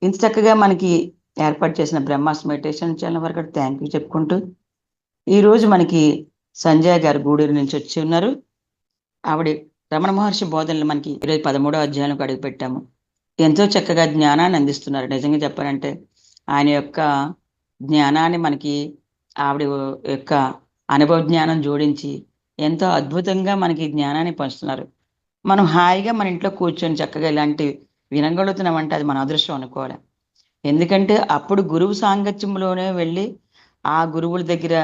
ఇంత చక్కగా మనకి ఏర్పాటు చేసిన బ్రహ్మాస్ మెడిటేషన్ ఛానల్ వరకు థ్యాంక్ యూ చెప్పుకుంటూ, ఈరోజు మనకి సంజయ్ గారు గూడూరు నుంచి వచ్చి ఉన్నారు. ఆవిడ రమణ మహర్షి బోధనలు మనకి 13వ అధ్యాయంలోకి అడుగు పెట్టాము. ఎంతో చక్కగా జ్ఞానాన్ని అందిస్తున్నారు. నిజంగా చెప్పాలంటే ఆయన యొక్క జ్ఞానాన్ని మనకి ఆవిడ యొక్క అనుభవ జ్ఞానం జోడించి ఎంతో అద్భుతంగా మనకి జ్ఞానాన్ని పంచుతున్నారు. మనం హాయిగా మన ఇంట్లో కూర్చొని చక్కగా ఇలాంటి వినగలుగుతున్నామంటే అది మన అదృష్టం అనుకోవాలి. ఎందుకంటే అప్పుడు గురువు సాంగత్యంలోనే వెళ్ళి ఆ గురువుల దగ్గర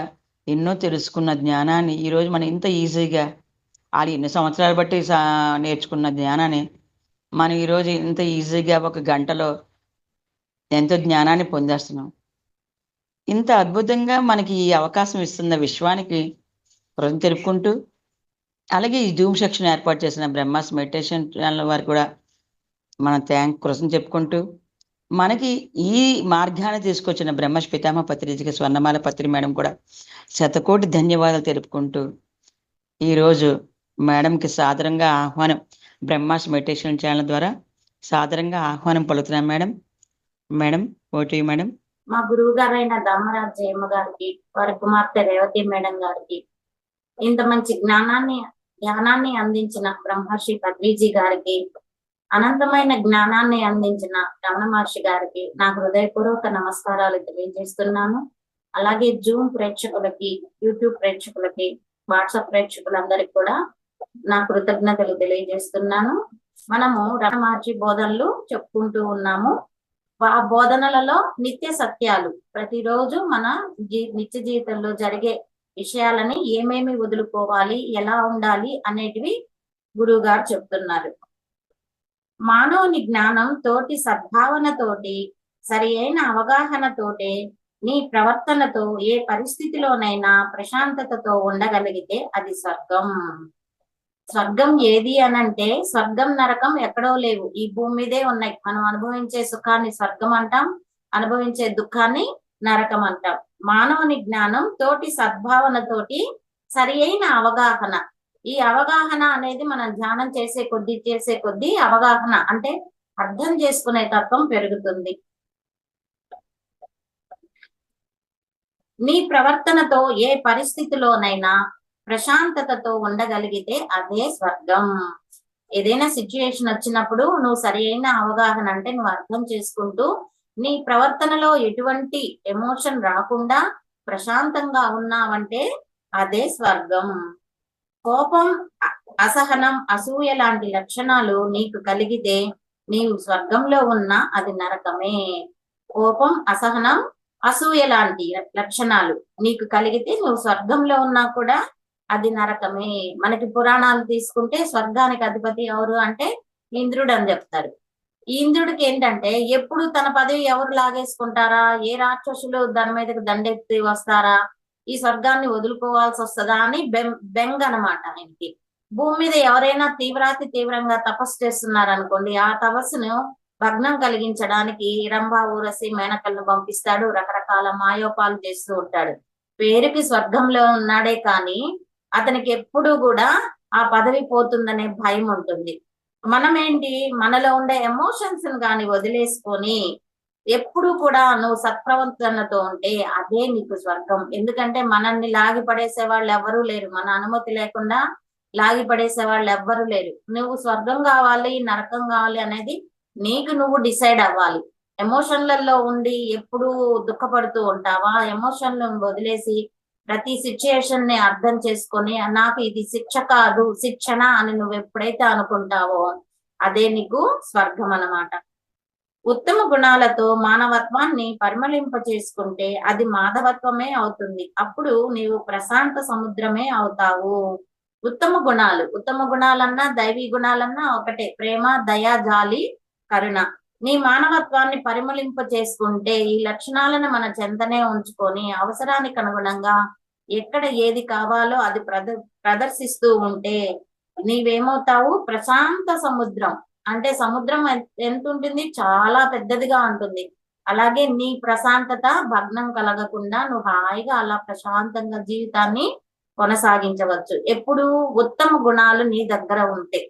ఎన్నో తెలుసుకున్న జ్ఞానాన్ని ఈరోజు మనం ఇంత ఈజీగా వాళ్ళు ఎన్ని సంవత్సరాలు బట్టి నేర్చుకున్న జ్ఞానాన్ని మనం ఈరోజు ఇంత ఈజీగా ఒక గంటలో ఎంతో జ్ఞానాన్ని పొందేస్తున్నాం. ఇంత అద్భుతంగా మనకి ఈ అవకాశం ఇస్తున్న విశ్వానికి కృతజ్ఞతలు తెలుపుకుంటూ, అలాగే ఈ జూమ్ సెక్షన్ ఏర్పాటు చేసిన బ్రహ్మాస్ మెడిటేషన్ ఛానల్ వారు కూడా మనం కృతజ్ఞతలు చెప్పుకుంటూ, మనకి ఈ మార్గాన్ని తీసుకొచ్చిన బ్రహ్మర్షి పితామహ పత్రిజీకి స్వర్ణమాల పత్రి మేడం కూడా శతకోటి ధన్యవాదాలు తెలుపుకుంటూ, ఈరోజు మేడంకి సాదరంగా ఆహ్వానం బ్రహ్మాస్ మెడిటేషన్ ఛానల్ ద్వారా సాదరంగా ఆహ్వానం పలుకుతున్నాం. Madam OT madam. మా గురువు గారైన దామరాజు జయమ్మ గారికి, వారి కుమార్తె రేవతి మేడం గారికి, ఇంత మంచి జ్ఞానాన్ని అందించిన బ్రహ్మర్షి పత్రిజీ గారికి, అనంతమైన జ్ఞానాన్ని అందించిన రమణ మహర్షి గారికి నా హృదయపూర్వక నమస్కారాలు తెలియజేస్తున్నాను. అలాగే జూమ్ ప్రేక్షకులకి, యూట్యూబ్ ప్రేక్షకులకి, వాట్సాప్ ప్రేక్షకులందరికీ కూడా నా కృతజ్ఞతలు తెలియజేస్తున్నాను. మనము రమణ మహర్షి బోధనలు చెప్పుకుంటూ ఉన్నాము. ఆ బోధనలలో నిత్య సత్యాలు, ప్రతిరోజు మన నిత్య జీవితంలో జరిగే విషయాలని ఏమేమి వదులుకోవాలి, ఎలా ఉండాలి అనేటివి గురువు గారు చెప్తున్నారు. మానవుని జ్ఞానం తోటి సద్భావనతోటి సరి అయిన అవగాహనతోటే నీ ప్రవర్తనతో ఏ పరిస్థితిలోనైనా ప్రశాంతతతో ఉండగలిగితే అది స్వర్గం. స్వర్గం ఏది అనంటే స్వర్గం నరకం ఎక్కడో లేవు, ఈ భూమి మీదే ఉన్నాయి. మనం అనుభవించే సుఖాన్ని స్వర్గం అంటాం, అనుభవించే దుఃఖాన్ని నరకం అంటాం. మానవుని జ్ఞానం తోటి సద్భావనతోటి సరి అయిన అవగాహన, ఈ అవగాహన అనేది మనం ధ్యానం చేసే కొద్దీ అవగాహన అంటే అర్థం చేసుకునే తత్వం పెరుగుతుంది. నీ ప్రవర్తనతో ఏ పరిస్థితిలోనైనా ప్రశాంతతతో ఉండగలిగితే అదే స్వర్గం. ఏదైనా సిచ్యుయేషన్ వచ్చినప్పుడు నువ్వు సరి అయిన అవగాహన అంటే నువ్వు అర్థం చేసుకుంటూ నీ ప్రవర్తనలో ఎటువంటి ఎమోషన్ రాకుండా ప్రశాంతంగా ఉన్నావంటే అదే స్వర్గం. కోపం, అసహనం, అసూయ లాంటి లక్షణాలు నీకు కలిగితే నీవు స్వర్గంలో ఉన్నా అది నరకమే. కోపం, అసహనం, అసూయ లాంటి లక్షణాలు నీకు కలిగితే నువ్వు స్వర్గంలో ఉన్నా కూడా అది నరకమే. మనకి పురాణాలు తీసుకుంటే స్వర్గానికి అధిపతి ఎవరు అంటే ఇంద్రుడు అని చెప్తారు. ఈ ఇంద్రుడికి ఏంటంటే ఎప్పుడు తన పదవి ఎవరు లాగేసుకుంటారా, ఏ రాక్షసులు దాని మీదకి దండెత్తి వస్తారా, ఈ స్వర్గాన్ని వదులుకోవాల్సి వస్తుందా అని బెంగ అనమాట ఆయనకి. భూమి మీద ఎవరైనా తీవ్రంగా తపస్సు చేస్తున్నారు అనుకోండి, ఆ తపస్సును భగ్నం కలిగించడానికి రంభ, ఊరసి, మేనకలను పంపిస్తాడు, రకరకాల మాయోపాలు చేస్తూ ఉంటాడు. పేరుకి స్వర్గంలో ఉన్నాడే కానీ అతనికి ఎప్పుడు కూడా ఆ పదవి పోతుందనే భయం ఉంటుంది. మనం ఏంటి, మనలో ఉండే ఎమోషన్స్ కానీ వదిలేసుకొని ఎప్పుడు కూడా నువ్వు సత్ప్రవర్తనతో ఉంటే అదే నీకు స్వర్గం. ఎందుకంటే మనల్ని లాగి పడేసే వాళ్ళు ఎవ్వరూ లేరు, మన అనుమతి లేకుండా లాగి పడేసే వాళ్ళు ఎవ్వరూ లేరు. నువ్వు స్వర్గం కావాలి, నరకం కావాలి అనేది నీకు నువ్వు డిసైడ్ అవ్వాలి. ఎమోషన్లలో ఉండి ఎప్పుడు దుఃఖపడుతూ ఉంటావా, ఎమోషన్లను వదిలేసి ప్రతి సిచ్యుయేషన్ ని అర్థం చేసుకొని నాకు ఇది శిక్ష కాదు శిక్షణ అని నువ్వు ఎప్పుడైతే అనుకుంటావో అదే నీకు స్వర్గం అన్నమాట. ఉత్తమ గుణాలతో మానవత్వాన్ని పరిమళింప చేసుకుంటే అది మాధవత్వమే అవుతుంది. అప్పుడు నీవు ప్రశాంత సముద్రమే అవుతావు. ఉత్తమ గుణాలన్నా దైవీ గుణాలన్నా ఒకటే, ప్రేమ, దయ, జాలి, కరుణ. నీ మానవత్వాన్ని పరిమళింప చేసుకుంటే ఈ లక్షణాలను మన చెంతనే ఉంచుకొని అవసరానికి అనుగుణంగా ఎక్కడ ఏది కావాలో అది ప్రదర్శిస్తూ ఉంటే నీవేమవుతావు, ప్రశాంత సముద్రం. అంటే సముద్రం ఎంత ఉంటుంది, చాలా పెద్దదిగా ఉంటుంది. అలాగే నీ ప్రశాంతత భగ్నం కలగకుండా నువ్వు హాయిగా అలా ప్రశాంతంగా జీవితాన్ని కొనసాగించవచ్చు ఎప్పుడు ఉత్తమ గుణాలు నీ దగ్గర ఉంటే.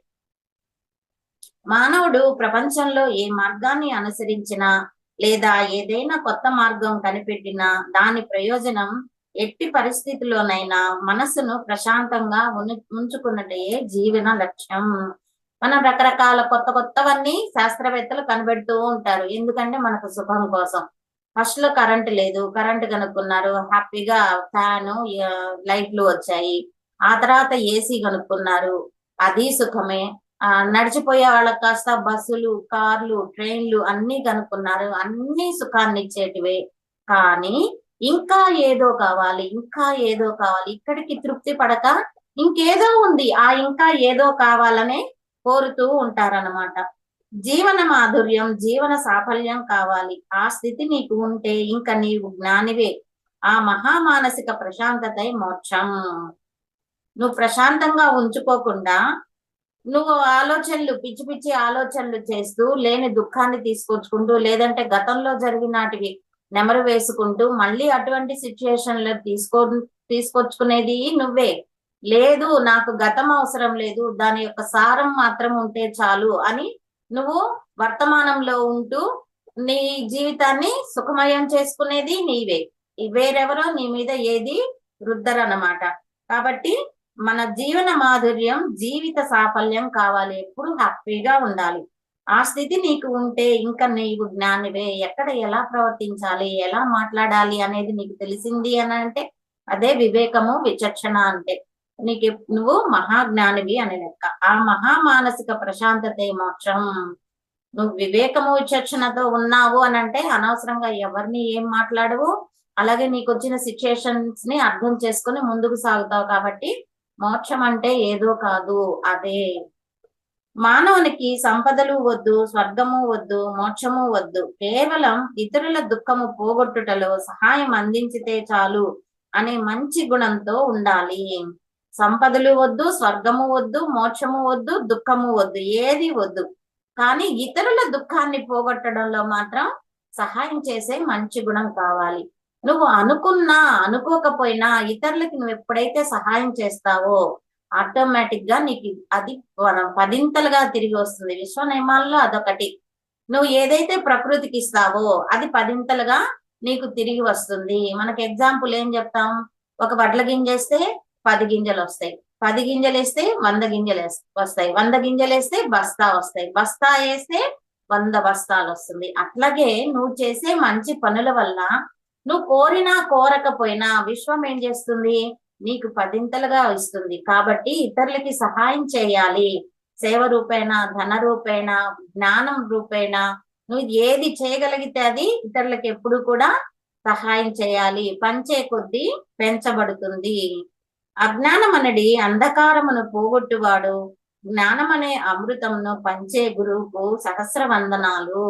మానవుడు ప్రపంచంలో ఏ మార్గాన్ని అనుసరించినా లేదా ఏదైనా కొత్త మార్గం కనిపెట్టినా దాని ప్రయోజనం ఎట్టి పరిస్థితిలోనైనా మనసును ప్రశాంతంగా ఉంచుకున్నటే జీవన లక్ష్యం. మనం రకరకాల కొత్తవన్నీ శాస్త్రవేత్తలు కనిపెడుతూ ఉంటారు. ఎందుకంటే మనకు సుఖం కోసం. ఫస్ట్ లో కరెంట్ లేదు, కరెంట్ కనుక్కున్నారు, హ్యాపీగా ఫ్యాను లైట్లు వచ్చాయి. ఆ తర్వాత ఏసీ కనుక్కున్నారు, అది సుఖమే. నడిచిపోయే వాళ్ళకి కాస్త బస్సులు, కార్లు, ట్రైన్లు అన్ని కనుక్కున్నారు, అన్ని సుఖాన్ని ఇచ్చేటివే. కానీ ఇంకా ఏదో కావాలి, ఇంకా ఏదో కావాలి, ఇక్కడికి తృప్తి పడక ఇంకేదో ఉంది, ఆ ఇంకా ఏదో కావాలనే కోరుతూ ఉంటారన్నమాట. జీవన మాధుర్యం, జీవన సాఫల్యం కావాలి. ఆ స్థితి నీకు ఉంటే ఇంకా నీవు జ్ఞానివే. ఆ మహామానసిక ప్రశాంతతే మోక్షం. నువ్వు ప్రశాంతంగా ఉంచుకోకుండా నువ్వు ఆలోచనలు, పిచ్చి పిచ్చి ఆలోచనలు చేస్తూ లేని దుఃఖాన్ని తీసుకొచ్చుకుంటూ, లేదంటే గతంలో జరిగినాటివి నెమరు వేసుకుంటూ మళ్ళీ అటువంటి సిచ్యుయేషన్లు తీసుకొచ్చుకునేది నువ్వే. లేదు, నాకు గతం అవసరం లేదు, దాని యొక్క సారం మాత్రం ఉంటే చాలు అని నువ్వు వర్తమానంలో ఉంటూ నీ జీవితాన్ని సుఖమయం చేసుకునేది నీవే. వేరెవరో నీ మీద ఏది రుద్దరన్నమాట. కాబట్టి మన జీవన మాధుర్యం, జీవిత సాఫల్యం కావాలి. ఎప్పుడు హ్యాపీగా ఉండాలి. ఆ స్థితి నీకు ఉంటే ఇంకా నీవు జ్ఞానివే. ఎక్కడ ఎలా ప్రవర్తించాలి, ఎలా మాట్లాడాలి అనేది నీకు తెలిసింది అని అంటే అదే వివేకము, విచక్షణ అంటే. నువ్వు మహాజ్ఞానివి అనే లెక్క. ఆ మహామానసిక ప్రశాంతతే మోక్షం. నువ్వు వివేకము, విచక్షణతో ఉన్నావు అని అంటే అనవసరంగా ఎవరిని ఏం మాట్లాడవు. అలాగే నీకు వచ్చిన సిచ్యుయేషన్స్ ని అర్థం చేసుకుని ముందుకు సాగుతావు. కాబట్టి మోక్షం అంటే ఏదో కాదు, అదే. మానవునికి సంపదలు వద్దు, స్వర్గము వద్దు, మోక్షము వద్దు. కేవలం ఇతరుల దుఃఖము పోగొట్టుటలో సహాయం అందించితే చాలు అనే మంచి గుణంతో ఉండాలి. సంపదలు వద్దు, స్వర్గము వద్దు, మోక్షము వద్దు, దుఃఖము వద్దు, ఏది వద్దు. కానీ ఇతరుల దుఃఖాన్ని పోగొట్టడంలో మాత్రం సహాయం చేసే మంచి గుణం కావాలి. నువ్వు అనుకున్నా అనుకోకపోయినా ఇతరులకి నువ్వు ఎప్పుడైతే సహాయం చేస్తావో ఆటోమేటిక్ గా నీకు అది పదింతలుగా తిరిగి వస్తుంది. విశ్వ నియమాల్లో అదొకటి. నువ్వు ఏదైతే ప్రకృతికి ఇస్తావో అది పదింతలుగా నీకు తిరిగి వస్తుంది. మనకి ఎగ్జాంపుల్ ఏం చెప్తాం? ఒక వడ్ల గింజేస్తే 10 గింజలు వస్తాయి, 10 గింజలు వేస్తే 100 గింజలు వస్తాయి, 100 గింజలు వేస్తే బస్తా వస్తాయి, బస్తా వేస్తే 100 బస్తాలు వస్తుంది. అట్లాగే నువ్వు చేసే మంచి పనుల వల్ల నువ్వు కోరినా కోరకపోయినా విశ్వం ఏం చేస్తుంది? నీకు పదింతలుగా ఇస్తుంది. కాబట్టి ఇతరులకి సహాయం చేయాలి. సేవ రూపేణ, ధన రూపేణ, జ్ఞానం రూపేణ నువ్వు ఏది చేయగలిగితే అది ఇతరులకి ఎప్పుడు కూడా సహాయం చేయాలి. పంచే కొద్దీ పెంచబడుతుంది. అజ్ఞానం అనడి అంధకారమును పోగొట్టువాడు, జ్ఞానం అనే అమృతమును పంచే గురువుకు సహస్ర వందనాలు.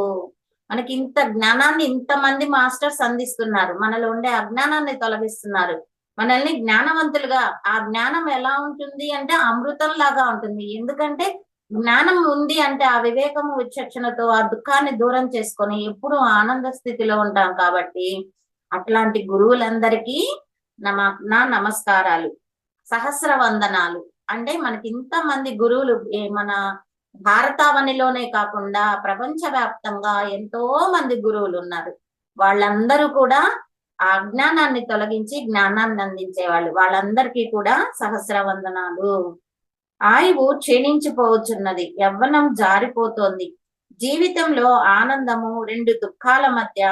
మనకి ఇంత జ్ఞానాన్ని ఇంతమంది మాస్టర్స్ అందిస్తున్నారు. మనలో ఉండే అజ్ఞానాన్ని తొలగిస్తున్నారు, మనల్ని జ్ఞానవంతులుగా. ఆ జ్ఞానం ఎలా ఉంటుంది అంటే అమృతం లాగా ఉంటుంది. ఎందుకంటే జ్ఞానం ఉంది అంటే ఆ వివేకము, విచక్షణతో ఆ దుఃఖాన్ని దూరం చేసుకొని ఎప్పుడు ఆనంద స్థితిలో ఉంటాం. కాబట్టి అట్లాంటి గురువులందరికీ నా నమస్కారాలు, సహస్ర వందనాలు. అంటే మనకి ఇంతమంది గురువులు మన భారతావనిలోనే కాకుండా ప్రపంచ వ్యాప్తంగా ఎంతో మంది గురువులు ఉన్నారు. వాళ్ళందరూ కూడా ఆ అజ్ఞానాన్ని తొలగించి జ్ఞానాన్ని అందించేవాళ్ళు. వాళ్ళందరికీ కూడా సహస్ర వందనాలు. ఆయువు క్షీణించిపోవచ్చున్నది, యవ్వనం జారిపోతోంది. జీవితంలో ఆనందము 2 దుఃఖాల మధ్య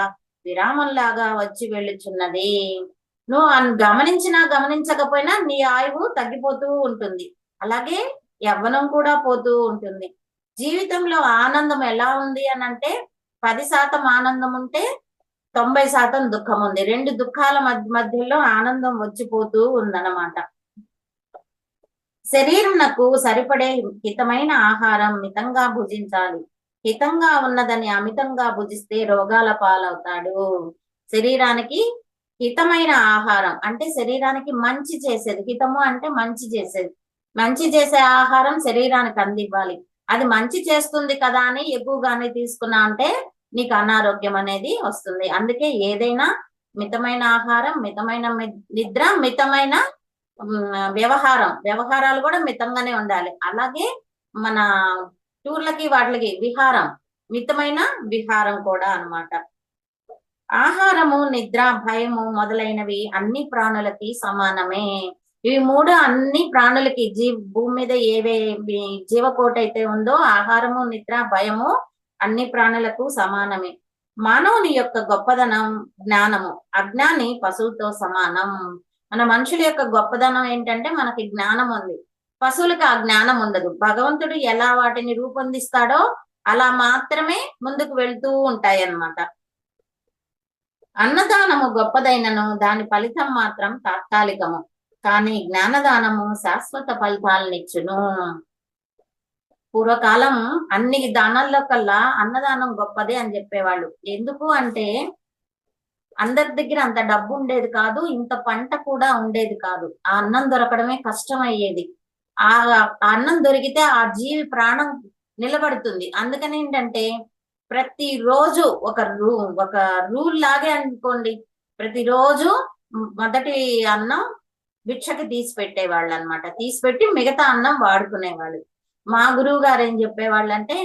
విరామంలాగా వచ్చి వెళ్ళుచున్నది. నువ్వు గమనించినా గమనించకపోయినా నీ ఆయువు తగ్గిపోతూ ఉంటుంది. అలాగే యవ్వనం కూడా పోతూ ఉంటుంది. జీవితంలో ఆనందం ఎలా ఉంది అని అంటే 10% ఆనందం ఉంటే 90% దుఃఖం ఉంది. 2 దుఃఖాల మధ్యలో ఆనందం వచ్చిపోతూ ఉందన్నమాట. శరీరంకు సరిపడే హితమైన ఆహారం మితంగా భుజించాలి. హితంగా ఉన్నదని అమితంగా భుజిస్తే రోగాల పాలవుతాడు. శరీరానికి హితమైన ఆహారం అంటే శరీరానికి మంచి చేసేది. హితము అంటే మంచి చేసేది. మంచి చేసే ఆహారం శరీరానికి అందివ్వాలి. అది మంచి చేస్తుంది కదా అని ఎక్కువగానే తీసుకున్నా అంటే నీకు అనారోగ్యం అనేది వస్తుంది. అందుకే ఏదైనా మితమైన ఆహారం, మితమైన నిద్ర, మితమైన వ్యవహారాలు కూడా మితంగానే ఉండాలి. అలాగే మన టూర్లకి వాటికి విహారం, మితమైన విహారం కూడా అన్నమాట. ఆహారము, నిద్ర, భయము మొదలైనవి అన్ని ప్రాణులకి సమానమే. ఇవి మూడు అన్ని ప్రాణులకి భూమి మీద ఏవేవి జీవకోటి అయితే ఉందో ఆహారము, నిద్ర, భయము అన్ని ప్రాణులకు సమానమే. మానవుని యొక్క గొప్పదనం జ్ఞానము. అజ్ఞాని పశువుతో సమానం. మన మనుషుల యొక్క గొప్పదనం ఏంటంటే మనకి జ్ఞానం ఉంది, పశువులకు ఆ జ్ఞానం ఉండదు. భగవంతుడు ఎలా వాటిని రూపొందిస్తాడో అలా మాత్రమే ముందుకు వెళ్తూ ఉంటాయి అన్నమాట. అన్నదానము గొప్పదైనను దాని ఫలితం మాత్రం తాత్కాలికము, కానీ జ్ఞానదానము శాశ్వత ఫలితాలనిచ్చును. పూర్వకాలం అన్ని దానాల్లో కల్లా అన్నదానం గొప్పదే అని చెప్పేవాళ్ళు. ఎందుకు అంటే అందరి దగ్గర అంత డబ్బు ఉండేది కాదు, ఇంత పంట కూడా ఉండేది కాదు. ఆ అన్నం దొరకడమే కష్టం అయ్యేది. ఆ అన్నం దొరికితే ఆ జీవి ప్రాణం నిలబడుతుంది. అందుకని ఏంటంటే ప్రతిరోజు ఒక రూల్ లాగే అనుకోండి, ప్రతిరోజు మొదటి అన్నం భిక్షకి తీసి పెట్టేవాళ్ళు అనమాట. తీసిపెట్టి మిగతా అన్నం వాడుకునేవాళ్ళు. మా గురువు గారు ఏం చెప్పేవాళ్ళు అంటే,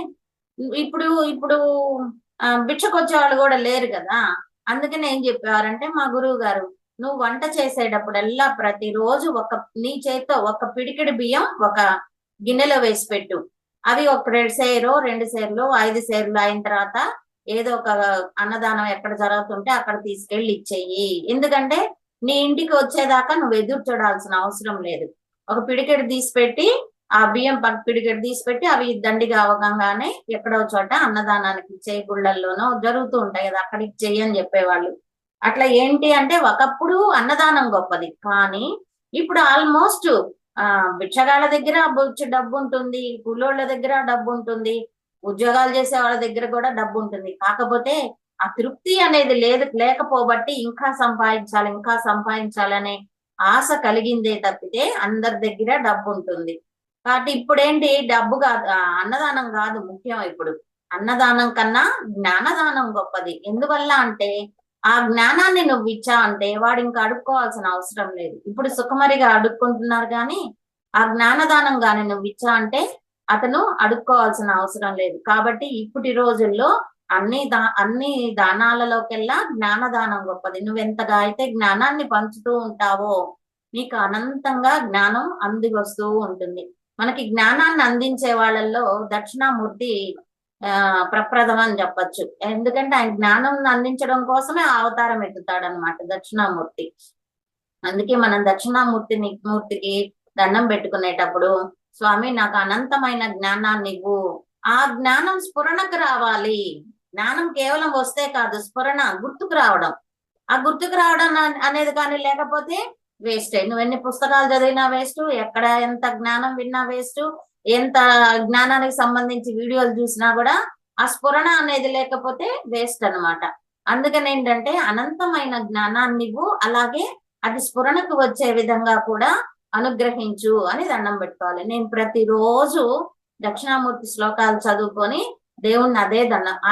ఇప్పుడు ఇప్పుడు భిక్షకు వచ్చేవాళ్ళు కూడా లేరు కదా, అందుకని ఏం చెప్పేవారంటే మా గురువు గారు, నువ్వు వంట చేసేటప్పుడల్లా ప్రతిరోజు నీ చేత్తో ఒక పిడికిడి బియ్యం ఒక గిన్నెలో వేసి పెట్టు. అవి ఒక 2 సేరు 2 సేర్లు 5 సేర్లు అయిన తర్వాత ఏదో ఒక అన్నదానం ఎక్కడ జరుగుతుంటే అక్కడ తీసుకెళ్లి ఇచ్చేయి. ఎందుకంటే నీ ఇంటికి వచ్చేదాకా నువ్వు ఎదురు చూడాల్సిన అవసరం లేదు. ఒక పిడికెడు తీసిపెట్టి ఆ బియ్యం పిడికెడు తీసిపెట్టి అవి దండిగా అవగానే ఎక్కడో చోట అన్నదానానికి ఇచ్చే గుళ్ళల్లోనో జరుగుతూ ఉంటాయి కదా, అక్కడికి చెయ్యి అని చెప్పేవాళ్ళు. అట్లా ఏంటి అంటే ఒకప్పుడు అన్నదానం గొప్పది, కానీ ఇప్పుడు ఆల్మోస్ట్ భిక్షగాళ్ళ దగ్గర డబ్బు ఉంటుంది, కూలోళ్ళ దగ్గర డబ్బు ఉంటుంది, ఉద్యోగాలు చేసే వాళ్ళ దగ్గర కూడా డబ్బు ఉంటుంది. కాకపోతే ఆ తృప్తి అనేది లేకపోబట్టి ఇంకా సంపాదించాలనే ఆశ కలిగిందే తప్పితే అందరి దగ్గర డబ్బు ఉంటుంది. కాబట్టి ఇప్పుడేంటి, డబ్బు కాదు, అన్నదానం కాదు ముఖ్యం. ఇప్పుడు అన్నదానం కన్నా జ్ఞానదానం గొప్పది. ఎందువల్ల అంటే ఆ జ్ఞానాన్ని నువ్వు ఇచ్చా అంటే వాడు ఇంకా అడుక్కోవాల్సిన అవసరం లేదు. ఇప్పుడు సుఖమరిగా అడుక్కుంటున్నారు, కానీ ఆ జ్ఞానదానం గాని నువ్వు ఇచ్చా అంటే అతను అడుక్కోవాల్సిన అవసరం లేదు. కాబట్టి ఇప్పటి రోజుల్లో అన్ని దానాలలోకెల్లా జ్ఞానదానం గొప్పది. నువ్వెంతగా అయితే జ్ఞానాన్ని పంచుతూ ఉంటావో నీకు అనంతంగా జ్ఞానం అందివస్తూ ఉంటుంది. మనకి జ్ఞానాన్ని అందించే వాళ్ళల్లో దక్షిణామూర్తి ప్రప్రథమ అని చెప్పచ్చు. ఎందుకంటే ఆయన జ్ఞానం అందించడం కోసమే అవతారం ఎత్తుతాడనమాట దక్షిణామూర్తి. అందుకే మనం దక్షిణామూర్తికి దండం పెట్టుకునేటప్పుడు, స్వామి నాకు అనంతమైన జ్ఞానాన్ని ఇవ్వు, ఆ జ్ఞానం స్ఫురణకు రావాలి. జ్ఞానం కేవలం వస్తే కాదు, స్ఫురణ గుర్తుకు రావడం. ఆ గుర్తుకు రావడం అనేది కానీ లేకపోతే వేస్ట్. నువ్వు ఎన్ని పుస్తకాలు చదివినా వేస్ట్, ఎక్కడ ఎంత జ్ఞానం విన్నా వేస్ట్, ఎంత జ్ఞానానికి సంబంధించి వీడియోలు చూసినా కూడా ఆ స్ఫురణ అనేది లేకపోతే వేస్ట్ అనమాట. అందుకని ఏంటంటే అనంతమైన జ్ఞానాన్ని ఇవ్వు, అలాగే అది స్ఫురణకు వచ్చే విధంగా కూడా అనుగ్రహించు అని దండం పెట్టుకోవాలి. నేను ప్రతిరోజు దక్షిణామూర్తి శ్లోకాలు చదువుకొని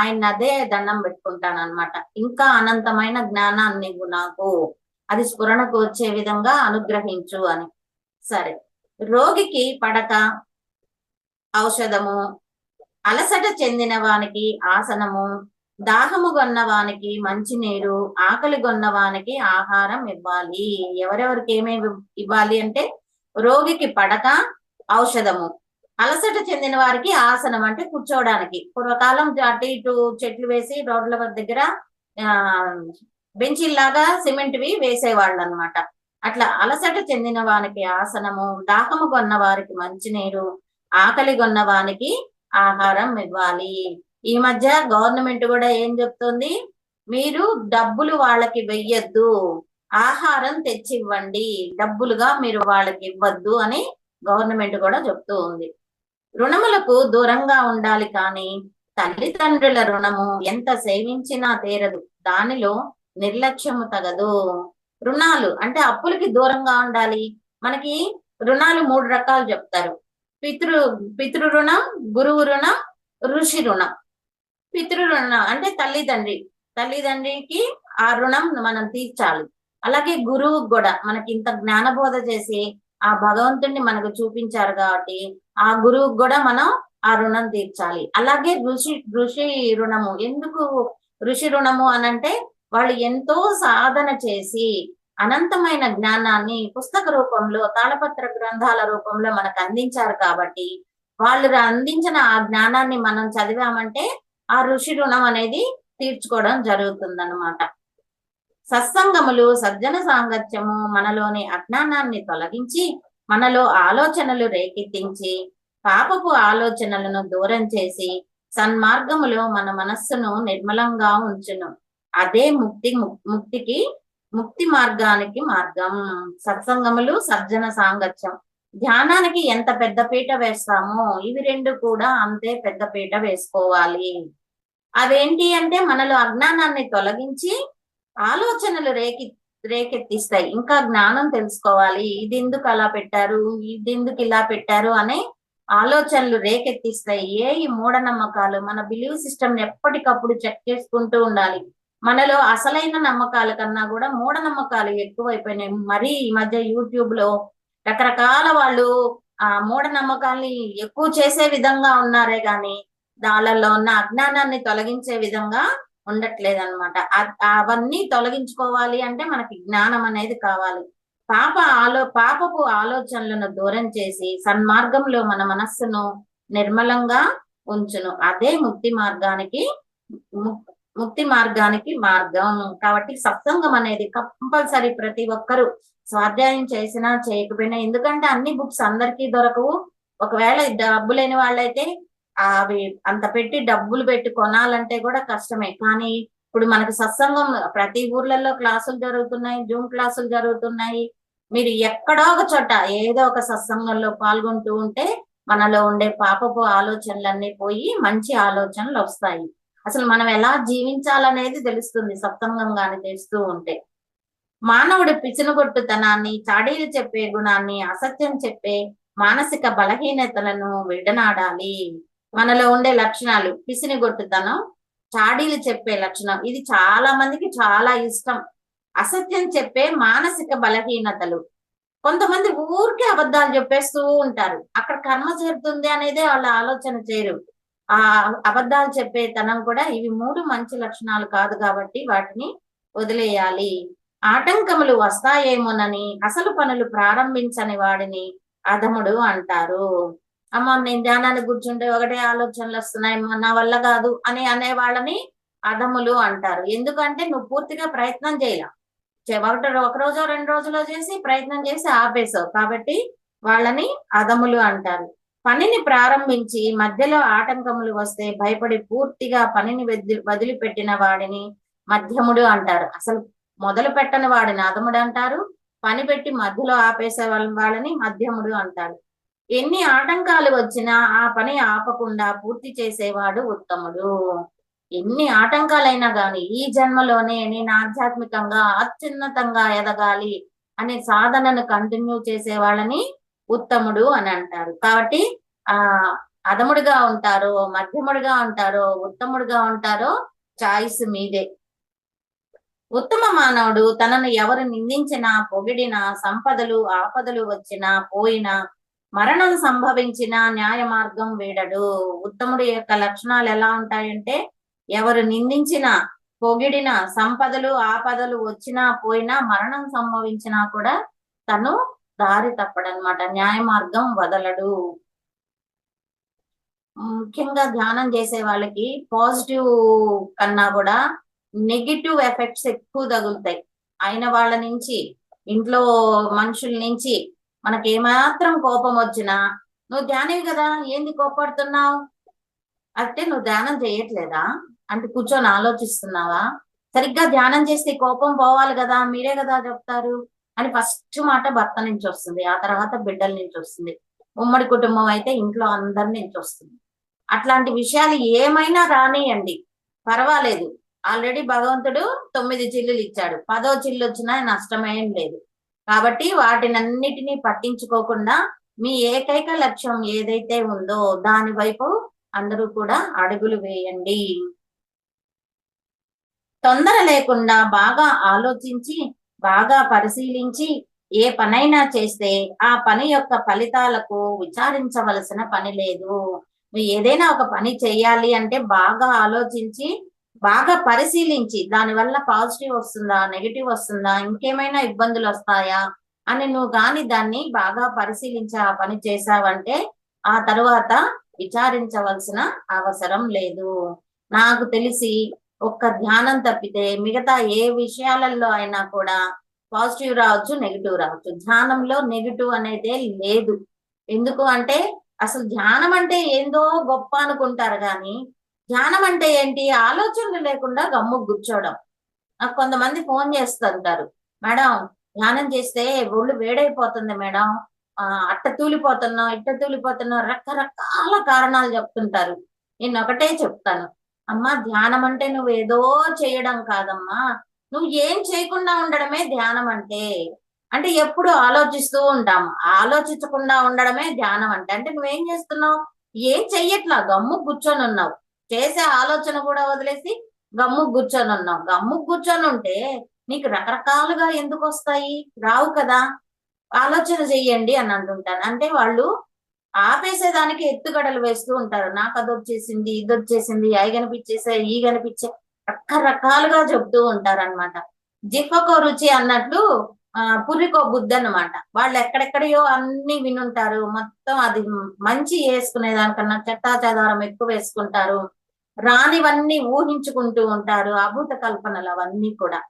ఆయన్ని అదే దండం పెట్టుకుంటాను అనమాట. ఇంకా అనంతమైన జ్ఞానాన్ని ఇవ్వు నాకు, అది స్ఫురణకు వచ్చే విధంగా అనుగ్రహించు అని. సరే, రోగికి పడక ఔషధము, అలసట చెందిన వానికి ఆసనము, దాహము గొన్నవానికి మంచినీరు, ఆకలి గొన్నవానికి ఆహారం ఇవ్వాలి. ఎవరెవరికి ఏమేమి ఇవ్వాలి అంటే రోగికి పడక, ఔషధము, అలసట చెందిన వారికి ఆసనం అంటే కూర్చోవడానికి. పూర్వకాలం అటు ఇటు చెట్లు వేసి రోడ్ల దగ్గర బెంచీల్లాగా సిమెంట్వి వేసేవాళ్ళు అనమాట. అట్లా అలసట చెందిన వానికి ఆసనము, దాహము కొన్న వారికి మంచినీరు, ఆకలి కొన్న వానికి ఆహారం ఇవ్వాలి. ఈ మధ్య గవర్నమెంట్ కూడా ఏం చెప్తుంది, మీరు డబ్బులు వాళ్ళకి వెయ్యొద్దు, ఆహారం తెచ్చి ఇవ్వండి, డబ్బులుగా మీరు వాళ్ళకి ఇవ్వద్దు అని గవర్నమెంట్ కూడా చెప్తూ ఉంది. రుణములకు దూరంగా ఉండాలి, కానీ తల్లిదండ్రుల రుణము ఎంత సేవించినా తీరదు, దానిలో నిర్లక్ష్యము తగదు. రుణాలు అంటే అప్పులకి దూరంగా ఉండాలి. మనకి రుణాలు 3 రకాలు చెప్తారు. పితృ రుణం, గురువు రుణం, ఋషి రుణం. పితృ రుణం అంటే తల్లిదండ్రికి ఆ రుణం మనం తీర్చాలి. అలాగే గురువు కూడా మనకి ఇంత జ్ఞానబోధ చేసి ఆ భగవంతుడిని మనకు చూపించారు కాబట్టి ఆ గురువుకు కూడా మనం ఆ రుణం తీర్చాలి. అలాగే ఋషి రుణము. ఎందుకు ఋషి రుణము అనంటే వాళ్ళు ఎంతో సాధన చేసి అనంతమైన జ్ఞానాన్ని పుస్తక రూపంలో, తాళపత్ర గ్రంథాల రూపంలో మనకు అందించారు కాబట్టి వాళ్ళు అందించిన ఆ జ్ఞానాన్ని మనం చదివామంటే ఆ ఋషి రుణం అనేది తీర్చుకోవడం జరుగుతుందన్నమాట. సత్సంగములు, సజ్జన సాంగత్యము మనలోని అజ్ఞానాన్ని తొలగించి మనలో ఆలోచనలు రేకెత్తించి పాపపు ఆలోచనలను దూరం చేసి సన్మార్గములో మన మనస్సును నిర్మలంగా ఉంచును. అదే ముక్తి మార్గానికి మార్గం. సత్సంగములు, సజ్జన సాంగత్యం. ధ్యానానికి ఎంత పెద్ద పీట వేస్తామో ఇవి రెండు కూడా అంతే పెద్ద పీట వేసుకోవాలి. అవేంటి అంటే మనలో అజ్ఞానాన్ని తొలగించి ఆలోచనలు రేకెత్తిస్తాయి. ఇంకా జ్ఞానం తెలుసుకోవాలి, ఇది ఎందుకు అలా పెట్టారు, ఇది ఎందుకు ఇలా పెట్టారు అనే ఆలోచనలు రేకెత్తిస్తాయి. ఈ మూఢనమ్మకాలు, మన బిలీవ్ సిస్టమ్ ఎప్పటికప్పుడు చెక్ చేసుకుంటూ ఉండాలి. మనలో అసలైన నమ్మకాల కన్నా కూడా మూఢనమ్మకాలు ఎక్కువైపోయినాయి. మరీ ఈ మధ్య యూట్యూబ్ లో రకరకాల వాళ్ళు ఆ మూఢనమ్మకాల్ని ఎక్కువ చేసే విధంగా ఉన్నారే గాని వాళ్ళలో ఉన్న అజ్ఞానాన్ని తొలగించే విధంగా ఉండట్లేదన్నమాట. అవన్నీ తొలగించుకోవాలి అంటే మనకి జ్ఞానం అనేది కావాలి. పాపపు ఆలోచనలను దూరం చేసి సన్మార్గంలో మన మనస్సును నిర్మలంగా ఉంచును. అదే ముక్తి మార్గానికి మార్గం. కాబట్టి సత్సంగం అనేది కంపల్సరీ ప్రతి ఒక్కరూ స్వాధ్యాయం చేసినా చేయకపోయినా, ఎందుకంటే అన్ని బుక్స్ అందరికీ దొరకవు. ఒకవేళ డబ్బు లేని వాళ్ళైతే అవి అంత పెట్టి డబ్బులు పెట్టి కొనాలంటే కూడా కష్టమే. కానీ ఇప్పుడు మనకి సత్సంగం ప్రతి ఊర్లలో క్లాసులు జరుగుతున్నాయి, జూమ్ క్లాసులు జరుగుతున్నాయి. మీరు ఎక్కడో ఒక చోట ఏదో ఒక సత్సంగంలో పాల్గొంటూ ఉంటే మనలో ఉండే పాపపు ఆలోచనలన్నీ పోయి మంచి ఆలోచనలు వస్తాయి. అసలు మనం ఎలా జీవించాలనేది తెలుస్తుంది సత్సంగంగాని చేస్తూ ఉంటే. మానవుడి పిసినుగొట్టుతనాన్ని, చాడీలు చెప్పే గుణాన్ని, అసత్యం చెప్పే మానసిక బలహీనతలను విడనాడాలి. మనలో ఉండే లక్షణాలు పిసినిగొట్టుతనం, చాడీలు చెప్పే లక్షణం, ఇది చాలా మందికి చాలా ఇష్టం. అసత్యం చెప్పే మానసిక బలహీనతలు, కొంతమంది ఊరికే అబద్ధాలు చెప్పేస్తూ ఉంటారు. అక్కడ కర్మ చేరుతుంది అనేది వాళ్ళ ఆలోచన చేయరు. ఆ అబద్ధాలు చెప్పే తనం కూడా ఇవి 3 మంచి లక్షణాలు కాదు కాబట్టి వాటిని వదిలేయాలి. ఆటంకములు వస్తాయేమోనని అసలు పనులు ప్రారంభించని వాడిని అధముడు అంటారు. అమ్మ నేను ధ్యానానికి కూర్చుంటే ఒకటే ఆలోచనలు వస్తున్నాయి, నా వల్ల కాదు అని అనే వాళ్ళని అధములు అంటారు. ఎందుకంటే నువ్వు పూర్తిగా ప్రయత్నం చేయాల, ఒక రోజో 2 రోజులో చేసి ప్రయత్నం చేసి ఆపేశావు కాబట్టి వాళ్ళని అధములు అంటారు. పనిని ప్రారంభించి మధ్యలో ఆటంకములు వస్తే భయపడి పూర్తిగా పనిని వదిలిపెట్టిన వాడిని మధ్యముడు అంటారు. అసలు మొదలు పెట్టని వాడిని అధముడు అంటారు, పని పెట్టి మధ్యలో ఆపేసే వాళ్ళని మధ్యముడు అంటారు. ఎన్ని ఆటంకాలు వచ్చినా ఆ పని ఆపకుండా పూర్తి చేసేవాడు ఉత్తముడు. ఎన్ని ఆటంకాలైనా గాని ఈ జన్మలోనే నేను ఆధ్యాత్మికంగా అత్యున్నతంగా ఎదగాలి అనే సాధనను కంటిన్యూ చేసే వాళ్ళని ఉత్తముడు అని అంటారు. కాబట్టి అధముడిగా ఉంటారో, మధ్యముడిగా ఉంటారో, ఉత్తముడిగా ఉంటారో చాయిస్ మీదే. ఉత్తమ మానవుడు తనను ఎవరు నిందించినా, పొగిడినా, సంపదలు ఆపదలు వచ్చినా, పోయినా, మరణం సంభవించిన న్యాయ మార్గం వీడడు. ఉత్తముడి యొక్క లక్షణాలు ఎలా ఉంటాయంటే, ఎవరు నిందించినా, పొగిడినా, సంపదలు ఆపదలు వచ్చినా పోయినా, మరణం సంభవించినా కూడా తను దారి తప్పడనమాట, న్యాయ మార్గం వదలడు. ముఖ్యంగా ధ్యానం చేసే వాళ్ళకి పాజిటివ్ కన్నా కూడా నెగిటివ్ ఎఫెక్ట్స్ ఎక్కువ తగులుతాయి. అయిన వాళ్ళ నుంచి, ఇంట్లో మనుషుల నుంచి మనకి ఏమాత్రం కోపం వచ్చినా, నువ్వు ధ్యానివి కదా ఏంది కోపడుతున్నావు అంటే, నువ్వు ధ్యానం చేయట్లేదా అంటే కూర్చొని ఆలోచిస్తున్నావా, సరిగ్గా ధ్యానం చేస్తే కోపం పోవాలి కదా, మీరే కదా చెప్తారు అని ఫస్ట్ మాట భర్త నుంచి వస్తుంది, ఆ తర్వాత బిడ్డల నుంచి వస్తుంది, ఉమ్మడి కుటుంబం అయితే ఇంట్లో అందరి నుంచి వస్తుంది. అట్లాంటి విషయాలు ఏమైనా రానియండి, పర్వాలేదు. ఆల్రెడీ భగవంతుడు 9 చిల్లులు ఇచ్చాడు, 10వ చిల్లు వచ్చినా నష్టమేం లేదు. కాబట్టి వాటినన్నిటినీ పట్టించుకోకుండా మీ ఏకైక లక్ష్యం ఏదైతే ఉందో దాని వైపు అందరూ కూడా అడుగులు వేయండి. తొందర లేకుండా బాగా ఆలోచించి, బాగా పరిశీలించి ఏ పనైనా చేస్తే ఆ పని యొక్క ఫలితాలకు విచారించవలసిన పని లేదు. నువ్వు ఏదైనా ఒక పని చేయాలి అంటే బాగా ఆలోచించి బాగా పరిశీలించి దానివల్ల పాజిటివ్ వస్తుందా, నెగిటివ్ వస్తుందా, ఇంకేమైనా ఇబ్బందులు వస్తాయా అని నువ్వు కానీ దాన్ని బాగా పరిశీలించి ఆ పని చేశావంటే ఆ తరువాత విచారించవలసిన అవసరం లేదు. నాకు తెలిసి ఒక్క ధ్యానం తప్పితే మిగతా ఏ విషయాలలో అయినా కూడా పాజిటివ్ రావచ్చు, నెగిటివ్ రావచ్చు. ధ్యానంలో నెగిటివ్ అనేదే లేదు. ఎందుకు అంటే అసలు ధ్యానం అంటే ఏందో గొప్ప అనుకుంటారు కానీ ధ్యానం అంటే ఏంటి? ఆలోచనలు లేకుండా గమ్ము కూర్చోవడం. నాకు కొంతమంది ఫోన్ చేస్తుంటారు, మేడం ధ్యానం చేస్తే ఒళ్ళు వేడైపోతుంది మేడం, అట్ట తూలిపోతున్నాం, ఇట్ట తూలిపోతున్నాం, రకరకాల కారణాలు చెప్తుంటారు. నేను ఒకటే చెప్తాను, అమ్మా ధ్యానం అంటే నువ్వు ఏదో చేయడం కాదమ్మా, నువ్వు ఏం చేయకుండా ఉండడమే ధ్యానం అంటే. అంటే ఎప్పుడు ఆలోచిస్తూ ఉంటాం, ఆలోచించకుండా ఉండడమే ధ్యానం అంటే. అంటే నువ్వేం చేస్తున్నావు? ఏం చెయ్యట్లా, గమ్ము కూర్చొని ఉన్నావు. చేసే ఆలోచన కూడా వదిలేసి గమ్ము కూర్చొని ఉన్నావు. గమ్ము కూర్చొని ఉంటే నీకు రకరకాలుగా ఎందుకు వస్తాయి? రావు కదా. ఆలోచన చెయ్యండి అని అంటుంటాను. అంటే వాళ్ళు ఆపేసేదానికి ఎత్తుగడలు వేస్తూ ఉంటారు. నాకు అది వచ్చేసింది, ఇది వచ్చేసింది, అవి కనిపించేసే, ఈ కనిపించే, రకరకాలుగా చెప్తూ ఉంటారన్నమాట. జిహ్వకో రుచి అన్నట్లు పుర్రికో బుద్ధి అన్నమాట. వాళ్ళు ఎక్కడెక్కడయో అన్ని వినుంటారు. మొత్తం అది మంచి వేసుకునే దానికన్నా చెత్తా చెదారం ఎక్కువ వేసుకుంటారు. రానివన్నీ ఊహించుకుంటూ ఉంటారు. అభూత కల్పనలు అవన్నీ కూడా.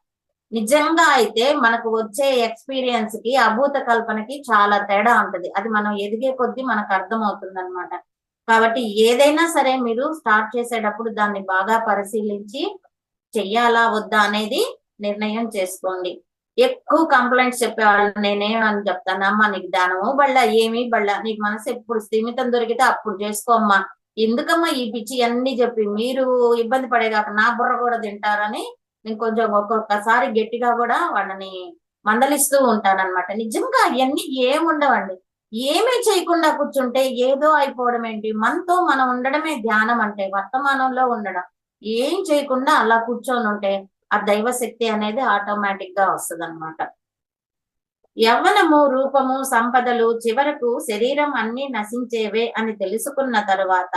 నిజంగా అయితే మనకు వచ్చే ఎక్స్పీరియన్స్ కి అభూత కల్పనకి చాలా తేడా ఉంటది. అది మనం ఎదిగే కొద్దీ మనకు అర్థం అవుతుంది అనమాట. కాబట్టి ఏదైనా సరే మీరు స్టార్ట్ చేసేటప్పుడు దాన్ని బాగా పరిశీలించి చెయ్యాలా వద్దా అనేది నిర్ణయం చేసుకోండి. ఎక్కువ కంప్లైంట్స్ చెప్పేవాళ్ళు నేనేమని చెప్తాను, అమ్మా నీకు ధ్యానము బళ్ళ ఏమి బళ్ళ, నీకు మనసు ఎప్పుడు స్థిమితం దొరికితే అప్పుడు చేసుకోమ్మా, ఎందుకమ్మా ఈ పిచ్చి అన్ని చెప్పి మీరు ఇబ్బంది పడేగాక నా బుర్ర కూడా తింటారని నేను కొంచెం ఒక్కొక్కసారి గట్టిగా కూడా వాళ్ళని మందలిస్తూ ఉంటానన్నమాట. నిజంగా అవన్నీ ఏముండవండి. ఏమీ చేయకుండా కూర్చుంటే ఏదో అయిపోవడం ఏంటి? మనతో మనం ఉండడమే ధ్యానం అంటే, వర్తమానంలో ఉండడం. ఏం చేయకుండా అలా కూర్చొని ఉంటే ఆ దైవశక్తి అనేది ఆటోమేటిక్ గా వస్తుంది అనమాట. యవ్వనము, రూపము, సంపదలు చివరకు శరీరం అన్ని నశించేవే అని తెలుసుకున్న తరువాత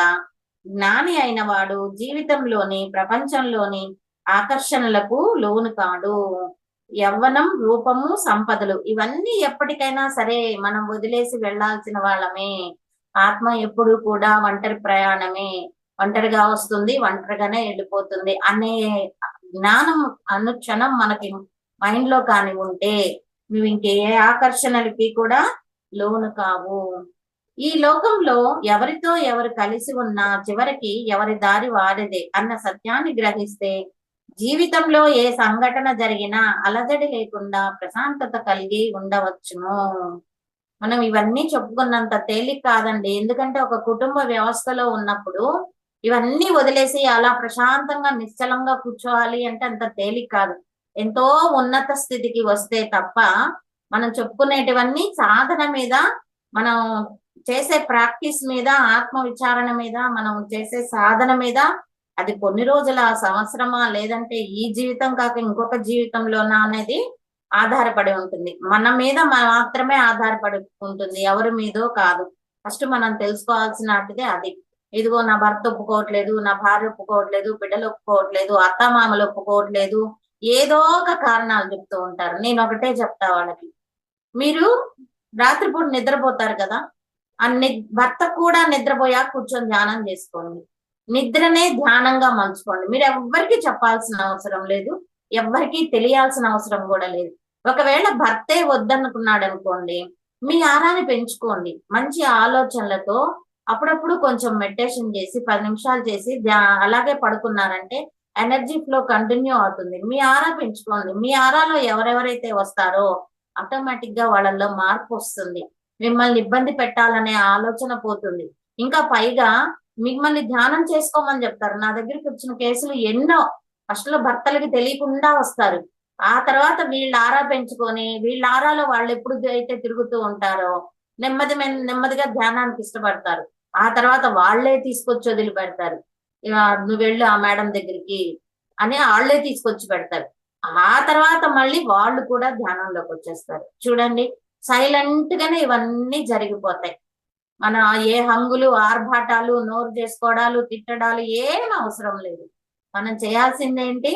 జ్ఞాని అయిన వాడు జీవితంలోని ప్రపంచంలోని ఆకర్షణలకు లోను కాడు. యవ్వనం, రూపము, సంపదలు ఇవన్నీ ఎప్పటికైనా సరే మనం వదిలేసి వెళ్లాల్సిన వాళ్ళమే. ఆత్మ ఎప్పుడు కూడా ఒంటరి ప్రయాణమే. ఒంటరిగా వస్తుంది, ఒంటరిగానే వెళ్ళిపోతుంది అనే జ్ఞానం అనుక్షణం మనకి మైండ్ లో కాని ఉంటే నువ్వు ఇంకే ఆకర్షణలకి కూడా లోను కావు. ఈ లోకంలో ఎవరితో ఎవరు కలిసి ఉన్నా చివరికి ఎవరి దారి వారిదే అన్న సత్యాన్ని గ్రహిస్తే జీవితంలో ఏ సంఘటన జరిగినా అలజడి లేకుండా ప్రశాంతత కలిగి ఉండవచ్చును. మనం ఇవన్నీ చెప్పుకున్నంత తేలిక కాదండి. ఎందుకంటే ఒక కుటుంబ వ్యవస్థలో ఉన్నప్పుడు ఇవన్నీ వదిలేసి అలా ప్రశాంతంగా నిశ్చలంగా కూర్చోవాలి అంటే అంత తేలిక కాదు. ఎంతో ఉన్నత స్థితికి వస్తే తప్ప మనం చెప్పుకునేటివన్నీ సాధన మీద, మనం చేసే ప్రాక్టీస్ మీద, ఆత్మ విచారణ మీద, మనం చేసే సాధన మీద, అది కొన్ని రోజుల, సంవత్సరమా, లేదంటే ఈ జీవితం కాక ఇంకొక జీవితంలోనా అనేది ఆధారపడి ఉంటుంది. మన మీద మాత్రమే ఆధారపడి ఉంటుంది, ఎవరి మీదో కాదు. ఫస్ట్ మనం తెలుసుకోవాల్సినటిదే అది. ఇదిగో నా భర్త ఒప్పుకోవట్లేదు, నా భార్య ఒప్పుకోవట్లేదు, బిడ్డలు ఒప్పుకోవట్లేదు, అత్తమామలు ఒప్పుకోవట్లేదు, ఏదో ఒక కారణాలు చెప్తూ ఉంటారు. నేను ఒకటే చెప్తా వాళ్ళకి, మీరు రాత్రిపూట నిద్రపోతారు కదా, ఆ భర్త కూడా నిద్రపోయాక కూర్చొని ధ్యానం చేసుకోండి. నిద్రనే ధ్యానంగా మలుచుకోండి. మీరు ఎవ్వరికి చెప్పాల్సిన అవసరం లేదు, ఎవ్వరికి తెలియాల్సిన అవసరం కూడా లేదు. ఒకవేళ భర్తే వద్దనుకున్నాడు అనుకోండి, మీ ఆరాన్ని పెంచుకోండి. మంచి ఆలోచనలతో అప్పుడప్పుడు కొంచెం మెడిటేషన్ చేసి 10 నిమిషాలు చేసి అలాగే పడుకున్నారంటే ఎనర్జీ ఫ్లో కంటిన్యూ అవుతుంది. మీ ఆరా పెంచుకోండి. మీ ఆరాలో ఎవరెవరైతే వస్తారో ఆటోమేటిక్ గా వాళ్ళల్లో మార్పు వస్తుంది. మిమ్మల్ని ఇబ్బంది పెట్టాలనే ఆలోచన పోతుంది. ఇంకా పైగా మిమ్మల్ని ధ్యానం చేసుకోమని చెప్తారు. నా దగ్గరికి వచ్చిన కేసులు ఎన్నో. ఫస్ట్ లో భర్తలకి తెలియకుండా వస్తారు. ఆ తర్వాత వీళ్ళ ఆరా పెంచుకొని వీళ్ళ ఆరాలో వాళ్ళు ఎప్పుడు అయితే తిరుగుతూ ఉంటారో నెమ్మదిగా ధ్యానానికి ఇష్టపడతారు. ఆ తర్వాత వాళ్లే తీసుకొచ్చి వదిలిపెడతారు. నువ్వు వెళ్ళు ఆ మేడం దగ్గరికి అని వాళ్లే తీసుకొచ్చి పెడతారు. ఆ తర్వాత మళ్ళీ వాళ్ళు కూడా ధ్యానంలోకి వచ్చేస్తారు. చూడండి, సైలెంట్ గానే ఇవన్నీ జరిగిపోతాయి. మన ఏ హంగులు, ఆర్భాటాలు, నోరు చేసుకోవడాలు, తిట్టడాలు ఏం అవసరం లేదు. మనం చేయాల్సింది ఏంటి?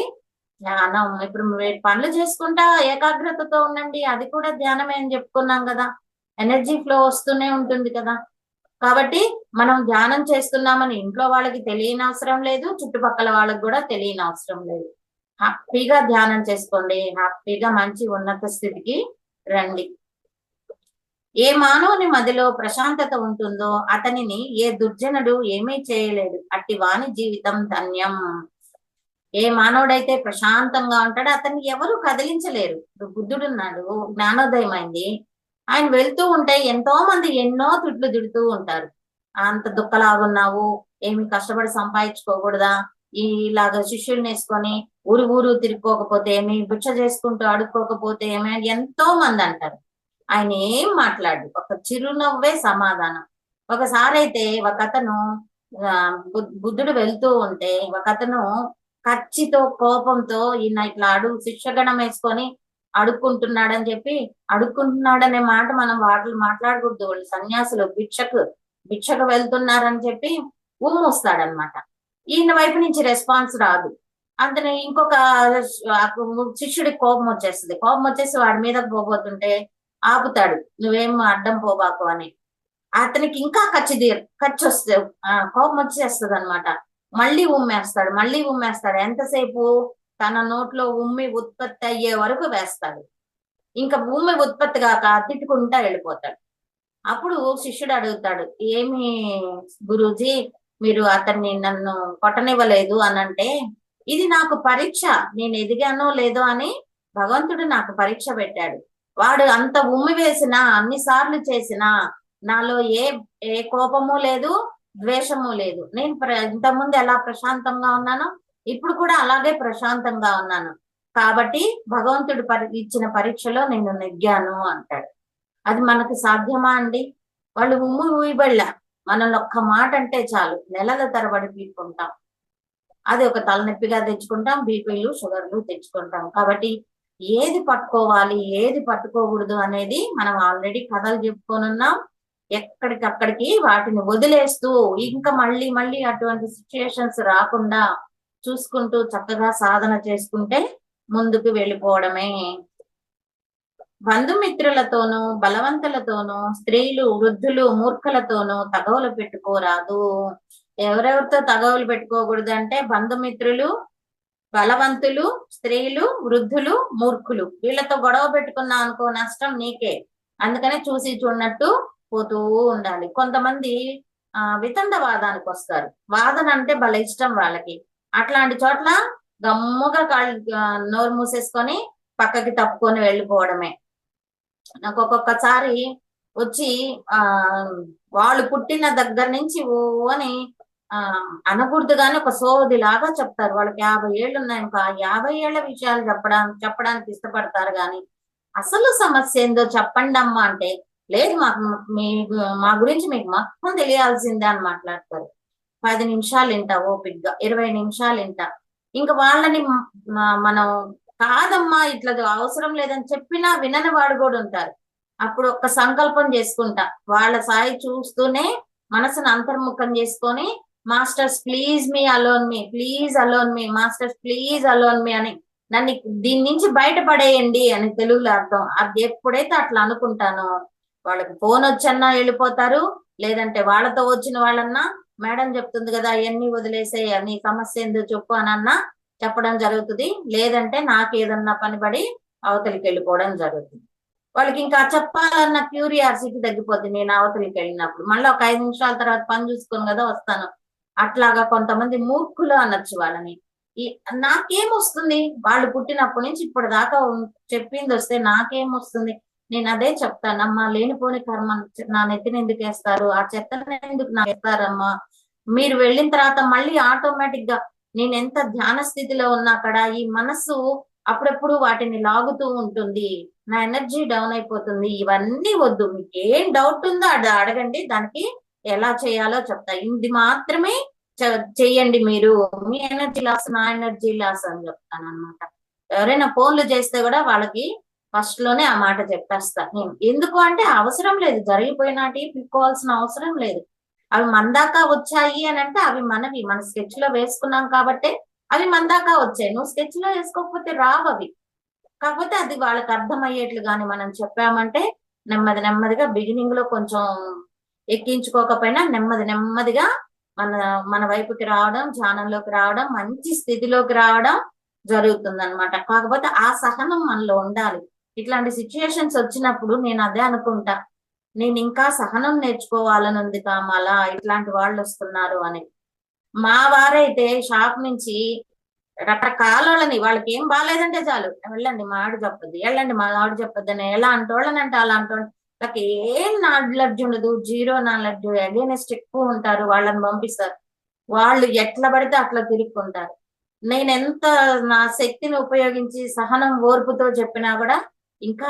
ధ్యానం. ఇప్పుడు మీరు పనులు చేసుకుంటా ఏకాగ్రతతో ఉండండి, అది కూడా ధ్యానమే అని చెప్పుకున్నాం కదా. ఎనర్జీ ఫ్లో వస్తూనే ఉంటుంది కదా. కాబట్టి మనం ధ్యానం చేస్తున్నామని ఇంట్లో వాళ్ళకి తెలియని అవసరం లేదు, చుట్టుపక్కల వాళ్ళకి కూడా తెలియని అవసరం లేదు. హ్యాపీగా ధ్యానం చేసుకోండి, హ్యాపీగా మంచి ఉన్నత స్థితికి రండి. ఏ మానవుని మదిలో ప్రశాంతత ఉంటుందో అతనిని ఏ దుర్జనుడు ఏమీ చేయలేడు, అట్టి వాని జీవితం ధన్యం. ఏ మానవుడైతే ప్రశాంతంగా ఉంటాడో అతన్ని ఎవరు కదిలించలేరు. ఇప్పుడు బుద్ధుడున్నాడు, జ్ఞానోదయం అయింది, ఆయన వెళ్తూ ఉంటే ఎంతో మంది ఎన్నో తిట్లు తిడుతూ ఉంటారు. అంత దుఃఖలాగున్నావు, ఏమి కష్టపడి సంపాదించుకోకూడదా, ఇలాగ శిష్యుల్ని వేసుకొని ఊరు ఊరు తిరుక్కోకపోతే ఏమి, భిక్ష చేసుకుంటూ అడుక్కోకపోతే ఏమి, ఎంతో మంది అంటారు. ఆయన ఏం మాట్లాడు, ఒక చిరునవ్వే సమాధానం. ఒకసారి అయితే ఒక అతను బుద్ధుడు వెళ్తూ ఉంటే ఒక అతను కచ్చితో కోపంతో ఈయన ఇట్లా శిక్షగణం వేసుకొని అడుక్కుంటున్నాడని చెప్పి, అడుక్కుంటున్నాడనే మాట మనం వాటిని మాట్లాడకూడదు. వాళ్ళు సన్యాసులు భిక్షకు వెళ్తున్నారని చెప్పి ఉమ్మూస్తాడనమాట. ఈయన వైపు నుంచి రెస్పాన్స్ రాదు. అందుని ఇంకొక శిష్యుడికి కోపం వచ్చేస్తుంది. కోపం వచ్చేసి వాడి మీద పోబోతుంటే ఆపుతాడు, నువ్వేం అడ్డం పోబాకు అని. అతనికి ఇంకా ఖర్చు కోపం వచ్చేస్తుంది అనమాట. మళ్ళీ ఉమ్మేస్తాడు. ఎంతసేపు? తన నోట్లో ఉమ్మి ఉత్పత్తి అయ్యే వరకు వేస్తాడు. ఇంకా ఉమ్మి ఉత్పత్తి కాక తిట్టుకుంటా వెళ్ళిపోతాడు. అప్పుడు శిష్యుడు అడుగుతాడు, ఏమి గురూజీ, మీరు అతన్ని నన్ను కొట్టనివ్వలేదు అని అంటే, ఇది నాకు పరీక్ష, నేను ఎదిగానో లేదో అని భగవంతుడు నాకు పరీక్ష పెట్టాడు. వాడు అంత ఉమ్మి వేసినా, అన్నిసార్లు చేసినా నాలో ఏ కోపము లేదు, ద్వేషము లేదు. నేను ఇంతకుముందు ఎలా ప్రశాంతంగా ఉన్నానో ఇప్పుడు కూడా అలాగే ప్రశాంతంగా ఉన్నాను. కాబట్టి భగవంతుడు ఇచ్చిన పరీక్షలో నేను నెగ్గాను అంటాడు. అది మనకు సాధ్యమా అండి? వాళ్ళు ఊయబళ్ళా, మనల్ని ఒక్క మాట అంటే చాలు నెలల తరబడి పీక్కుంటాం. అది ఒక తలనొప్పిగా తెచ్చుకుంటాం, బీపీలు షుగర్లు తెచ్చుకుంటాం. కాబట్టి ఏది పట్టుకోవాలి, ఏది పట్టుకోకూడదు అనేది మనం ఆల్రెడీ కథలు చెప్పుకొనున్నాం. ఎక్కడికక్కడికి వాటిని వదిలేస్తూ ఇంకా మళ్ళీ అటువంటి సిచ్యుయేషన్స్ రాకుండా చూసుకుంటూ చక్కగా సాధన చేసుకుంటే ముందుకు వెళ్ళిపోవడమే. బంధుమిత్రులతోనూ బలవంతులతోనూ స్త్రీలు వృద్ధులు మూర్ఖులతోనూ తగవులు పెట్టుకోరాదు. ఎవరెవరితో తగవులు పెట్టుకోకూడదు అంటే బంధుమిత్రులు, బలవంతులు, స్త్రీలు, వృద్ధులు, మూర్ఖులు, వీళ్ళతో గొడవ పెట్టుకున్నా అనుకో నష్టం నీకే. అందుకనే చూసి చూడనట్టు పోతూ ఉండాలి. కొంతమంది వితండవాదానికి వస్తారు. వాదన అంటే భలే ఇష్టం వాళ్ళకి. అట్లాంటి చోట్ల గమ్ముగా నోరు మూసేసుకొని పక్కకి తప్పుకొని వెళ్ళిపోవడమే. నాకు ఒక్కొక్కసారి వచ్చి వాళ్ళు పుట్టిన దగ్గర నుంచి అని అనకూడదు కానీ ఒక సోది లాగా చెప్తారు. వాళ్ళకి 50 ఏళ్ళు ఉన్నాయి, ఇంకా 50 ఏళ్ల విషయాలు చెప్పడానికి ఇష్టపడతారు. కానీ అసలు సమస్య ఏందో చెప్పండి అమ్మా అంటే, లేదు మా గురించి మీకు మొత్తం తెలియాల్సిందే అని మాట్లాడతారు. 10 నిమిషాలు వింటా ఓపిగ్గా, 20 నిమిషాలు వింటా. ఇంకా వాళ్ళని మనం కాదమ్మా ఇట్లా అవసరం లేదని చెప్పినా వినని వాడు కూడా ఉంటారు. అప్పుడు ఒక్క సంకల్పం చేసుకుంటా, వాళ్ళ సాయి చూస్తూనే మనసును అంతర్ముఖం చేసుకొని, masters please me alone me, please alone me, masters please alone me అని, నన్ను దీని నుంచి బయటపడేయండి అని తెలుగులో అర్థం. అది ఎప్పుడైతే అట్లా అనుకుంటానో వాళ్ళకి ఫోన్ వచ్చన్నా వెళ్ళిపోతారు, లేదంటే వాళ్ళతో వచ్చిన వాళ్ళన్నా మేడం చెప్తుంది కదా అవన్నీ వదిలేసే, నీ సమస్య ఏందో చెప్పు అనన్నా చెప్పడం జరుగుతుంది. లేదంటే నాకు ఏదన్నా పని పడి అవతలికి వెళ్ళిపోవడం జరుగుతుంది. వాళ్ళకి ఇంకా చెప్పాలన్న క్యూరియాసిటీ తగ్గిపోతుంది. నేను అవతలికి వెళ్ళినప్పుడు మళ్ళీ ఒక 5 నిమిషాల తర్వాత పని చూసుకొని కదా వస్తాను. అట్లాగా కొంతమంది మూర్ఖులు అనొచ్చు వాళ్ళని. నాకేమొస్తుంది, వాళ్ళు పుట్టినప్పటి నుంచి ఇప్పటి దాకా చెప్పింది వస్తే నాకేమొస్తుంది? నేను అదే చెప్తానమ్మా, లేనిపోని కర్మ నా నెత్తిని ఎందుకు వేస్తారు, ఆ చెత్తని ఎందుకు నాకు వేస్తారమ్మా. మీరు వెళ్ళిన తర్వాత మళ్ళీ ఆటోమేటిక్ గా నేను ఎంత ధ్యాన స్థితిలో ఉన్నా అక్కడ ఈ మనస్సు అప్పుడప్పుడు వాటిని లాగుతూ ఉంటుంది, నా ఎనర్జీ డౌన్ అయిపోతుంది. ఇవన్నీ వద్దు, మీకు ఏం డౌట్ ఉందో అది అడగండి, దానికి ఎలా చేయాలో చెప్తా. ఇది మాత్రమే చెయ్యండి, మీరు మీ ఎనర్జీ లాస్ నా ఎనర్జీ లాస్ అని చెప్తాను అనమాట. ఎవరైనా ఫోన్లు చేస్తే కూడా వాళ్ళకి ఫస్ట్ లోనే ఆ మాట చెప్పేస్తా నేను. ఎందుకు అంటే అవసరం లేదు, జరిగిపోయినాటి పిక్కోవాల్సిన అవసరం లేదు. అవి మన దాకా వచ్చాయి అని అంటే అవి మనవి, మన స్కెచ్ లో వేసుకున్నాం కాబట్టే అవి మన దాకా వచ్చాయి. నువ్వు స్కెచ్ లో వేసుకోకపోతే రావు అవి. కాకపోతే అది వాళ్ళకి అర్థమయ్యేట్లు గాని మనం చెప్పామంటే నెమ్మది నెమ్మదిగా బిగినింగ్ లో కొంచెం ఎక్కించుకోకపోయినా నెమ్మది నెమ్మదిగా మన మన వైపుకి రావడం, ధ్యానంలోకి రావడం, మంచి స్థితిలోకి రావడం జరుగుతుంది అనమాట. కాకపోతే ఆ సహనం మనలో ఉండాలి. ఇట్లాంటి సిచ్యుయేషన్స్ వచ్చినప్పుడు నేను అదే అనుకుంటా, నేను ఇంకా సహనం నేర్చుకోవాలని ఉంది కామాల, ఇట్లాంటి వాళ్ళు వస్తున్నారు అని. మా వారైతే షాప్ నుంచి రకరకాలని, వాళ్ళకి ఏం బాగాలేదంటే చాలు, వెళ్ళండి మా ఆవిడ చెప్పొద్దు, వెళ్ళండి మా ఆవిడ చెప్పొద్దు అని ఎలా అంటోళ్ళనంటే అలా అంటోళ్ళు. నాకు ఏం నాలెడ్జ్ ఉండదు, జీరో నాలెడ్జ్, అగేనెస్ట్ ఎక్కువ ఉంటారు, వాళ్ళని పంపిస్తారు. వాళ్ళు ఎట్లా పడితే అట్లా తిరుక్కుంటారు. నేను ఎంత నా శక్తిని ఉపయోగించి సహనం ఓర్పుతో చెప్పినా కూడా ఇంకా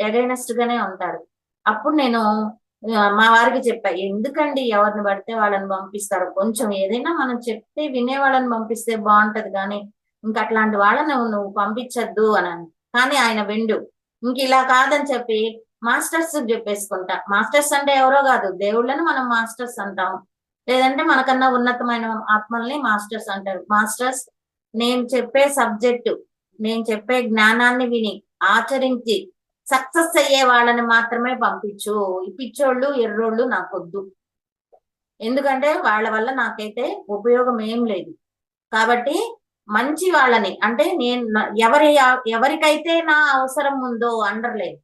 ఎగైనెస్ట్ గానే ఉంటారు. అప్పుడు నేను మా వారికి చెప్పా, ఎందుకండి ఎవరిని పడితే వాళ్ళని పంపిస్తారు, కొంచెం ఏదైనా మనం చెప్తే వినే వాళ్ళని పంపిస్తే బాగుంటది కానీ ఇంకా అట్లాంటి వాళ్ళని నువ్వు పంపించద్దు అని. కానీ ఆయన వెండు ఇంక ఇలా కాదని చెప్పి మాస్టర్స్ చెప్పేసుకుంటా. మాస్టర్స్ అంటే ఎవరో కాదు, దేవుళ్ళని మనం మాస్టర్స్ అంటాం, లేదంటే మనకన్నా ఉన్నతమైన ఆత్మల్ని మాస్టర్స్ అంటారు. మాస్టర్స్, నేను చెప్పే సబ్జెక్టు, నేను చెప్పే జ్ఞానాన్ని విని ఆచరించి సక్సెస్ అయ్యే వాళ్ళని మాత్రమే పంపించు, ఈ పిచ్చోళ్ళు ఎర్రోళ్ళు నాకొద్దు, ఎందుకంటే వాళ్ళ వల్ల నాకైతే ఉపయోగం ఏం లేదు. కాబట్టి మంచి వాళ్ళని, అంటే నేను ఎవరికైతే నా అవసరం ఉందో, అండర్లేదు,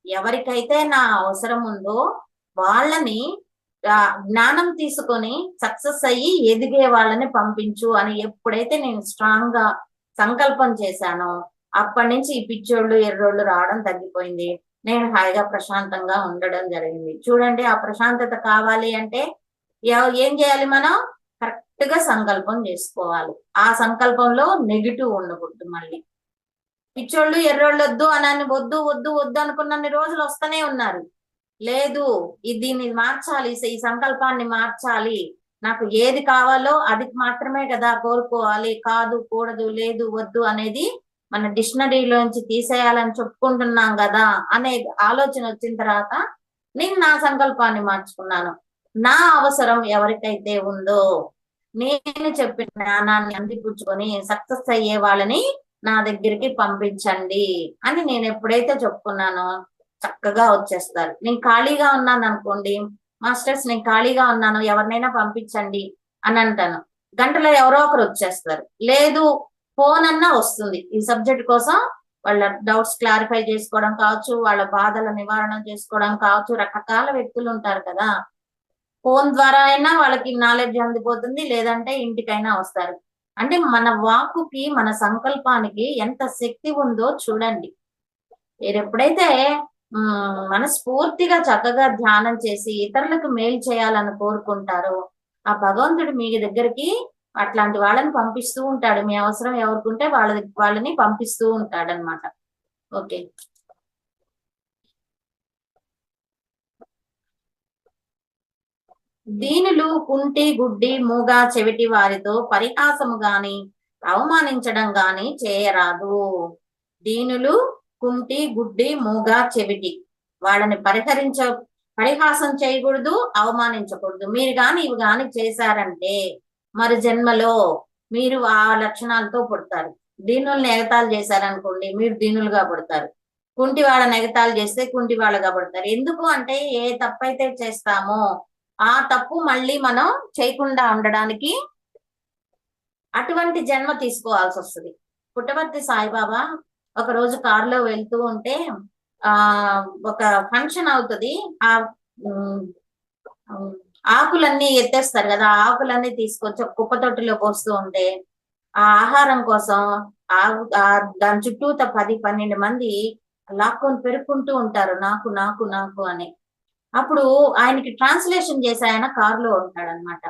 ఎవరికైతే నా అవసరం ఉందో వాళ్ళని జ్ఞానం తీసుకొని సక్సెస్ అయ్యి ఎదిగే వాళ్ళని పంపించు అని ఎప్పుడైతే నేను స్ట్రాంగ్ గా సంకల్పం చేశానో అప్పటి నుంచి ఈ పిచ్చోళ్ళు ఎర్రోళ్ళు రావడం తగ్గిపోయింది. నేను హాయిగా ప్రశాంతంగా ఉండడం జరిగింది. చూడండి, ఆ ప్రశాంతత కావాలి అంటే ఏం చేయాలి, మనం కరెక్ట్ గా సంకల్పం చేసుకోవాలి. ఆ సంకల్పంలో నెగిటివ్ ఉండకూడదు. మళ్ళీ పిచ్చోళ్ళు ఎర్రోళ్ళు వద్దు అని వద్దు వద్దు వద్దు అనుకున్నన్ని రోజులు వస్తూనే ఉన్నారు. లేదు, దీన్ని మార్చాలి, ఈ సంకల్పాన్ని మార్చాలి, నాకు ఏది కావాలో అది మాత్రమే కదా కోరుకోవాలి, కాదు కూడదు లేదు వద్దు అనేది మన డిక్షనరీలోంచి తీసేయాలని చెప్పుకుంటున్నాం కదా అనే ఆలోచన వచ్చిన తర్వాత నేను నా సంకల్పాన్ని మార్చుకున్నాను. నా అవసరం ఎవరికైతే ఉందో నేను చెప్పిన జ్ఞానాన్ని అందిపుచ్చుకొని సక్సెస్ అయ్యే వాళ్ళని నా దగ్గరికి పంపించండి అని నేను ఎప్పుడైతే చెప్పుకున్నానో చక్కగా వచ్చేస్తారు. నేను ఖాళీగా ఉన్నాను అనుకోండి, మాస్టర్స్ నేను ఖాళీగా ఉన్నాను ఎవరినైనా పంపించండి అని అంటాను, గంటలో ఎవరో ఒకరు వచ్చేస్తారు. లేదు, ఫోన్ అన్నా వస్తుంది ఈ సబ్జెక్ట్ కోసం, వాళ్ళ డౌట్స్ క్లారిఫై చేసుకోవడం కావచ్చు, వాళ్ళ బాధల నివారణ చేసుకోవడం కావచ్చు, రకరకాల వ్యక్తులు ఉంటారు కదా, ఫోన్ ద్వారా అయినా వాళ్ళకి నాలెడ్జ్ అందిపోతుంది, లేదంటే ఇంటికైనా వస్తారు. అంటే మన వాక్కుకి, మన సంకల్పానికి ఎంత శక్తి ఉందో చూడండి. మీరు ఎప్పుడైతే మనస్ఫూర్తిగా చక్కగా ధ్యానం చేసి ఇతరులకు మేలు చేయాలని కోరుకుంటారో ఆ భగవంతుడు మీ దగ్గరికి అట్లాంటి వాళ్ళని పంపిస్తూ ఉంటాడు. మీ అవసరం ఎవరికుంటే వాళ్ళని పంపిస్తూ ఉంటాడు అనమాట. ఓకే, దీనులు కుంటి గుడ్డి మూగ చెవిటి వారితో పరిహాసము గాని అవమానించడం గాని చేయరాదు. దీనులు కుంటి గుడ్డి మూగ చెవిటి వాళ్ళని పరిహాసం చేయకూడదు, అవమానించకూడదు. మీరు గాని ఇవి గాని చేశారంటే మరి జన్మలో మీరు ఆ లక్షణాలతో పుడతారు. దీనుల్ని ఎగతాలు చేశారనుకోండి, మీరు దీనులుగా పుడతారు. కుంటి వాళ్ళని ఎగతాలు చేస్తే కుంటి వాళ్ళగా పుడతారు. ఎందుకు అంటే ఏ తప్పైతే చేస్తామో ఆ తప్పు మళ్ళీ మనం చేయకుండా ఉండడానికి అటువంటి జన్మ తీసుకోవాల్సి వస్తుంది. పుట్టపర్తి సాయిబాబా ఒక రోజు కారులో వెళ్తూ ఉంటే ఒక ఫంక్షన్ అవుతుంది. ఆ ఆకులన్నీ ఎత్తేస్తారు కదా, ఆకులన్నీ తీసుకొచ్చి ఒక కుప్ప తొట్టిలో పోస్తూ ఉంటే ఆ ఆహారం కోసం దాని చుట్టూత 10-12 మంది లాక్కొని పెరుక్కుంటూ ఉంటారు, నాకు నాకు నాకు అని. అప్పుడు ఆయనకి ట్రాన్స్లేషన్ చేసి ఆయన కారులో ఉంటాడనమాట.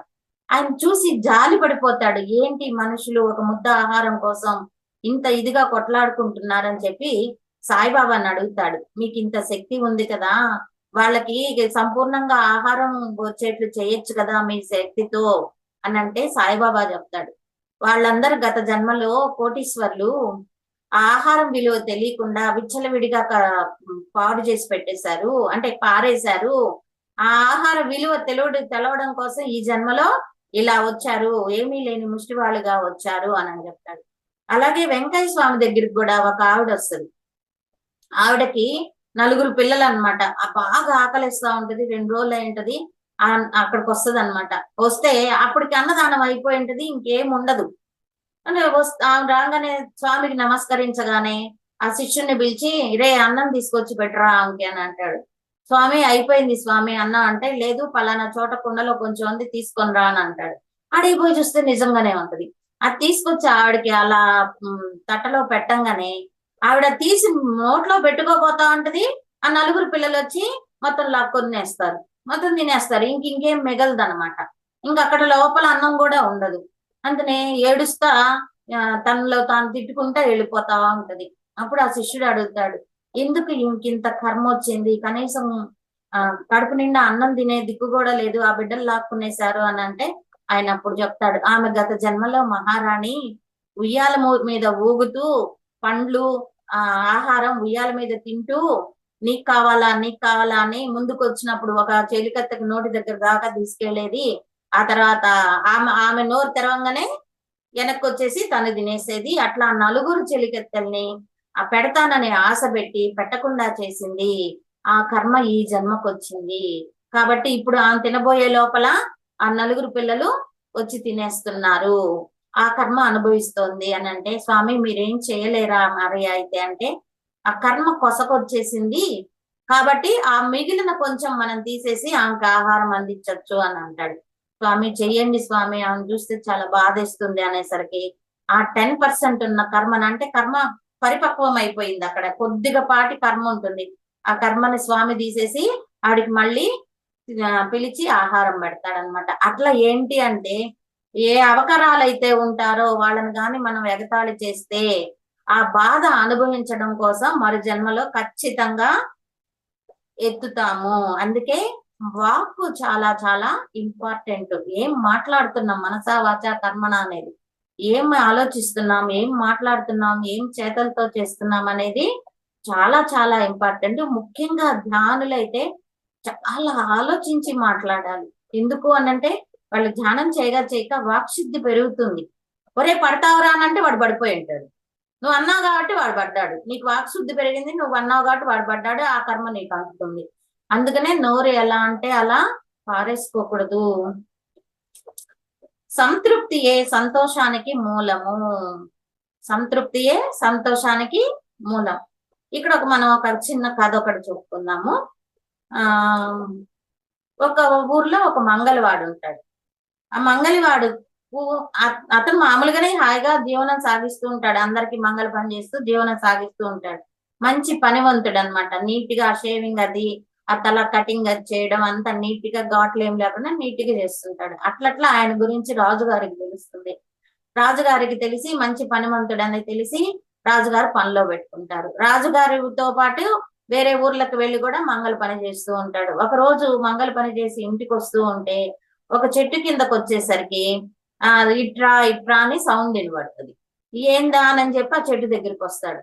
ఆయన చూసి జాలి పడిపోతాడు, ఏంటి మనుషులు ఒక ముద్ద ఆహారం కోసం ఇంత ఇదిగా కొట్లాడుకుంటున్నారని చెప్పి సాయిబాబాని అడుగుతాడు, మీకు ఇంత శక్తి ఉంది కదా, వాళ్ళకి సంపూర్ణంగా ఆహారం వచ్చేట్లు చేయొచ్చు కదా మీ శక్తితో అని అంటే సాయిబాబా చెప్తాడు, వాళ్ళందరూ గత జన్మలో కోటీశ్వర్లు ఆహారం విలువ తెలియకుండా విచ్చలవిడిగా పాడు చేసి పెట్టేశారు, అంటే పారేశారు. ఆ ఆహార విలువ తెలవడం కోసం ఈ జన్మలో ఇలా వచ్చారు, ఏమీ లేని ముష్టి వాళ్ళుగా వచ్చారు అని చెప్తాడు. అలాగే వెంకయ్య స్వామి దగ్గరికి కూడా ఒక ఆవిడ వస్తుంది. ఆవిడకి 4 పిల్లలు అనమాట. బాగా ఆకలిస్తా ఉంటది, 2 రోజులు అయి ఉంటది. అక్కడికి వస్తుంది అనమాట. వస్తే అప్పటికి అన్నదానం అయిపోయి ఉంటది, ఇంకేం ఉండదు. అంటే ఆమె రాగానే స్వామికి నమస్కరించగానే ఆ శిష్యుని పిలిచి, రే అన్నం తీసుకొచ్చి పెట్టరా ఆమెకి అని అంటాడు. స్వామి అయిపోయింది స్వామి అన్నం అంటే, లేదు పలానా చోట కుండలో కొంచెం ఉంది తీసుకొని రా అని అంటాడు. ఆడికి పోయి చూస్తే నిజంగానే ఉంటది. అది తీసుకొచ్చి ఆవిడకి అలా తట్టలో పెట్టంగానే ఆవిడ తీసి నోట్లో పెట్టుకోపోతా ఉంటది. ఆ 4 పిల్లలు వచ్చి మొత్తం లాక్కొనేస్తారు, మొత్తం తినేస్తారు. ఇంకేం మిగలదనమాట. అక్కడ లోపల అన్నం కూడా ఉండదు. అందుకనే ఏడుస్తా తనలో తాను తిట్టుకుంటా వెళ్ళిపోతా ఉంటది. అప్పుడు ఆ శిష్యుడు అడుగుతాడు, ఎందుకు ఇంకింత కర్మ వచ్చింది, కనీసం కడుపు నిండా అన్నం తినే దిక్కు కూడా లేదు, ఆ బిడ్డలు లాక్కునేశారు అని అంటే ఆయన అప్పుడు చెప్తాడు, ఆమె గత జన్మలో మహారాణి ఉయ్యాల మీద ఊగుతూ పండ్లు ఆహారం ఉయ్యాల మీద తింటూ నీకు కావాలా అని ముందుకు వచ్చినప్పుడు ఒక చెలికత్తెకి నోటి దగ్గర దాకా తీసుకెళ్లేది. ఆ తర్వాత ఆమె నోరు తెరవంగానే వెనక్కి వచ్చేసి తను తినేసేది. అట్లా 4 చెలికత్తెల్ని పెడతానని ఆశ పెట్టి పెట్టకుండా చేసింది. ఆ కర్మ ఈ జన్మకు వచ్చింది. కాబట్టి ఇప్పుడు ఆమె తినబోయే లోపల ఆ 4 పిల్లలు వచ్చి తినేస్తున్నారు. ఆ కర్మ అనుభవిస్తోంది అని అంటే, స్వామి మీరేం చేయలేరా మరి అయితే అంటే, ఆ కర్మ కొసకొచ్చేసింది కాబట్టి ఆ మిగిలిన కొంచెం మనం తీసేసి ఆమెకు ఆహారం అందించవచ్చు అని అంటాడు. స్వామి చెయ్యండి స్వామి, ఆమెను చూస్తే చాలా బాధేస్తుంది అనేసరికి ఆ 10% ఉన్న కర్మను, అంటే కర్మ పరిపక్వం అయిపోయింది, అక్కడ కొద్దిగా పాటి కర్మ ఉంటుంది, ఆ కర్మని స్వామి తీసేసి ఆడికి మళ్ళీ పిలిచి ఆహారం పెడతాడనమాట. అట్లా ఏంటి అంటే, ఏ అవకరాలైతే ఉంటారో వాళ్ళని గాని మనం ఎగతాళి చేస్తే ఆ బాధ అనుభవించడం కోసం మరు జన్మలో ఖచ్చితంగా ఎత్తుతాము. అందుకే వాక్కు చాలా చాలా ఇంపార్టెంట్. ఏం మాట్లాడుతున్నాం, మనసా వాచా కర్మణ అనేది, ఏం ఆలోచిస్తున్నాం, ఏం మాట్లాడుతున్నాం, ఏం చేతలతో చేస్తున్నాం అనేది చాలా చాలా ఇంపార్టెంట్. ముఖ్యంగా ధ్యానులైతే చాలా ఆలోచించి మాట్లాడాలి. ఎందుకు అనంటే వాళ్ళు ధ్యానం చేయక వాక్శుద్ధి పెరుగుతుంది. ఒరే పడతావురా అనంటే వాడు పడిపోయి ఉంటాడు, నువ్వు అన్నావు కాబట్టి వాడు పడ్డాడు. నీకు వాక్శుద్ధి పెరిగింది, నువ్వు అన్నావు కాబట్టి వాడు పడ్డాడు, ఆ కర్మ నీకు అందుతుంది. అందుకనే నోరు ఎలా అంటే అలా పారేసుకోకూడదు. సంతృప్తియే సంతోషానికి మూలము. సంతృప్తియే సంతోషానికి మూలం. ఇక్కడ మనం ఒక చిన్న కథ ఒకటి చెప్పుకుందాము. ఒక ఊర్లో ఒక మంగళవాడు ఉంటాడు. ఆ మంగళవాడు అతను మామూలుగానే హాయిగా జీవనం సాగిస్తూ ఉంటాడు, అందరికి మంగళ పని చేస్తూ జీవనం సాగిస్తూ ఉంటాడు. మంచి పనివంతుడు అనమాట. నీట్ గా షేవింగ్ అది, ఆ తల కటింగ్ అది చేయడం అంతా నీట్ గా, ఘాట్లు ఏం లేకుండా నీట్ గా చేస్తుంటాడు. అట్లట్లా ఆయన గురించి రాజుగారికి తెలుస్తుంది. రాజుగారికి తెలిసి మంచి పనివంతుడు అని తెలిసి రాజుగారు పనిలో పెట్టుకుంటారు. రాజుగారితో పాటు వేరే ఊర్లకు వెళ్ళి కూడా మంగళ పని చేస్తూ ఉంటాడు. ఒక రోజు మంగళ పని చేసి ఇంటికి వస్తూ ఉంటే ఒక చెట్టు కిందకు వచ్చేసరికి ఇట్రా ఇట్రా అని సౌండ్ వినబడుతుంది. ఏందా అని చెప్పి ఆ చెట్టు దగ్గరికి వస్తాడు.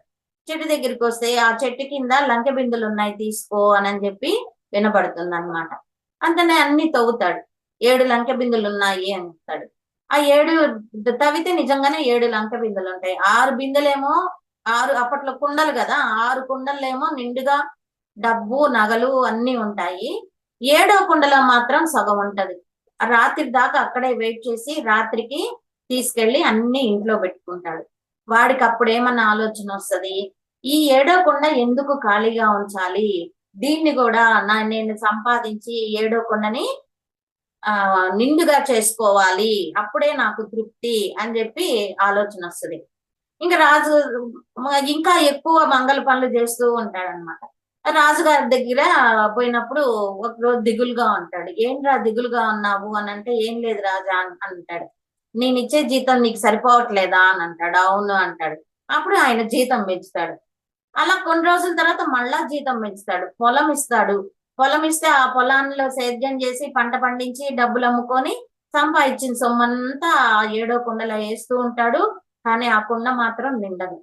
చెట్టు దగ్గరికి వస్తే ఆ చెట్టు కింద లంకె బిందులు ఉన్నాయి తీసుకో అని చెప్పి వినబడుతుంది అనమాట. అంతనే అన్ని తవ్వుతాడు. 7 లంకె బిందులు ఉన్నాయి అంటాడు. ఆ 7 తవ్వితే నిజంగానే 7 లంకె బిందులు ఉంటాయి. 6 బిందెలేమో, 6 అప్పట్లో కుండలు కదా, 6 కుండలేమో నిండుగా డబ్బు నగలు అన్ని ఉంటాయి. 7వ కుండలో మాత్రం సగం ఉంటది. రాత్రి దాకా అక్కడే వెయిట్ చేసి రాత్రికి తీసుకెళ్లి అన్ని ఇంట్లో పెట్టుకుంటాడు. వాడికి అప్పుడు ఏమన్నా ఆలోచన వస్తది, ఈ 7వ కుండ ఎందుకు ఖాళీగా ఉంచాలి, దీన్ని కూడా నేను సంపాదించి 7వ కుండని నిండుగా చేసుకోవాలి, అప్పుడే నాకు తృప్తి అని చెప్పి ఆలోచన వస్తుంది. ఇంకా రాజు ఇంకా ఎక్కువ మంగళ పనులు చేస్తూ ఉంటాడనమాట. రాజుగారి దగ్గర పోయినప్పుడు ఒక రోజు దిగులుగా ఉంటాడు. ఏంట్రా దిగులుగా ఉన్నావు అని అంటే, ఏం లేదు రాజా అంటాడు. నేను ఇచ్చే జీతం నీకు సరిపోవట్లేదా అని అంటాడు. అవును అంటాడు. అప్పుడు ఆయన జీతం పెంచుతాడు. అలా కొన్ని రోజుల తర్వాత మళ్ళా జీతం పెంచుతాడు. పొలం ఇస్తాడు. పొలం ఇస్తే ఆ పొలాల్లో సేద్యం చేసి పంట పండించి డబ్బులు అమ్ముకొని సంపాదించిన సొమ్మంతా 7వ కుండలో వేస్తూ ఉంటాడు. కానీ ఆ కుండ మాత్రం నిండదు.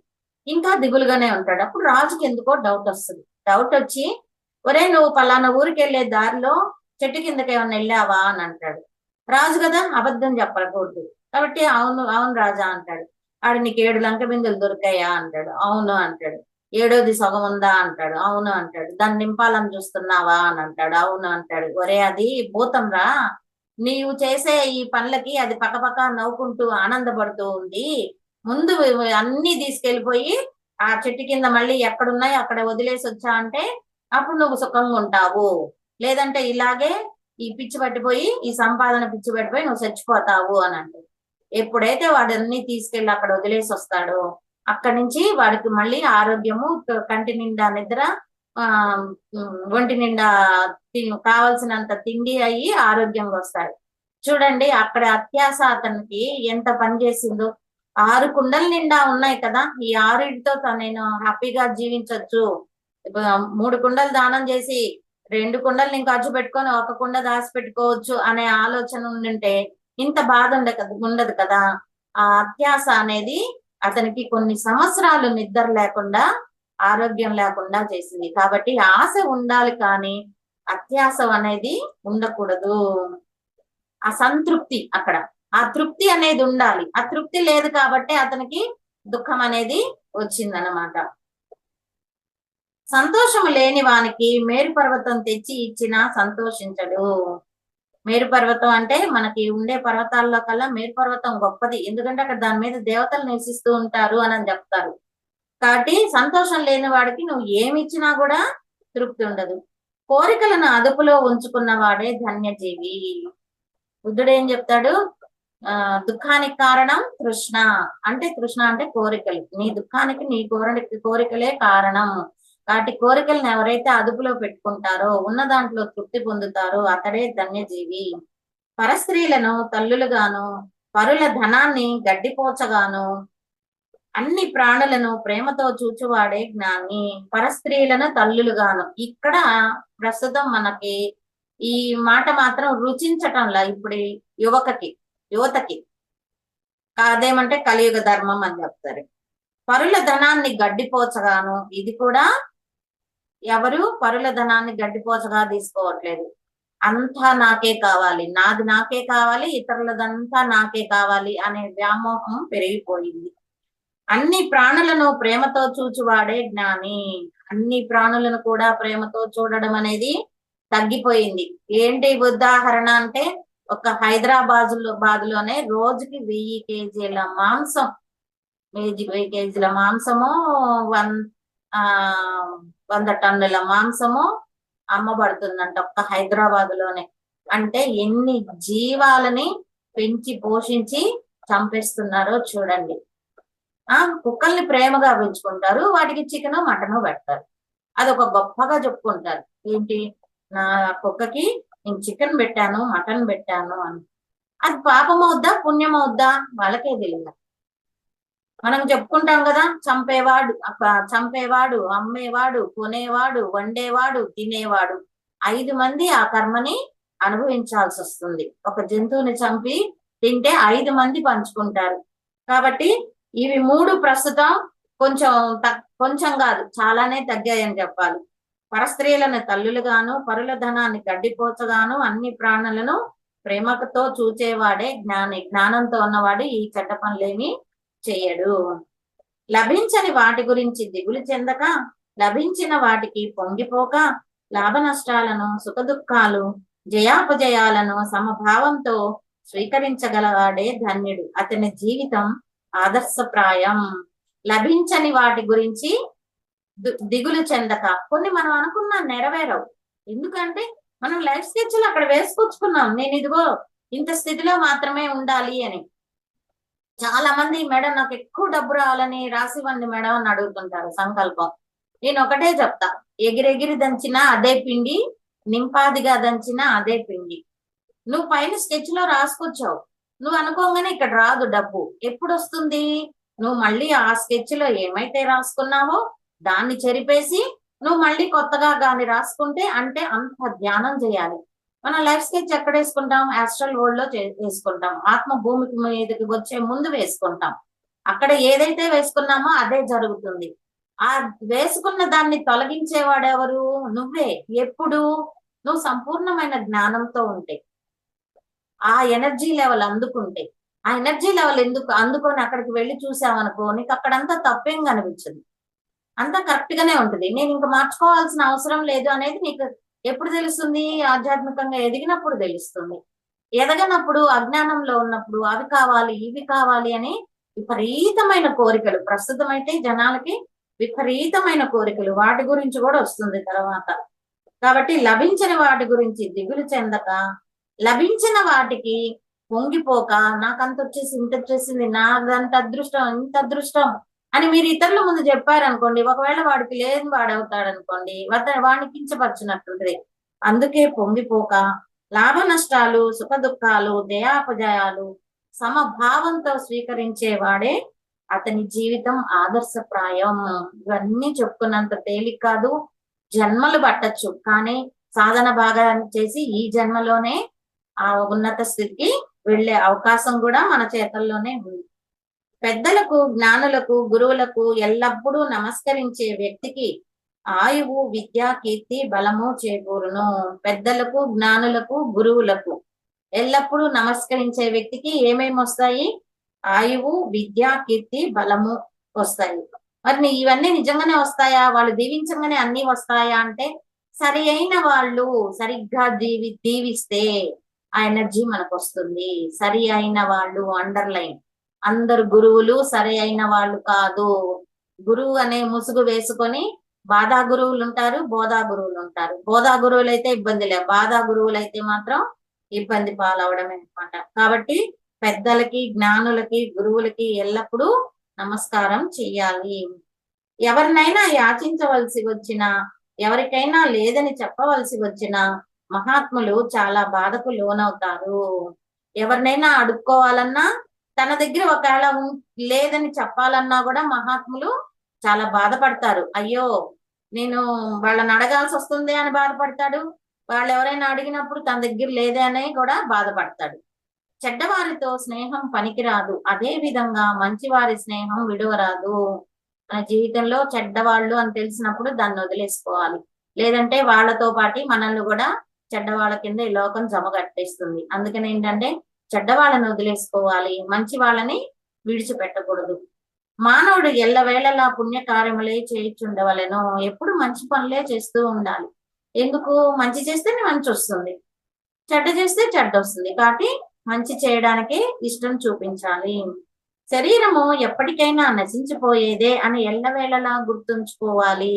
ఇంకా దిగులుగానే ఉంటాడు. అప్పుడు రాజుకి ఎందుకో డౌట్ వస్తుంది. డౌట్ వచ్చి, ఒరే నువ్వు పలానా ఊరికి వెళ్ళే దారిలో చెట్టు కిందకి ఏమన్నా వెళ్ళావా అని అంటాడు. రాజు కదా, అబద్ధం చెప్పకూడదు. కాబట్టి అవును అవును రాజా అంటాడు. ఆడు నీకు 7 లంక బిందెలు దొరికాయా అంటాడు. అవును అంటాడు. ఏడోది సగం ఉందా అంటాడు. అవును అంటాడు. దాన్ని నింపాలని చూస్తున్నావా అని అంటాడు. అవును అంటాడు. ఒరే అది భూతం రా, నీవు చేసే ఈ పనులకి అది పక్కపక్క నవ్వుకుంటూ ఆనందపడుతూ ఉంది. ముందు అన్ని తీసుకెళ్లిపోయి ఆ చెట్టు కింద మళ్ళీ ఎక్కడున్నాయో అక్కడ వదిలేసి వచ్చా అంటే అప్పుడు నువ్వు సుఖంగా ఉంటావు. లేదంటే ఇలాగే ఈ పిచ్చి పట్టిపోయి, ఈ సంపాదన పిచ్చి పట్టిపోయి నువ్వు చచ్చిపోతావు అని అంటాడు. ఎప్పుడైతే వాడన్ని తీసుకెళ్లి అక్కడ వదిలేసి వస్తాడో అక్కడి నుంచి వాడికి మళ్ళీ ఆరోగ్యము, కంటి నిండా నిద్ర, ఆ ఒంటి నిండా కావలసినంత తిండి అయ్యి ఆరోగ్యంగా వస్తాడు. చూడండి అక్కడ అత్యాస అతనికి ఎంత పని చేసిందో. 6 కుండల నిండా ఉన్నాయి కదా, ఈ 6టితో నేను హ్యాపీగా జీవించొచ్చు. 3 కుండలు దానం చేసి 2 కుండలు నేను ఖర్చు పెట్టుకొని 1 కుండ దాచి పెట్టుకోవచ్చు అనే ఆలోచన ఉండుంటే ఇంత బాధ ఉండదు కదా. ఆ అత్యాస అనేది అతనికి కొన్ని సంవత్సరాలు నిద్ర లేకుండా, ఆరోగ్యం లేకుండా చేసింది. కాబట్టి ఆశ ఉండాలి కానీ అత్యాస అనేది ఉండకూడదు. అసంతృప్తి అక్కడ, ఆ తృప్తి అనేది ఉండాలి. ఆ తృప్తి లేదు కాబట్టి అతనికి దుఃఖం అనేది వచ్చిందనమాట. సంతోషము లేని వానికి మేరు పర్వతం తెచ్చి ఇచ్చినా సంతోషించడు. మేరు పర్వతం అంటే మనకి ఉండే పర్వతాల్లో కల్లా మేరు పర్వతం గొప్పది. ఎందుకంటే అక్కడ దాని మీద దేవతలు నివసిస్తూ ఉంటారు అని చెప్తారు. కాబట్టి సంతోషం లేని వాడికి నువ్వు ఏమి ఇచ్చినా కూడా తృప్తి ఉండదు. కోరికలను అదుపులో ఉంచుకున్న వాడే ధన్యజీవి. బుద్ధుడు ఏం చెప్తాడు? దుఃఖానికి కారణం తృష్ణ. అంటే తృష్ణ అంటే కోరికలు. నీ దుఃఖానికి నీ కోరికలే కారణం. కాబట్టి కోరికలను ఎవరైతే అదుపులో పెట్టుకుంటారో, ఉన్న దాంట్లో తృప్తి పొందుతారో అతడే ధన్యజీవి. పరస్త్రీలను తల్లులుగాను, పరుల ధనాన్ని గడ్డిపోచగాను, అన్ని ప్రాణులను ప్రేమతో చూచువాడే జ్ఞాని. పరస్త్రీలను తల్లులుగాను, ఇక్కడ ప్రస్తుతం మనకి ఈ మాట మాత్రం రుచించటంలా ఇప్పుడు యువతకి అదేమంటే కలియుగ ధర్మం అని చెప్తారు. పరుల ధనాన్ని గడ్డిపోచగాను, ఇది కూడా ఎవరు పరుల ధనాన్ని గడ్డిపోచగా తీసుకోవట్లేదు. అంతా నాకే కావాలి, నాది నాకే కావాలి, ఇతరులదంతా నాకే కావాలి అనే వ్యామోహం పెరిగిపోయింది. అన్ని ప్రాణులను ప్రేమతో చూచువాడే జ్ఞాని. అన్ని ప్రాణులను కూడా ప్రేమతో చూడడం అనేది తగ్గిపోయింది. ఏంటి ఉదాహరణ అంటే, ఒక హైదరాబాదులోనే రోజుకి 1000 కేజీల మాంసం, 1000 కేజీల మాంసము, 100 టన్నుల మాంసము అమ్మబడుతుందంట ఒక్క హైదరాబాదులోనే. అంటే ఎన్ని జీవాలని పెంచి పోషించి చంపేస్తున్నారో చూడండి. కుక్కల్ని ప్రేమగా పెంచుకుంటారు, వాటికి చికెన్ మటన్ పెడతారు. అదొక గొప్పగా చెప్పుకుంటారు. ఏంటి, నా కుక్కకి నేను చికెన్ పెట్టాను, మటన్ పెట్టాను అని. అది పాపమవుద్దా పుణ్యమవుద్దా వాళ్ళకే తెలియదు. మనం చెప్పుకుంటాం కదా, చంపేవాడు, అమ్మేవాడు, కొనేవాడు, వండేవాడు, తినేవాడు, 5 మంది ఆ కర్మని అనుభవించాల్సి వస్తుంది. ఒక జంతువుని చంపి తింటే 5 మంది పంచుకుంటారు. కాబట్టి ఇవి 3 ప్రస్తుతం కొంచెం కాదు చాలానే తగ్గాయని చెప్పాలి. పరస్త్రీలను తల్లులుగాను, పరుల ధనాన్ని గడ్డిపోచగాను, అన్ని ప్రాణులను ప్రేమతో చూచేవాడే జ్ఞాని. జ్ఞానంతో ఉన్నవాడు ఈ చెడ్డ పనులేమి చెయ్యడు. లభించని వాటి గురించి దిగులు చెందక, లభించిన వాటికి పొంగిపోక, లాభ నష్టాలను, సుఖ దుఃఖాలు, జయాపజయాలను సమభావంతో స్వీకరించగలవాడే ధన్యుడు. అతని జీవితం ఆదర్శప్రాయం. లభించని వాటి గురించి దిగులు చెందక, కొన్ని మనం అనుకున్నా నెరవేరవు. ఎందుకంటే మనం లైఫ్ స్కెచ్లు అక్కడ వేసుకొచ్చుకున్నాం, నేను ఇదిగో ఇంత స్థితిలో మాత్రమే ఉండాలి అని. చాలా మంది మేడం నాకు ఎక్కువ డబ్బు రావాలని రాసివ్వండి మేడం అని అడుగుతుంటారు సంకల్పం. నేను ఒకటే చెప్తా, ఎగిరెగిరి దంచినా అదే పిండి, నింపాదిగా దంచినా అదే పిండి. నువ్వు పైన స్కెచ్ లో రాసుకొచ్చావు, నువ్వు అనుకోగానే ఇక్కడ రాదు డబ్బు. ఎప్పుడు వస్తుంది? నువ్వు మళ్ళీ ఆ స్కెచ్ లో ఏమైతే రాసుకున్నావో దాన్ని చెరిపేసి నువ్వు మళ్ళీ కొత్తగా దాన్ని రాసుకుంటే, అంటే అంత ధ్యానం చేయాలి. మనం లైఫ్ స్కెచ్ ఎక్కడ వేసుకుంటాం? ఆస్ట్రల్ వరల్డ్ లో వేసుకుంటాం. ఆత్మ భూమికి మీదకి వచ్చే ముందు వేసుకుంటాం. అక్కడ ఏదైతే వేసుకున్నామో అదే జరుగుతుంది. ఆ వేసుకున్న దాన్ని తొలగించేవాడెవరు? నువ్వే. ఎప్పుడు? నువ్వు సంపూర్ణమైన జ్ఞానంతో ఉంటే. ఆ ఎనర్జీ లెవెల్ అందుకుంటే. ఆ ఎనర్జీ లెవెల్ ఎందుకు అందుకొని అక్కడికి వెళ్ళి చూసావనుకో, నీకు అక్కడంతా తప్పేం కనిపించదు. అంతా కరెక్ట్ గానే ఉంటది. నేను ఇంక మార్చుకోవాల్సిన అవసరం లేదు అనేది నీకు ఎప్పుడు తెలుస్తుంది? ఆధ్యాత్మికంగా ఎదిగినప్పుడు తెలుస్తుంది. ఎదగనప్పుడు, అజ్ఞానంలో ఉన్నప్పుడు అవి కావాలి, ఇవి కావాలి అని విపరీతమైన కోరికలు. ప్రస్తుతం అయితే జనాలకి విపరీతమైన కోరికలు. వాటి గురించి కూడా వస్తుంది తర్వాత. కాబట్టి లభించిన వాటి గురించి దిగులు చెందక, లభించిన వాటికి పొంగిపోక, నాకంత వచ్చేసి ఇంత వచ్చేసింది, నాదంత అదృష్టం, ఇంత అదృష్టం అని మీరు ఇతరుల ముందు చెప్పారనుకోండి, ఒకవేళ వాడికి లేని వాడవుతాడనుకోండి, వాడిని కించపరిచినట్టుంటది. అందుకే పొంగిపోక, లాభ నష్టాలు, సుఖ దుఃఖాలు, జయాపజయాలు సమభావంతో స్వీకరించే వాడే అతని జీవితం ఆదర్శప్రాయం. ఇవన్నీ చెప్పుకున్నంత తేలిక కాదు. జన్మలు పట్టొచ్చు, కానీ సాధన బాగా చేసి ఈ జన్మలోనే ఆ ఉన్నత స్థితికి వెళ్ళే అవకాశం కూడా మన చేతల్లోనే ఉంది. పెద్దలకు, జ్ఞానులకు, గురువులకు ఎల్లప్పుడూ నమస్కరించే వ్యక్తికి ఆయువు, విద్య, కీర్తి, బలము చేకూరును. పెద్దలకు, జ్ఞానులకు, గురువులకు ఎల్లప్పుడూ నమస్కరించే వ్యక్తికి ఏమేమి వస్తాయి? ఆయువు, విద్య, కీర్తి, బలము వస్తాయి. మరి ఇవన్నీ నిజంగానే వస్తాయా? వాళ్ళు దీవించగానే అన్ని వస్తాయా అంటే, సరి అయిన వాళ్ళు సరిగ్గా దీవిస్తే ఆ ఎనర్జీ మనకు వస్తుంది. సరి అయిన వాళ్ళు అండర్లైన్. అందరు గురువులు సరి అయిన వాళ్ళు కాదు. గురువు అనే ముసుగు వేసుకొని బాధా గురువులు ఉంటారు, బోధా గురువులు ఉంటారు. బోధా గురువులు అయితే ఇబ్బంది లేదు, బాధా గురువులు అయితే మాత్రం ఇబ్బంది పాలవడమే అనమాట. కాబట్టి పెద్దలకి, జ్ఞానులకి, గురువులకి ఎల్లప్పుడూ నమస్కారం చెయ్యాలి. ఎవరినైనా యాచించవలసి వచ్చినా, ఎవరికైనా లేదని చెప్పవలసి వచ్చినా మహాత్ములు చాలా బాధకు లోనవుతారు. ఎవరినైనా అడుక్కోవాలన్నా, తన దగ్గర ఒకవేళ లేదని చెప్పాలన్నా కూడా మహాత్ములు చాలా బాధపడతారు. అయ్యో, నేను వాళ్ళని అడగాల్సి వస్తుంది అని బాధపడతాడు. వాళ్ళు ఎవరైనా అడిగినప్పుడు తన దగ్గర లేదే అని కూడా బాధపడతాడు. చెడ్డవారితో స్నేహం పనికిరాదు, అదే విధంగా మంచివారి స్నేహం విడువరాదు. మన జీవితంలో చెడ్డవాళ్ళు అని తెలిసినప్పుడు దాన్ని వదిలేసుకోవాలి. లేదంటే వాళ్ళతో పాటు మనల్ని కూడా చెడ్డవాళ్ళ కింద ఈ లోకం జమగట్టేస్తుంది. అందుకని ఏంటంటే చెడ్డవాళ్ళని వదిలేసుకోవాలి, మంచి వాళ్ళని విడిచిపెట్టకూడదు. మానవుడు ఎల్లవేళలా పుణ్యకార్యములే చేయుచుండవలెను. ఎప్పుడు మంచి పనులే చేస్తూ ఉండాలి. ఎందుకు? మంచి చేస్తేనే మంచి వస్తుంది, చెడ్డ చేస్తే చెడ్డ వస్తుంది. కాబట్టి మంచి చేయడానికే ఇష్టం చూపించాలి. శరీరము ఎప్పటికైనా నశించిపోయేదే అని ఎల్లవేళలా గుర్తుంచుకోవాలి.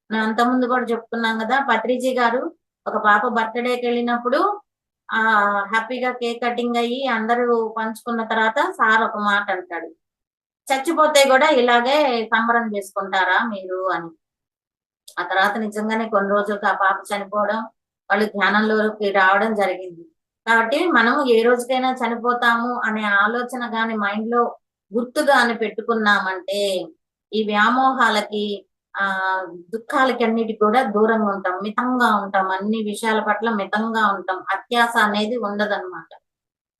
మనం అంతకుముందు కూడా చెప్పుకున్నాం కదా, పత్రిజీ గారు ఒక పాప బర్త్డేకి వెళ్ళినప్పుడు హ్యాపీగా కేక్ కటింగ్ అయ్యి అందరూ పంచుకున్న తర్వాత సార్ ఒక మాట అంటాడు, చచ్చిపోతే కూడా ఇలాగే సంబరం చేసుకుంటారా మీరు అని. ఆ తర్వాత నిజంగానే కొన్ని రోజులకు ఆ పాప చనిపోవడం, వాళ్ళు ధ్యానంలోకి రావడం జరిగింది. కాబట్టి మనం ఏ రోజుకైనా చనిపోతాము అనే ఆలోచన గాని మైండ్ లో గుర్తుగా అని పెట్టుకున్నామంటే ఈ వ్యామోహాలకి, దుఃఖాలకి అన్నిటికి కూడా దూరంగా ఉంటాం, మితంగా ఉంటాం, అన్ని విషయాల పట్ల మితంగా ఉంటాం. అత్యాస అనేది ఉండదన్నమాట.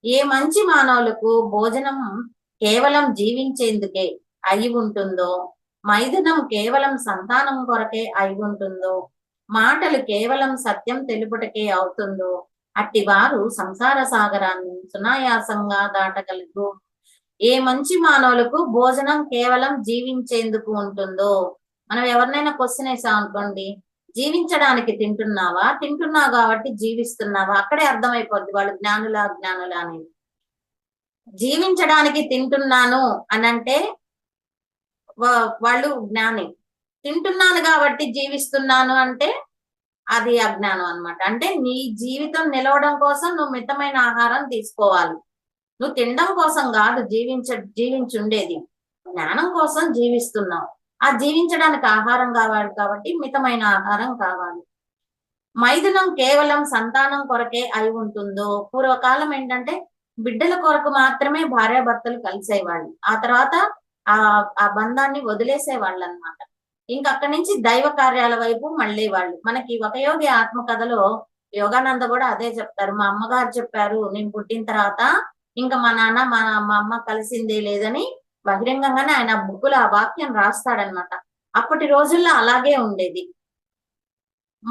ఏ మంచి మానవులకు భోజనం కేవలం జీవించేందుకే అయి ఉంటుందో, మైథునం కేవలం సంతానం కొరకే అయి ఉంటుందో, మాటలు కేవలం సత్యం తెలుపుటకే అవుతుందో, అట్టి వారు సంసార సాగరాన్ని సునాయాసంగా దాటగలరు. ఏ మంచి మానవులకు భోజనం కేవలం జీవించేందుకు ఉంటుందో, మనం ఎవరినైనా క్వశ్చన్ వేసాం అనుకోండి, జీవించడానికి తింటున్నావా, తింటున్నావు కాబట్టి జీవిస్తున్నావా, అక్కడే అర్థమైపోద్ది వాళ్ళు జ్ఞానులా అజ్ఞానులా అనేది. జీవించడానికి తింటున్నాను అనంటే వాళ్ళు జ్ఞాని, తింటున్నాను కాబట్టి జీవిస్తున్నాను అంటే అది అజ్ఞానం అన్నమాట. అంటే నీ జీవితం నిలవడం కోసం నువ్వు మితమైన ఆహారం తీసుకోవాలి. నువ్వు తినడం కోసం కాదు జీవించుండేది, జ్ఞానం కోసం జీవిస్తున్నావు. ఆ జీవించడానికి ఆహారం కావాలి కాబట్టి మితమైన ఆహారం కావాలి. మైథునం కేవలం సంతానం కొరకే అయి ఉంటుందో, పూర్వకాలం ఏంటంటే బిడ్డల కొరకు మాత్రమే భార్యాభర్తలు కలిసేవాళ్ళు. ఆ తర్వాత ఆ బంధాన్ని వదిలేసేవాళ్ళు అనమాట. ఇంకా అక్కడి నుంచి దైవ కార్యాల వైపు మళ్ళేవాళ్ళు. మనకి ఒక యోగి ఆత్మ కథలో యోగానంద కూడా అదే చెప్తారు. మా అమ్మగారు చెప్పారు, నేను పుట్టిన తర్వాత ఇంకా మా నాన్న మా అమ్మ కలిసిందే లేదని బహిరంగంగానే ఆయన బుక్కులో ఆ వాక్యం రాస్తాడనమాట. అప్పటి రోజుల్లో అలాగే ఉండేది.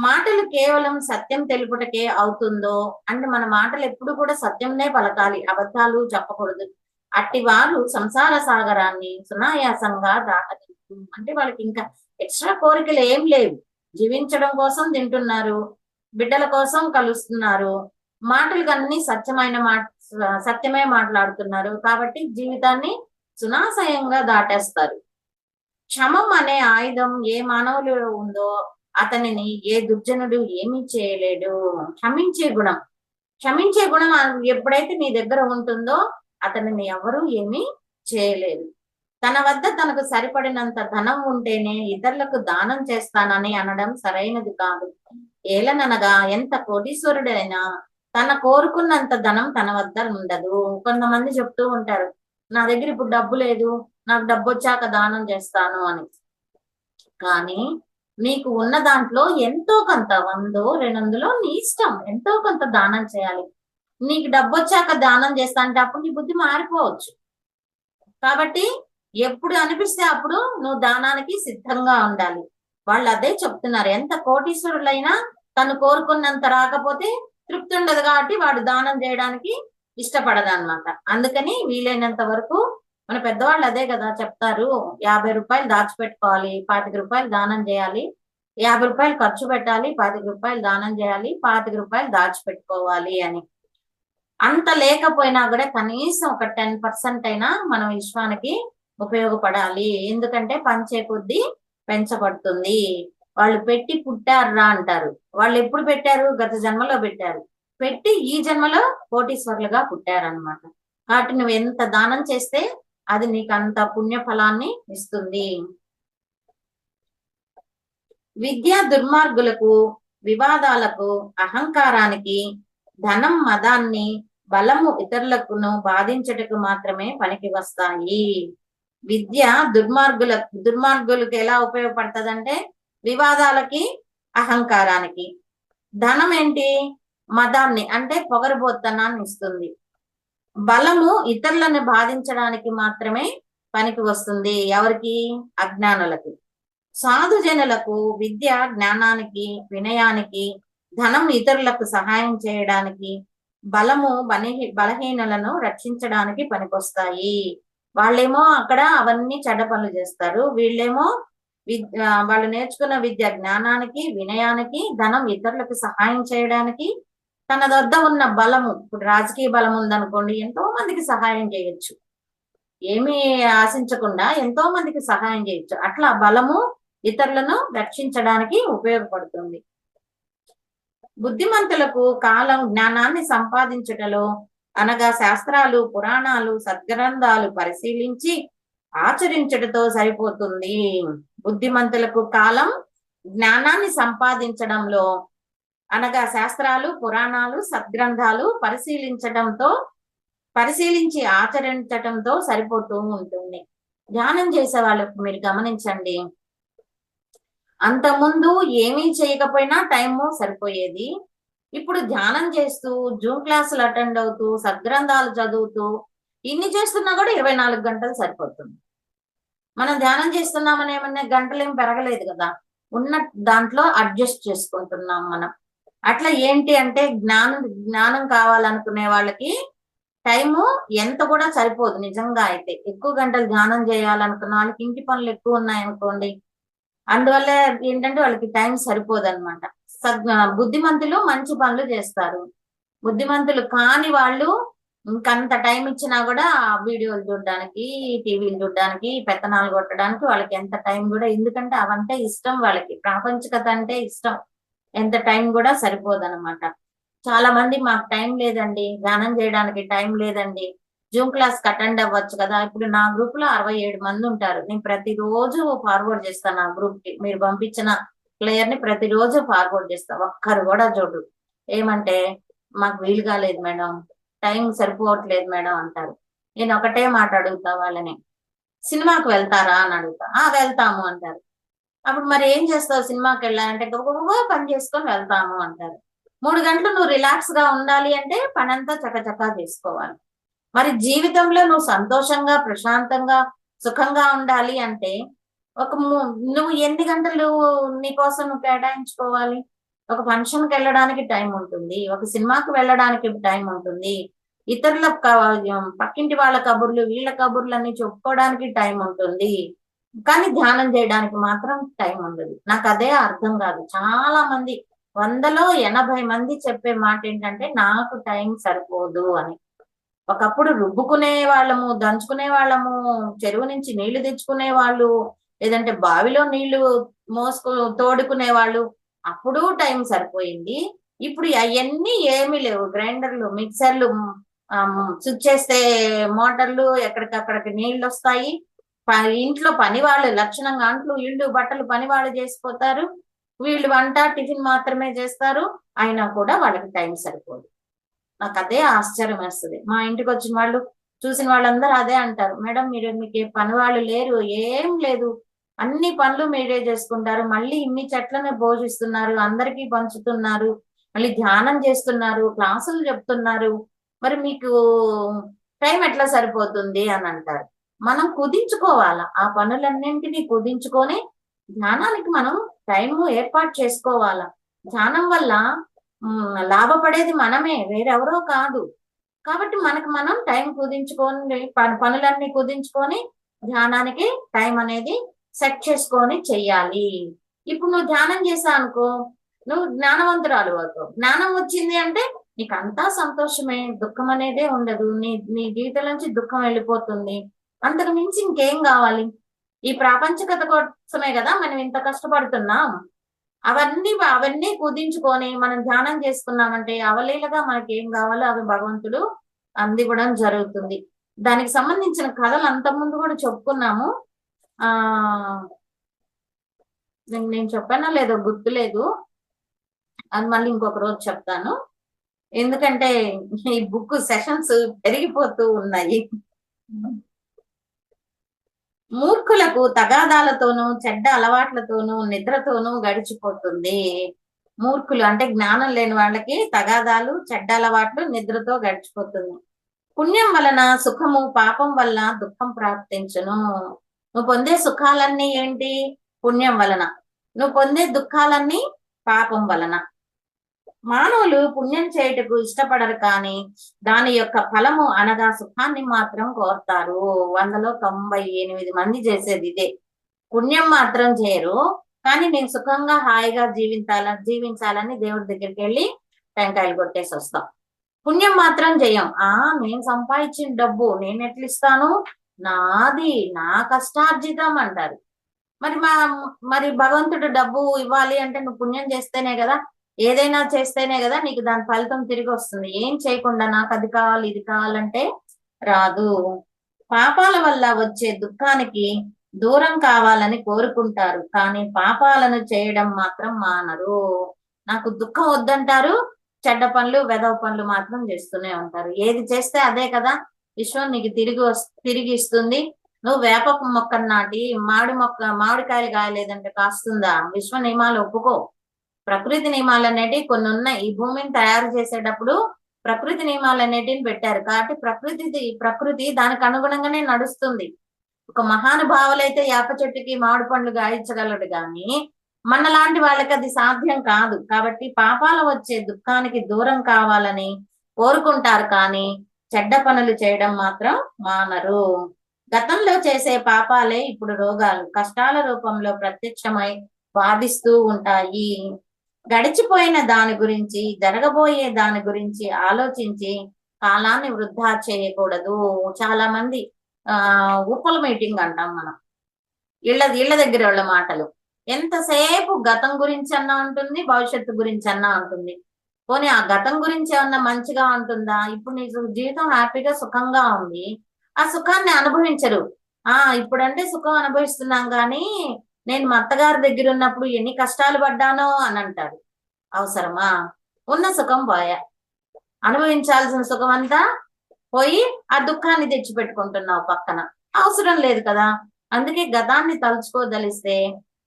మాటలు కేవలం సత్యం తెలుపుటకే అవుతుందో అంటే మన మాటలు ఎప్పుడు కూడా సత్యంనే పలకాలి, అబద్ధాలు చెప్పకూడదు. అట్టి వారు సంసార సాగరాన్ని సునాయాసంగా దాటగలరు. అంటే వాళ్ళకి ఇంకా ఎక్స్ట్రా కోరికలు ఏం లేవు. జీవించడం కోసం తింటున్నారు, బిడ్డల కోసం కలుస్తున్నారు, మాటలు అన్ని సత్యమే మాట్లాడుతున్నారు కాబట్టి జీవితాన్ని సునాశయంగా దాటేస్తారు. క్షమం అనే ఆయుధం ఏ మానవులో ఉందో అతనిని ఏ దుర్జనుడు ఏమీ చేయలేడు. క్షమించే గుణం ఎప్పుడైతే నీ దగ్గర ఉంటుందో అతనిని ఎవరు ఏమీ చేయలేరు. తన వద్ద తనకు సరిపడినంత ధనం ఉంటేనే ఇతరులకు దానం చేస్తానని అనడం సరైనది కాదు. ఏలననగా ఎంత కోటీశ్వరుడైనా తన కోరుకున్నంత ధనం తన వద్ద ఉండదు. కొంతమంది చెప్తూ ఉంటారు, నా దగ్గర ఇప్పుడు డబ్బు లేదు, నాకు డబ్బు వచ్చాక దానం చేస్తాను అని. కానీ నీకు ఉన్న దాంట్లో ఎంతో కొంత 100, 200 నీ ఇష్టం, ఎంతో కొంత దానం చేయాలి. నీకు డబ్బు వచ్చాక దానం చేస్తా అంటే అప్పుడు నీ బుద్ధి మారిపోవచ్చు. కాబట్టి ఎప్పుడు అనిపిస్తే అప్పుడు నువ్వు దానానికి సిద్ధంగా ఉండాలి. వాళ్ళు అదే చెప్తున్నారు, ఎంత కోటీశ్వరులైనా తను కోరుకున్నంత రాకపోతే తృప్తి ఉండదు కాబట్టి వాడు దానం చేయడానికి ఇష్టపడదు అన్నమాట. అందుకని వీలైనంత వరకు మన పెద్దవాళ్ళు అదే కదా చెప్తారు, 50 రూపాయలు దాచిపెట్టుకోవాలి, 25 రూపాయలు దానం చేయాలి, 50 రూపాయలు ఖర్చు పెట్టాలి, 25 రూపాయలు దానం చేయాలి, 25 రూపాయలు దాచిపెట్టుకోవాలి అని. అంత లేకపోయినా కూడా కనీసం ఒక 10% అయినా మనం విశ్వానికి ఉపయోగపడాలి. ఎందుకంటే పంచే కొద్దీ పెంచబడుతుంది. వాళ్ళు పెట్టి పుట్టారా అంటారు, వాళ్ళు ఎప్పుడు పెట్టారు? గత జన్మలో పెట్టారు, పెట్టి ఈ జన్మలో కోటీశ్వరులుగా పుట్టారనమాట. కాబట్టి నువ్వు ఎంత దానం చేస్తే అది నీకు అంత పుణ్య ఫలాన్ని ఇస్తుంది. విద్య దుర్మార్గులకు, వివాదాలకు, అహంకారానికి, ధనం మదాన్ని, బలము ఇతరులకును బాధించటకు మాత్రమే పనికి వస్తాయి. విద్య దుర్మార్గులకు ఎలా ఉపయోగపడుతుందంటే వివాదాలకి, అహంకారానికి. ధనం ఏంటి? మదాన్ని అంటే పొగరుబోత్తనాన్ని ఇస్తుంది. బలము ఇతరులను బాధించడానికి మాత్రమే పనికి వస్తుంది. ఎవరికి? అజ్ఞానులకి. సాధుజనులకు విద్య జ్ఞానానికి, వినయానికి, ధనం ఇతరులకు సహాయం చేయడానికి, బలము బలహీనులను రక్షించడానికి పనికొస్తాయి. వాళ్ళేమో అక్కడ అవన్నీ చెడ్డ పనులు చేస్తారు, వీళ్ళేమో వాళ్ళు నేర్చుకున్న విద్య జ్ఞానానికి, వినయానికి, ధనం ఇతరులకు సహాయం చేయడానికి, తన వద్ద ఉన్న బలము, ఇప్పుడు రాజకీయ బలం ఉందనుకోండి, ఎంతో మందికి సహాయం చేయొచ్చు, ఏమీ ఆశించకుండా ఎంతో మందికి సహాయం చేయొచ్చు. అట్లా బలము ఇతరులను రక్షించడానికి ఉపయోగపడుతుంది. బుద్ధిమంతులకు కాలం జ్ఞానాన్ని సంపాదించుటలో అనగా శాస్త్రాలు, పురాణాలు, సద్గ్రంథాలు పరిశీలించి ఆచరించటతో సరిపోతుంది. బుద్ధిమంతులకు కాలం జ్ఞానాన్ని సంపాదించడంలో అనగా శాస్త్రాలు, పురాణాలు, సద్గ్రంథాలు పరిశీలించి ఆచరించటంతో సరిపోతూ ఉంటుంది. ధ్యానం చేసే వాళ్ళకు మీరు గమనించండి, అంతకుముందు ఏమీ చేయకపోయినా టైము సరిపోయేది. ఇప్పుడు ధ్యానం చేస్తూ, జూమ్ క్లాసులు అటెండ్ అవుతూ, సద్గ్రంథాలు చదువుతూ ఇన్ని చేస్తున్నా కూడా 24 గంటలు సరిపోతుంది. మనం ధ్యానం చేస్తున్నామని ఏమన్నా గంటలు ఏం పెరగలేదు కదా, ఉన్న దాంట్లో అడ్జస్ట్ చేసుకుంటున్నాం మనం. అట్లా ఏంటి అంటే జ్ఞానం కావాలనుకునే వాళ్ళకి టైము ఎంత కూడా సరిపోదు. నిజంగా అయితే ఎక్కువ గంటలు ధ్యానం చేయాలనుకున్న వాళ్ళకి ఇంటి పనులు ఎక్కువ ఉన్నాయనుకోండి, అందువల్ల ఏంటంటే వాళ్ళకి టైం సరిపోదు అనమాట. బుద్ధిమంతులు మంచి పనులు చేస్తారు, బుద్ధిమంతులు కాని వాళ్ళు ఇంకంత టైం ఇచ్చినా కూడా వీడియోలు చూడడానికి, టీవీలు చూడడానికి, పెత్తనాలు కొట్టడానికి వాళ్ళకి ఎంత టైం కూడా, ఎందుకంటే అవంటే ఇష్టం వాళ్ళకి, ప్రాపంచికత అంటే ఇష్టం, ఎంత టైం కూడా సరిపోదన్నమాట. చాలా మంది మాకు టైం లేదండి, ధ్యానం చేయడానికి టైం లేదండి, జూమ్ క్లాస్ అటెండ్ అవ్వచ్చు కదా. ఇప్పుడు నా గ్రూప్ లో 67 మంది ఉంటారు, నేను ప్రతిరోజు ఫార్వర్డ్ చేస్తాను ఆ గ్రూప్ కి. మీరు పంపించిన ప్లేయర్ ని ప్రతిరోజు ఫార్వర్డ్ చేస్తా, ఒక్కరు కూడా చూడు. ఏమంటే మాకు వీలు కాలేదు మేడం, టైం సరిపోవట్లేదు మేడం అంటారు. నేను ఒకటే మాట అడుగుతా వాళ్ళని, సినిమాకి వెళ్తారా అని అడుగుతా. వెళ్తాము అంటారు. అప్పుడు మరి ఏం చేస్తావు సినిమాకి వెళ్ళాలంటే? గబగబా పని చేసుకొని వెళ్తాము అంటారు. 3 గంటలు నువ్వు రిలాక్స్ గా ఉండాలి అంటే పనంతా చకచకా చేసుకోవాలి. మరి జీవితంలో నువ్వు సంతోషంగా, ప్రశాంతంగా, సుఖంగా ఉండాలి అంటే నువ్వు ఎన్ని గంటలు నీకోసం నువ్వు కేటాయించుకోవాలి? ఒక ఫంక్షన్ కి వెళ్ళడానికి టైం ఉంటుంది, ఒక సినిమాకి వెళ్ళడానికి టైం ఉంటుంది, ఇతరుల పక్కింటి వాళ్ళ కబుర్లు వీళ్ళ కబుర్లు అన్ని చెప్పుకోవడానికి టైం ఉంటుంది. కానీ ధ్యానం చేయడానికి మాత్రం టైం ఉండదు. నాకు అదే అర్థం కాదు. చాలా మంది 100లో 80 మంది చెప్పే మాట ఏంటంటే నాకు టైం సరిపోదు అని. ఒకప్పుడు రుబ్బుకునే వాళ్ళము, దంచుకునే వాళ్ళము, చెరువు నుంచి నీళ్లు తెచ్చుకునే వాళ్ళు, లేదంటే బావిలో నీళ్లు తోడుకునే వాళ్ళు. అప్పుడు టైం సరిపోయింది. ఇప్పుడు అవన్నీ ఏమీ లేవు. గ్రైండర్లు, మిక్సర్లు, స్విచ్ చేస్తే మోటార్లు, ఎక్కడికక్కడికి నీళ్లు వస్తాయి. ఇంట్లో పని వాళ్ళు లక్షణంగా అంట్లు, ఇళ్ళు, బట్టలు పని వాళ్ళు చేసిపోతారు. వీళ్ళు వంట టిఫిన్ మాత్రమే చేస్తారు. అయినా కూడా వాళ్ళకి టైం సరిపోదు. నాకు అదే ఆశ్చర్యం వేస్తుంది. మా ఇంటికి వచ్చిన వాళ్ళు, చూసిన వాళ్ళందరూ అదే అంటారు, మేడం మీకు పని వాళ్ళు లేరు, ఏం లేదు, అన్ని పనులు మీరే చేసుకుంటారు, మళ్ళీ ఇన్ని చెట్లను పోషిస్తున్నారు, అందరికీ పంచుతున్నారు, మళ్ళీ ధ్యానం చేస్తున్నారు, క్లాసులు చెప్తున్నారు, మరి మీకు టైం ఎట్లా సరిపోతుంది అని అంటారు. మనం కుదించుకోవాలా, ఆ పనులన్నింటినీ కుదించుకొని ధ్యానానికి మనం టైము ఏర్పాటు చేసుకోవాలా. ధ్యానం వల్ల లాభపడేది మనమే, వేరెవరో కాదు. కాబట్టి మనకు మనం టైం కుదించుకొని, పనులన్నీ కుదించుకొని ధ్యానానికి టైం అనేది సెట్ చేసుకొని చెయ్యాలి. ఇప్పుడు నువ్వు ధ్యానం చేసావు అనుకో, నువ్వు జ్ఞానవంతురాలు అవుతావు. జ్ఞానం వచ్చింది అంటే నీకు అంతా సంతోషమే, దుఃఖం అనేదే ఉండదు. నీ జీవితం నుంచి దుఃఖం వెళ్ళిపోతుంది. అంతకు మించి ఇంకేం కావాలి? ఈ ప్రాపంచికత కోసమే కదా మనం ఇంత కష్టపడుతున్నాం. అవన్నీ కుదించుకొని మనం ధ్యానం చేసుకున్నామంటే అవలీలగా మనకి ఏం కావాలో అవి భగవంతుడు అందివ్వడం జరుగుతుంది. దానికి సంబంధించిన కథలు అంతకుముందు కూడా చెప్పుకున్నాము. నేను చెప్పానో లేదో గుర్తులేదు, అది మళ్ళీ ఇంకొక రోజు చెప్తాను. ఎందుకంటే ఈ బుక్ సెషన్స్ పెరిగిపోతూ ఉన్నాయి. మూర్ఖులకు తగాదాలతోనూ చెడ్డ అలవాట్లతోనూ నిద్రతోనూ గడిచిపోతుంది. మూర్ఖులు అంటే జ్ఞానం లేని వాళ్ళకి తగాదాలు, చెడ్డ అలవాట్లు, నిద్రతో గడిచిపోతుంది. పుణ్యం వలన సుఖము, పాపం వల్ల దుఃఖం ప్రాప్తించును. నువ్వు పొందే సుఖాలన్నీ ఏంటి? పుణ్యం వలన. నువ్వు పొందే దుఃఖాలన్నీ పాపం వలన. మానవులు పుణ్యం చేయుటకు ఇష్టపడరు, కానీ దాని యొక్క ఫలము అనగా సుఖాన్ని మాత్రం కోరుతారు. 100లో 98 మంది చేసేది ఇదే. పుణ్యం మాత్రం చేయరు, కానీ నేను సుఖంగా హాయిగా జీవించాలని దేవుడి దగ్గరికి వెళ్ళి టెంకాయలు కొట్టేసి వస్తాం. పుణ్యం మాత్రం చేయం. నేను సంపాదించిన డబ్బు నేను ఎట్లా ఇస్తాను, నాది, నా కష్టార్జితం అంటారు. మరి భగవంతుడు డబ్బు ఇవ్వాలి అంటే నువ్వు పుణ్యం చేస్తేనే కదా, ఏదైనా చేస్తేనే కదా నీకు దాని ఫలితం తిరిగి వస్తుంది. ఏం చేయకుండా నాకు అది కావాలి ఇది కావాలంటే రాదు. పాపాల వల్ల వచ్చే దుఃఖానికి దూరం కావాలని కోరుకుంటారు, కానీ పాపాలను చేయడం మాత్రం మానరు. నాకు దుఃఖం వద్దంటారు, చెడ్డ పనులు, వెధవ పనులు మాత్రం చేస్తూనే ఉంటారు. ఏది చేస్తే అదే కదా విశ్వం నీకు తిరిగి ఇస్తుంది. నువ్వు వేప మొక్కను నాటి మామిడికాయలు కాయలేదంటే కాస్తుందా? విశ్వ నియమాలు ఒప్పుకో. ప్రకృతి నియమాలు అనేటివి కొన్ని ఉన్నాయి. ఈ భూమిని తయారు చేసేటప్పుడు ప్రకృతి నియమాలు అనేటివి పెట్టారు. కాబట్టి ప్రకృతి దానికి అనుగుణంగానే నడుస్తుంది. ఒక మహానుభావులైతే వేప చెట్టుకి మామిడి పండ్లు గాయించగలడు, కానీ మనలాంటి వాళ్ళకి అది సాధ్యం కాదు. కాబట్టి పాపాల వచ్చే దుఃఖానికి దూరం కావాలని కోరుకుంటారు, కానీ చెడ్డ పనులు చేయడం మాత్రం మానరు. గతంలో చేసే పాపాలే ఇప్పుడు రోగాలు, కష్టాల రూపంలో ప్రత్యక్షమై బాధిస్తూ ఉంటాయి. గడిచిపోయిన దాని గురించి, జరగబోయే దాని గురించి ఆలోచించి కాలాన్ని వృధా చేయకూడదు. చాలా మంది ఉప్పల మీటింగ్ అంటాం మనం, ఇళ్ళ దగ్గర వాళ్ళ మాటలు. ఎంతసేపు గతం గురించి అన్నా ఉంటుంది, భవిష్యత్తు గురించి అన్నా ఉంటుంది. పోనీ ఆ గతం గురించి ఏమన్నా మంచిగా ఉంటుందా? ఇప్పుడు నీకు జీవితం హ్యాపీగా సుఖంగా ఉంది, ఆ సుఖాన్ని అనుభవించరు. ఇప్పుడంటే సుఖం అనుభవిస్తున్నాం, కానీ నేను మా అత్తగారి దగ్గర ఉన్నప్పుడు ఎన్ని కష్టాలు పడ్డానో అని అంటారు. అవసరమా? ఉన్న సుఖం పోయా, అనుభవించాల్సిన సుఖం అంతా పోయి ఆ దుఃఖాన్ని తెచ్చిపెట్టుకుంటున్నావు పక్కన. అవసరం లేదు కదా. అందుకే గతాన్ని తలుచుకోదలిస్తే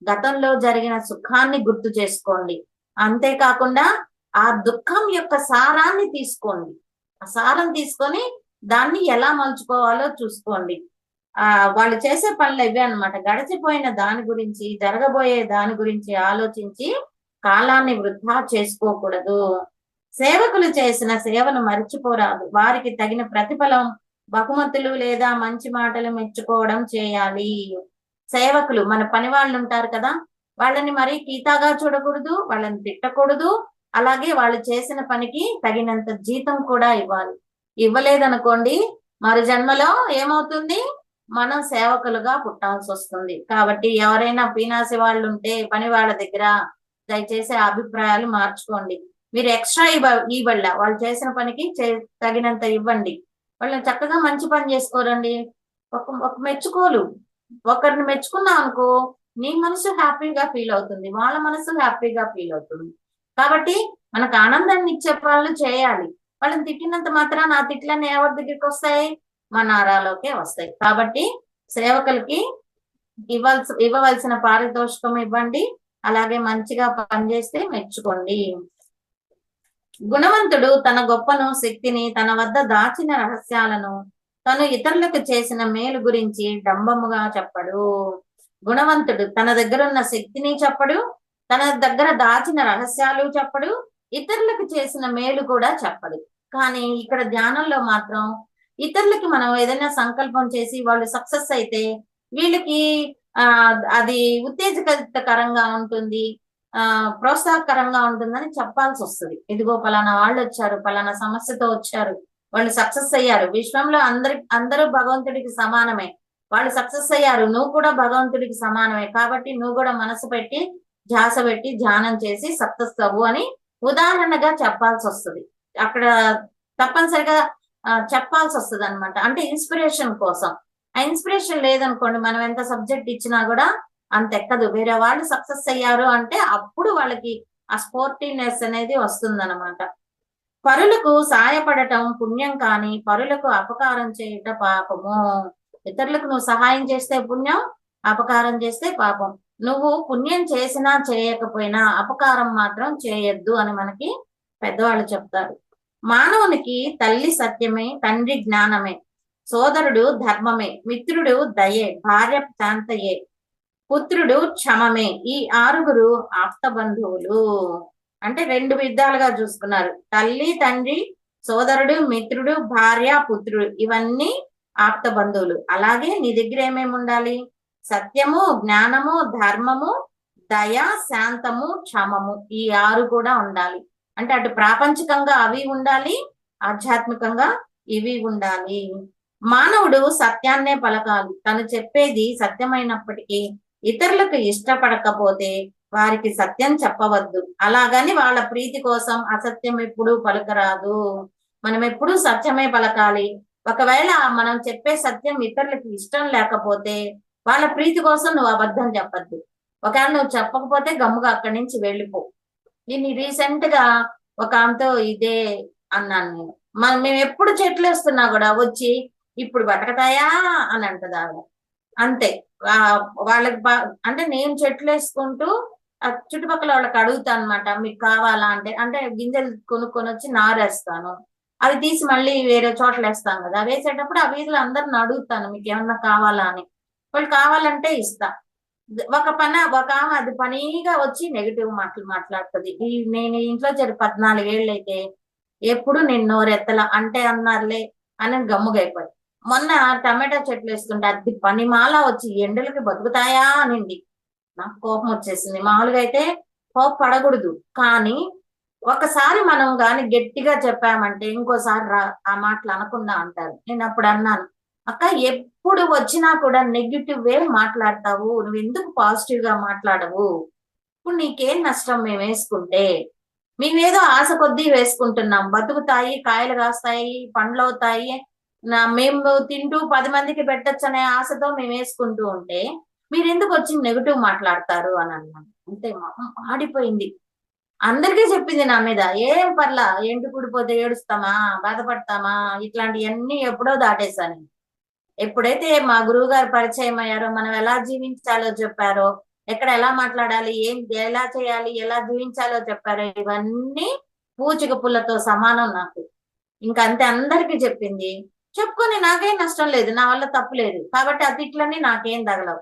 గతంలో జరిగిన సుఖాన్ని గుర్తు చేసుకోండి. అంతేకాకుండా ఆ దుఃఖం యొక్క సారాన్ని తీసుకోండి. ఆ సారం తీసుకొని దాన్ని ఎలా మలుచుకోవాలో చూసుకోండి. వాళ్ళు చేసే పనులు ఇవే అన్నమాట. గడిచిపోయిన దాని గురించి, జరగబోయే దాని గురించి ఆలోచించి కాలాన్ని వృధా చేసుకోకూడదు. సేవకులు చేసిన సేవను మర్చిపోరాదు. వారికి తగిన ప్రతిఫలం, బహుమతులు లేదా మంచి మాటలు మెచ్చుకోవడం చేయాలి. సేవకులు మన పని వాళ్ళు ఉంటారు కదా, వాళ్ళని మరీ కీతాగా చూడకూడదు, వాళ్ళని తిట్టకూడదు. అలాగే వాళ్ళు చేసిన పనికి తగినంత జీతం కూడా ఇవ్వాలి. ఇవ్వలేదనుకోండి, మరి జన్మలో ఏమవుతుంది, మనం సేవకులుగా పుట్టాల్సి వస్తుంది. కాబట్టి ఎవరైనా పీనాసి వాళ్ళు ఉంటే పని వాళ్ళ దగ్గర దయచేసి ఆ అభిప్రాయాలు మార్చుకోండి. మీరు ఎక్స్ట్రా ఇవ్వళ్ళ, వాళ్ళు చేసిన పనికి తగినంత ఇవ్వండి. వాళ్ళని చక్కగా మంచి పని చేసుకోరండి. ఒక మెచ్చుకోలు, ఒకరిని మెచ్చుకున్నాం అనుకో, నీ మనసు హ్యాపీగా ఫీల్ అవుతుంది, వాళ్ళ మనసు హ్యాపీగా ఫీల్ అవుతుంది. కాబట్టి మనకు ఆనందాన్ని ఇచ్చే పనులు చేయాలి. వాళ్ళని తిట్టినంత మాత్రం నా తిట్లన్నీ ఎవరి దగ్గరికి వస్తాయి, మన నారాలోకే వస్తాయి. కాబట్టి సేవకులకి ఇవ్వవలసిన పారితోషికం ఇవ్వండి. అలాగే మంచిగా పనిచేస్తే మెచ్చుకోండి. గుణవంతుడు తన గొప్పను, శక్తిని, తన వద్ద దాచిన రహస్యాలను, తను ఇతరులకు చేసిన మేలు గురించి డంబముగా చెప్పడు. గుణవంతుడు తన దగ్గర ఉన్న శక్తిని చెప్పడు, తన దగ్గర దాచిన రహస్యాలు చెప్పడు, ఇతరులకు చేసిన మేలు కూడా చెప్పడు. కానీ ఇక్కడ ధ్యానంలో మాత్రం ఇతరులకి మనం ఏదైనా సంకల్పం చేసి వాళ్ళు సక్సెస్ అయితే వీళ్ళకి అది ఉత్తేజకరంగా ఉంటుంది, ప్రోత్సాహకరంగా ఉంటుందని చెప్పాల్సి వస్తుంది. ఇదిగో పలానా వాళ్ళు వచ్చారు, పలానా సమస్యతో వచ్చారు, వాళ్ళు సక్సెస్ అయ్యారు. విశ్వంలో అందరూ భగవంతుడికి సమానమే, వాళ్ళు సక్సెస్ అయ్యారు, నువ్వు కూడా భగవంతుడికి సమానమే. కాబట్టి నువ్వు కూడా మనసు పెట్టి ధ్యాస పెట్టి ధ్యానం చేసి సక్సెస్ అవ్వు అని ఉదాహరణగా చెప్పాల్సి వస్తుంది. అక్కడ తప్పనిసరిగా చెప్పాల్సి వస్తుంది అనమాట. అంటే ఇన్స్పిరేషన్ కోసం. ఆ ఇన్స్పిరేషన్ లేదనుకోండి, మనం ఎంత సబ్జెక్ట్ ఇచ్చినా కూడా అంత ఎక్కదు. వేరే వాళ్ళు సక్సెస్ అయ్యారు అంటే అప్పుడు వాళ్ళకి ఆ స్పోర్టివ్నెస్ అనేది వస్తుందన్నమాట. పరులకు సాయపడటం పుణ్యం, కానీ పరులకు అపకారం చేయట పాపము. ఇతరులకు నువ్వు సహాయం చేస్తే పుణ్యం, అపకారం చేస్తే పాపం. నువ్వు పుణ్యం చేసినా చేయకపోయినా అపకారం మాత్రం చేయొద్దు అని మనకి పెద్దవాళ్ళు చెప్తారు. మానవునికి తల్లి సత్యమే, తండ్రి జ్ఞానమే, సోదరుడు ధర్మమే, మిత్రుడు దయే, భార్య శాంతయే, పుత్రుడు క్షమమే. ఈ 6 ఆప్త బంధువులు. అంటే 2 విధాలుగా చూసుకున్నారు. తల్లి, తండ్రి, సోదరుడు, మిత్రుడు, భార్య, పుత్రుడు, ఇవన్నీ ఆప్త బంధువులు. అలాగే నీ దగ్గర ఏమేమి ఉండాలి, సత్యము, జ్ఞానము, ధర్మము, దయ, శాంతము, క్షమము, ఈ 6 కూడా ఉండాలి. అంటే అటు ప్రాపంచికంగా అవి ఉండాలి, ఆధ్యాత్మికంగా ఇవి ఉండాలి. మానవుడు సత్యాన్నే పలకాలి. తను చెప్పేది సత్యమైనప్పటికీ ఇతరులకు ఇష్టపడకపోతే వారికి సత్యం చెప్పవద్దు. అలాగని వాళ్ళ ప్రీతి కోసం అసత్యం ఎప్పుడు పలకరాదు. మనం ఎప్పుడు సత్యమే పలకాలి. ఒకవేళ మనం చెప్పే సత్యం ఇతరులకు ఇష్టం లేకపోతే వాళ్ళ ప్రీతి కోసం నువ్వు అబద్ధం చెప్పద్దు. ఒకవేళ నువ్వు చెప్పకపోతే గమ్ముగా అక్కడి నుంచి వెళ్ళిపో. దీన్ని రీసెంట్ గా ఒక ఆమెతో ఇదే అన్నాను నేను. మేము ఎప్పుడు చెట్లు వేస్తున్నా కూడా వచ్చి ఇప్పుడు బతకతాయా అని అంటది ఆవిడ. అంతే. వాళ్ళకి అంటే నేను చెట్లు వేసుకుంటూ చుట్టుపక్కల వాళ్ళకి అడుగుతాను అనమాట, మీకు కావాలా అంటే. అంటే గింజలు కొనుక్కొని వచ్చి నారేస్తాను, అవి తీసి మళ్ళీ వేరే చోట్ల వేస్తాను కదా. వేసేటప్పుడు ఆ వీధిలో అందరిని అడుగుతాను, మీకు ఏమన్నా కావాలా అని. వాళ్ళు కావాలంటే ఇస్తా. ఒక ఆమె అది పనిగా వచ్చి నెగిటివ్ మాటలు మాట్లాడుతుంది. నేను ఇంట్లో 14 ఏళ్ళు అయితే ఎప్పుడు నేను నోరెత్తలా, అంటే అన్నారులే అని గమ్ముగైపోయి. మొన్న టమాటా చెట్లు వేసుకుంటే అది పనిమాల వచ్చి ఎండలకి బతుకుతాయా అనింది. నాకు కోపం వచ్చేసింది. మామూలుగా అయితే కోపం పడకూడదు, కానీ ఒకసారి మనం గాని గట్టిగా చెప్పామంటే ఇంకోసారి ఆ మాటలు అనకుండా అంటారు. నేను అప్పుడు అన్నాను, అక్క ఎప్పుడు వచ్చినా కూడా నెగిటివ్ వే మాట్లాడతావు, నువ్వు ఎందుకు పాజిటివ్ గా మాట్లాడవు? ఇప్పుడు నీకేం నష్టం మేము వేసుకుంటే? మేమేదో ఆశ కొద్దీ వేసుకుంటున్నాం, బతుకుతాయి, కాయలు కాస్తాయి, పండ్లు అవుతాయి, మేము తింటూ 10 మందికి పెట్టచ్చు అనే ఆశతో మేము వేసుకుంటూ ఉంటే మీరు ఎందుకు వచ్చి నెగిటివ్ మాట్లాడతారు అని అన్నాను. అంతే, ఆడిపోయింది. అందరికీ చెప్పింది నా మీద, ఏం పర్లా, ఎండు కూడిపోతే ఏడుస్తామా, బాధపడతామా, ఇట్లాంటివన్నీ ఎప్పుడో దాటేశాను. ఎప్పుడైతే మా గురువు గారు పరిచయం అయ్యారో, మనం ఎలా జీవించాలో చెప్పారో, ఎక్కడ ఎలా మాట్లాడాలి, ఎలా చేయాలి, ఎలా జీవించాలో చెప్పారో, ఇవన్నీ పూచిక పుల్లతో సమానం నాకు. ఇంకంతే, అందరికీ చెప్పింది. చెప్పుకొని నాకేం నష్టం లేదు, నా వల్ల తప్పు లేదు. కాబట్టి ఆ తిట్లన్నీ నాకేం తగలవు.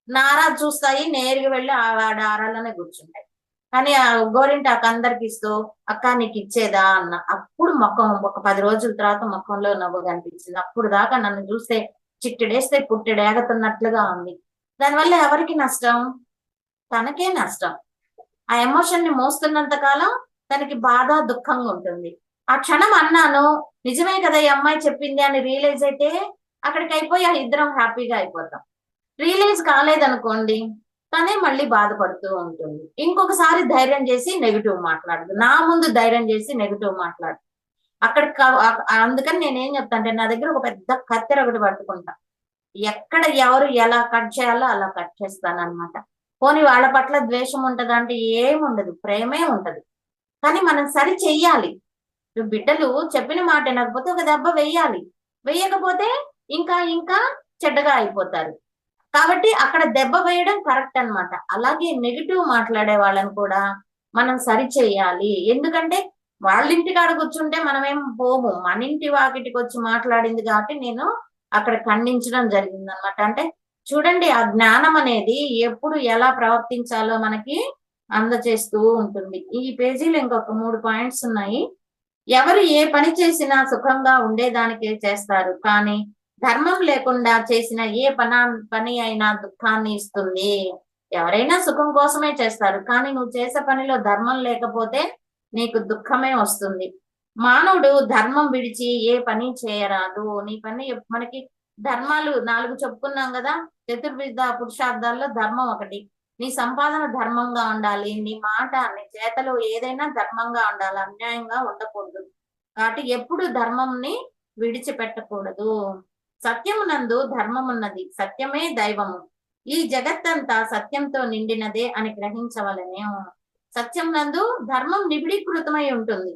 నా ఆరా చూస్తాయి, నేరుగా వెళ్ళి ఆడ ఆరాలోనే కూర్చుంటాయి. కానీ ఆ గోరింటాకు అందరికి ఇస్తూ అక్క నీకు ఇచ్చేదా అన్న. అప్పుడు ముఖం ఒక 10 రోజుల తర్వాత ముఖంలో నవ్వు కనిపించింది. అప్పుడు దాకా నన్ను చూస్తే చిట్టెడేస్తే పుట్టెడేగుతున్నట్లుగా ఉంది. దానివల్ల ఎవరికి నష్టం? తనకే నష్టం. ఆ ఎమోషన్ ని మోస్తున్నంత కాలం తనకి బాధ దుఃఖంగా ఉంటుంది. ఆ క్షణం అన్నాను, నిజమే కదా ఈ అమ్మాయి చెప్పింది అని రియలైజ్ అయితే అక్కడికి అయిపోయి ఆ ఇద్దరం హ్యాపీగా అయిపోతాం. రియలైజ్ కాలేదనుకోండి, తనే మళ్ళీ బాధపడుతూ ఉంటుంది. ఇంకొకసారి ధైర్యం చేసి నెగిటివ్ మాట్లాడదు. నా ముందు ధైర్యం చేసి నెగిటివ్ మాట్లాడు. అక్కడ అందుకని నేనేం చెప్తా అంటే, నా దగ్గర ఒక పెద్ద కత్తెర ఒకటి పట్టుకుంటా. ఎక్కడ ఎవరు ఎలా కట్ చేయాలో అలా కట్ చేస్తానన్నమాట. పోనీ వాళ్ళ పట్ల ద్వేషం ఉంటదంటే ఏముండదు, ప్రేమే ఉంటది. కానీ మనం సరి చెయ్యాలి. ఇప్పుడు బిడ్డలు చెప్పిన మాట వినకపోతే ఒక దెబ్బ వెయ్యాలి. వెయ్యకపోతే ఇంకా ఇంకా చెడ్డగా అయిపోతారు. కాబట్టి అక్కడ దెబ్బ వేయడం కరెక్ట్ అన్నమాట. అలాగే నెగిటివ్ మాట్లాడే వాళ్ళని కూడా మనం సరి చెయ్యాలి. ఎందుకంటే వాళ్ళ ఇంటికాడ కూర్చుంటే మనమేం పోము. మన ఇంటి వాకిటికి వచ్చి మాట్లాడింది కాబట్టి నేను అక్కడ ఖండించడం జరిగిందన్నమాట. అంటే చూడండి, ఆ జ్ఞానం అనేది ఎప్పుడు ఎలా ప్రవర్తించాలో మనకి అందజేస్తూ ఉంటుంది. ఈ పేజీలో ఇంకొక 3 పాయింట్స్ ఉన్నాయి. ఎవరు ఏ పని చేసినా సుఖంగా ఉండేదానికే చేస్తారు, కానీ ధర్మం లేకుండా చేసిన ఏ పని అయినా దుఃఖాన్ని ఇస్తుంది. ఎవరైనా సుఖం కోసమే చేస్తారు, కానీ నువ్వు చేసే పనిలో ధర్మం లేకపోతే నీకు దుఃఖమే వస్తుంది. మానవుడు ధర్మం విడిచి ఏ పని చేయరాదు. నీ పని మనకి ధర్మాలు 4 చెప్పుకున్నాం కదా. చతుర్విధ పురుషార్థాల్లో ధర్మం ఒకటి. నీ సంపాదన ధర్మంగా ఉండాలి. నీ మాట, నీ చేతలు ఏదైనా ధర్మంగా ఉండాలి. అన్యాయంగా ఉండకూడదు. కాబట్టి ఎప్పుడు ధర్మంని విడిచిపెట్టకూడదు. సత్యమునందు ధర్మమున్నది, సత్యమే దైవము. ఈ జగత్తంతా సత్యంతో నిండినదే అని గ్రహించవలనే. సత్యం నందు ధర్మం నిబిడీకృతమై ఉంటుంది.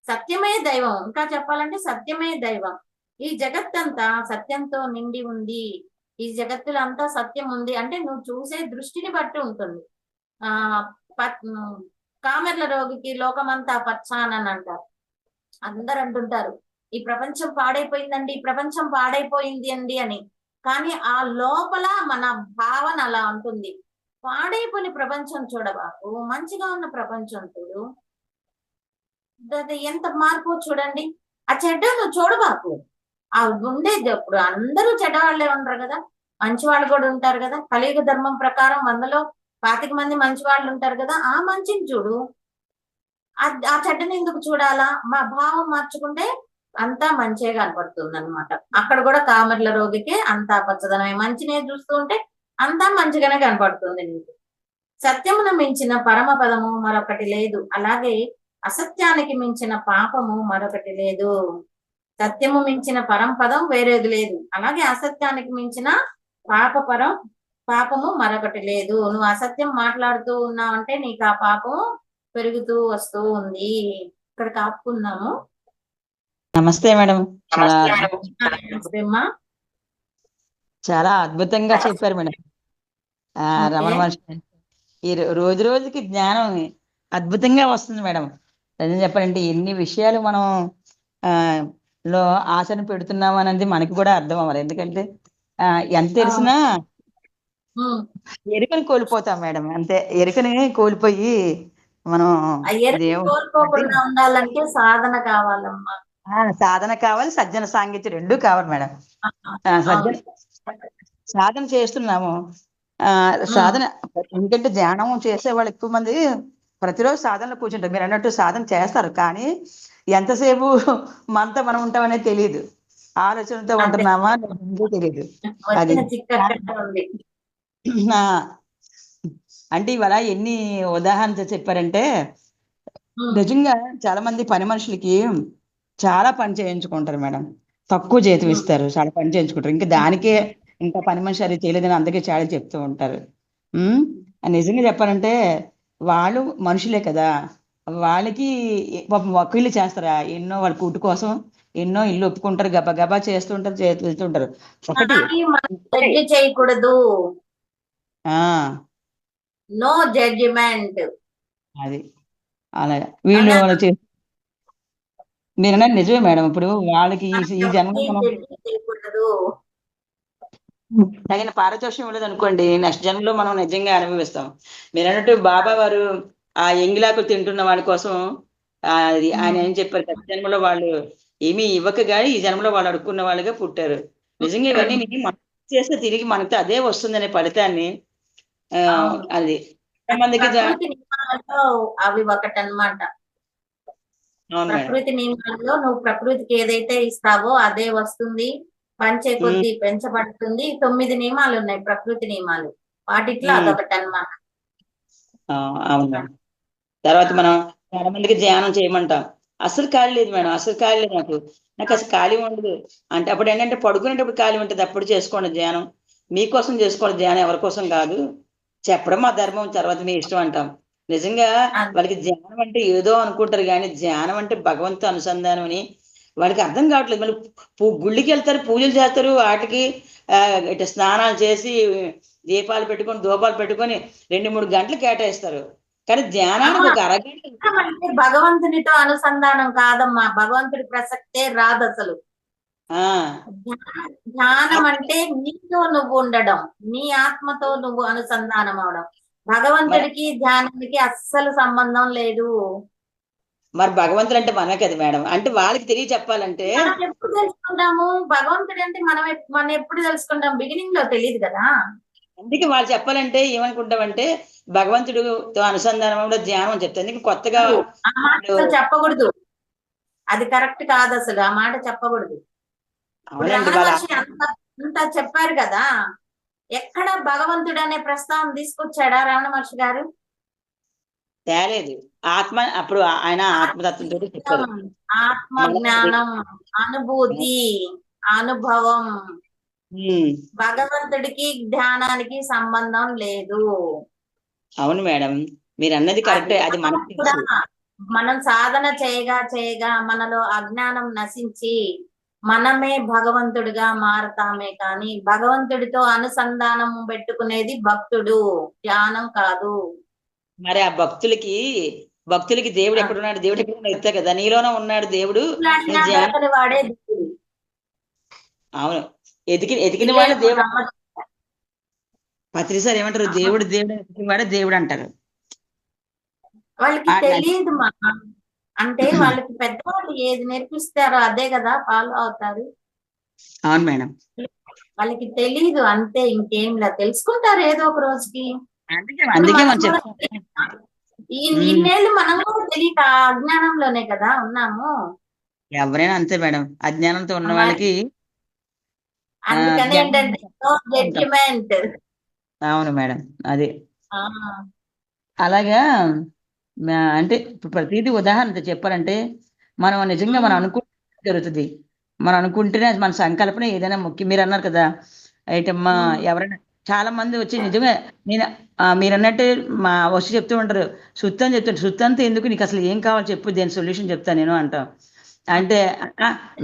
సత్యమే దైవం. ఇంకా చెప్పాలంటే సత్యమే దైవం. ఈ జగత్తంతా సత్యంతో నిండి ఉంది. ఈ జగత్తులో అంతా సత్యం ఉంది అంటే నువ్వు చూసే దృష్టిని బట్టి ఉంటుంది. ఆ కామెర్ల రోగికి లోకమంతా పచ్చానని అంటారు. అందరు అంటుంటారు ఈ ప్రపంచం పాడైపోయిందండి, ఈ ప్రపంచం పాడైపోయింది అండి అని. కానీ ఆ లోపల మన భావన అలా ఉంటుంది. పాడైపోయిన ప్రపంచం చూడబాకు, మంచిగా ఉన్న ప్రపంచం చూడు. ఎంత మార్పు చూడండి. ఆ చెడ్డ నువ్వు చూడబాకు. ఆ ఉండేది అప్పుడు అందరూ చెడ్డవాళ్లే ఉండరు కదా, మంచి వాళ్ళు కూడా ఉంటారు కదా. కలియుగ ధర్మం ప్రకారం 100లో 25 మంది మంచి వాళ్ళు ఉంటారు కదా. ఆ మంచిని చూడు, ఆ చెడ్డని ఎందుకు చూడాలా? మా భావం మార్చుకుంటే అంతా మంచిగా కనపడుతుంది అనమాట. అక్కడ కూడా కామెర్ల రోగికి అంతా పచ్చదనమే. మంచినే చూస్తూ ఉంటే అంతా మంచిగానే కనపడుతుంది నీకు. సత్యమును మించిన పరమ పదము మరొకటి లేదు, అలాగే అసత్యానికి మించిన పాపము మరొకటి లేదు. సత్యము మించిన పరం వేరేది లేదు, అలాగే అసత్యానికి మించిన పాపము మరొకటి లేదు. నువ్వు అసత్యం మాట్లాడుతూ ఉన్నావు అంటే నీకు ఆ పాపము పెరుగుతూ వస్తూ ఉంది. ఇక్కడ కాపుకున్నాము. నమస్తే మేడం. నమస్తే అమ్మా. చాలా అద్భుతంగా చెప్పారు మేడం. రమణ మహర్షి ఈ రోజు రోజుకి జ్ఞానం అద్భుతంగా వస్తుంది మేడం. నిజం చెప్పాలంటే ఎన్ని విషయాలు మనం లో ఆశను పెడుతున్నాం అనేది మనకి కూడా అర్థం అవ్వాలి. ఎందుకంటే ఎంత తెలిసినా ఎరుకని కోల్పోతాం మేడం. అంతే, ఎరుకని కోల్పోయి మనం కోల్పోకుండా ఉండాలంటే సాధన కావాలమ్మా. సాధన కావాలి, సజ్జన సాంగత్యం 2 కావాలి మేడం. సాధన చేస్తున్నాము. సాధన ఎందుకంటే ధ్యానం చేసే వాళ్ళు ఎక్కువ మంది ప్రతిరోజు సాధనలో కూర్చుంటారు. మీరు అన్నట్టు సాధన చేస్తారు, కానీ ఎంతసేపు మనతో మనం ఉంటామనేది తెలియదు. ఆలోచనతో ఉంటున్నామా తెలియదు. అది అంటే ఇవాళ ఎన్ని ఉదాహరణలు చెప్పారంటే నిజంగా చాలా మంది పని మనుషులకి చాలా పని చేయించుకుంటారు మేడం. తక్కువ జీతం ఇస్తారు, చాలా పని చేయించుకుంటారు. ఇంకా దానికే ఇంకా పని మనిషి అది చేయలేదని అందుకే చాలా చెప్తూ ఉంటారు. నిజంగా చెప్పాలంటే వాళ్ళు మనుషులే కదా, వాళ్ళకి వకీళ్ళు చేస్తారా ఎన్నో వాళ్ళ కూటు కోసం ఎన్నో ఇల్లు ఒప్పుకుంటారు, గబా గబా చేస్తుంటారు, వెళ్తుంటారు. ఒకటి చేయకూడదు, నో జడ్జిమెంట్. అది అలాగే వీళ్ళు మీరు నిజమే మేడం. ఇప్పుడు వాళ్ళకి ఈ జన్మ తగిన పారితోషికం ఉండదు అనుకోండి, నెక్స్ట్ జన్మలో మనం నిజంగా అనుభవిస్తాం. మీరు అన్నట్టు బాబా వారు ఆ ఎంగిలాకులు తింటున్న వాళ్ళ కోసం అది ఆయన ఏం చెప్పారు, గత జన్మలో వాళ్ళు ఏమీ ఇవ్వక గాని ఈ జన్మలో వాళ్ళు అడుక్కున్న వాళ్ళుగా పుట్టారు. నిజంగా ఇవన్నీ మీకు మనం చేస్తే తిరిగి మనతో అదే వస్తుందనే ఫలితాన్ని అవును. అది అది మందికి ప్రకృతి నియమాలలో అవి ఒకటన్నమాట. అవును మేడం. ప్రకృతి నియమాలలో నువ్వు ప్రకృతికి ఏదైతే ఇస్తావో అదే వస్తుంది. పంచే కొద్దీ పెంచబడుతుంది. 9 నియమాలు ఉన్నాయి ప్రకృతి నియమాలు. వాటిట్లో అదొకటన్నమాట. అవును మేడం. తర్వాత మనం చాలా మందికి ధ్యానం చేయమంటాం. అసలు ఖాళీ లేదు మేడం, అసలు ఖాళీ లేదు నాకు. నాకు అసలు ఖాళీ ఉండదు. అంటే అప్పుడు ఏంటంటే పడుకునేటప్పుడు ఖాళీ ఉంటుంది, అప్పుడు చేసుకోండి ధ్యానం. మీకోసం చేసుకోండి ధ్యానం, ఎవరి కోసం కాదు. చెప్పడం మా ధర్మం, తర్వాత మీ ఇష్టం అంటాం. నిజంగా అది వాళ్ళకి ధ్యానం అంటే ఏదో అనుకుంటారు, కానీ ధ్యానం అంటే భగవంతు అనుసంధానం అని వాళ్ళకి అర్థం కావట్లేదు. మళ్ళీ గుళ్ళకి వెళ్తారు, పూజలు చేస్తారు, వాటికి ఇట్లా స్నానాలు చేసి దీపాలు పెట్టుకొని ధూపాలు పెట్టుకొని 2-3 గంటలు కేటాయిస్తారు. కానీ ధ్యానానికి అమ్మ ఒక అరగంట. అంటే భగవంతునితో అనుసంధానం కాదమ్మా. భగవంతుడి ప్రసక్తే రాదు అసలు. ఆ ధ్యానం అంటే నీతో నువ్వు ఉండడం, నీ ఆత్మతో నువ్వు అనుసంధానం అవడం. మరి భగవంతుడికి ధ్యానానికి అస్సలు సంబంధం లేదు. మరి భగవంతుడు అంటే మనమే కదా మేడం. అంటే వాళ్ళకి తెలియ చెప్పాలంటే మనం ఎప్పుడు తెలుసుకుంటాము భగవంతుడు అంటే మనం ఎప్పుడు తెలుసుకుంటాం? బిగినింగ్ లో తెలియదు కదా. అందుకే వాళ్ళు చెప్పాలంటే ఏమనుకుంటామంటే భగవంతుడితో అనుసంధానం అవ్వడం ధ్యానం అని చెప్తారు. అందుకే కొత్తగా ఆ మాట వాళ్ళు అసలు చెప్పకూడదు. అది కరెక్ట్ కాదు అసలు. ఆ మాట చెప్పకూడదు. ఇప్పుడు అవునండి రమణ వాళ్ళ మహర్షి అంత చెప్పారు కదా. ఎక్కడ భగవంతుడు అనే ప్రస్తావన తీసుకొచ్చాడా రమణ మహర్షి గారు? తేలేదు. ఆత్మ అప్పుడు ఆయన ఆత్మతత్వంతో చెప్పారు. ఆత్మ మనం జ్ఞానం, అనుభూతి, అనుభవం. ఉమ్, భగవంతుడికి ధ్యానానికి సంబంధం లేదు. అవును మేడం, మీరు అన్నది అది కరెక్టే, అది మనం మనకు కూడా తెలుసు. మనం సాధన చేయగా చేయగా మనలో అజ్ఞానం నశించి మనమే భగవంతుడిగా మారతామే కానీ భగవంతుడితో అనుసంధానం పెట్టుకునేది భక్తుడు, ధ్యానం కాదు. మరి ఆ భక్తులకి దేవుడు ఆ, ఎక్కడున్నాడు, దేవుడు ఎక్కడున్నాడు ఇస్తే కదా, నీలోనే ఉన్నాడు దేవుడు. దేవుళ్ళడినా నువ్వు ధ్యానం. దొరకని వాడే దేవుడు. అవును. ఎతికిన ఇల్లే వాళ్ళు నువ్వు దేవుడు. నమ్మదు. పత్రిసారి ఏమంటారు, దేవుడు దేవుడు ఎతికిన వాడే దేవుడు అంటారు. వాళ్ళకి అట్లా. తెలియదు మా. అంటే వాళ్ళకి పెద్దవాళ్ళు ఏది నేర్పిస్తారో అదే కదా ఫాలో అవుతారు. అవును మేడం. వాళ్ళకి తెలీదు అంతే, ఇంకేం లేదు. తెలుసుకుంటారు ఏదో ఒక రోజుకి. అందుకే ఇప్పుడు అందుకే మనం మనం కూడా చెప్తాం. ఇన్నేళ్ళు మనం కూడా తెలియక ఆ అజ్ఞానంలోనే కదా ఉన్నాము. ఎవరైనా అంతే మేడం, అజ్ఞానంతో ఉన్న మరి వాళ్ళకి అందుకని జ్ఞానం ఏంటంటే నో ఉంటాం. జడ్జిమెంట్. అవును మేడం. అది అలాగా. అంటే ఇప్పుడు ప్రతిదీ ఉదాహరణ చెప్పాలంటే మనం నిజంగా మనం అనుకుంటే జరుగుతుంది. మనం అనుకుంటేనే అది మన సంకల్పన ఏదైనా ముఖ్యం. మీరు అన్నారు కదా, అయితమ్మా ఎవరైనా చాలా మంది వచ్చి నిజంగా నేను మీరు అన్నట్టే వచ్చి చెప్తూ ఉంటారు. సుత్తని చెప్తాను, సుత్తంతా ఎందుకు, నీకు అసలు ఏం కావాలి చెప్పు, దేని సొల్యూషన్ చెప్తాను నేను అంటాం. అంటే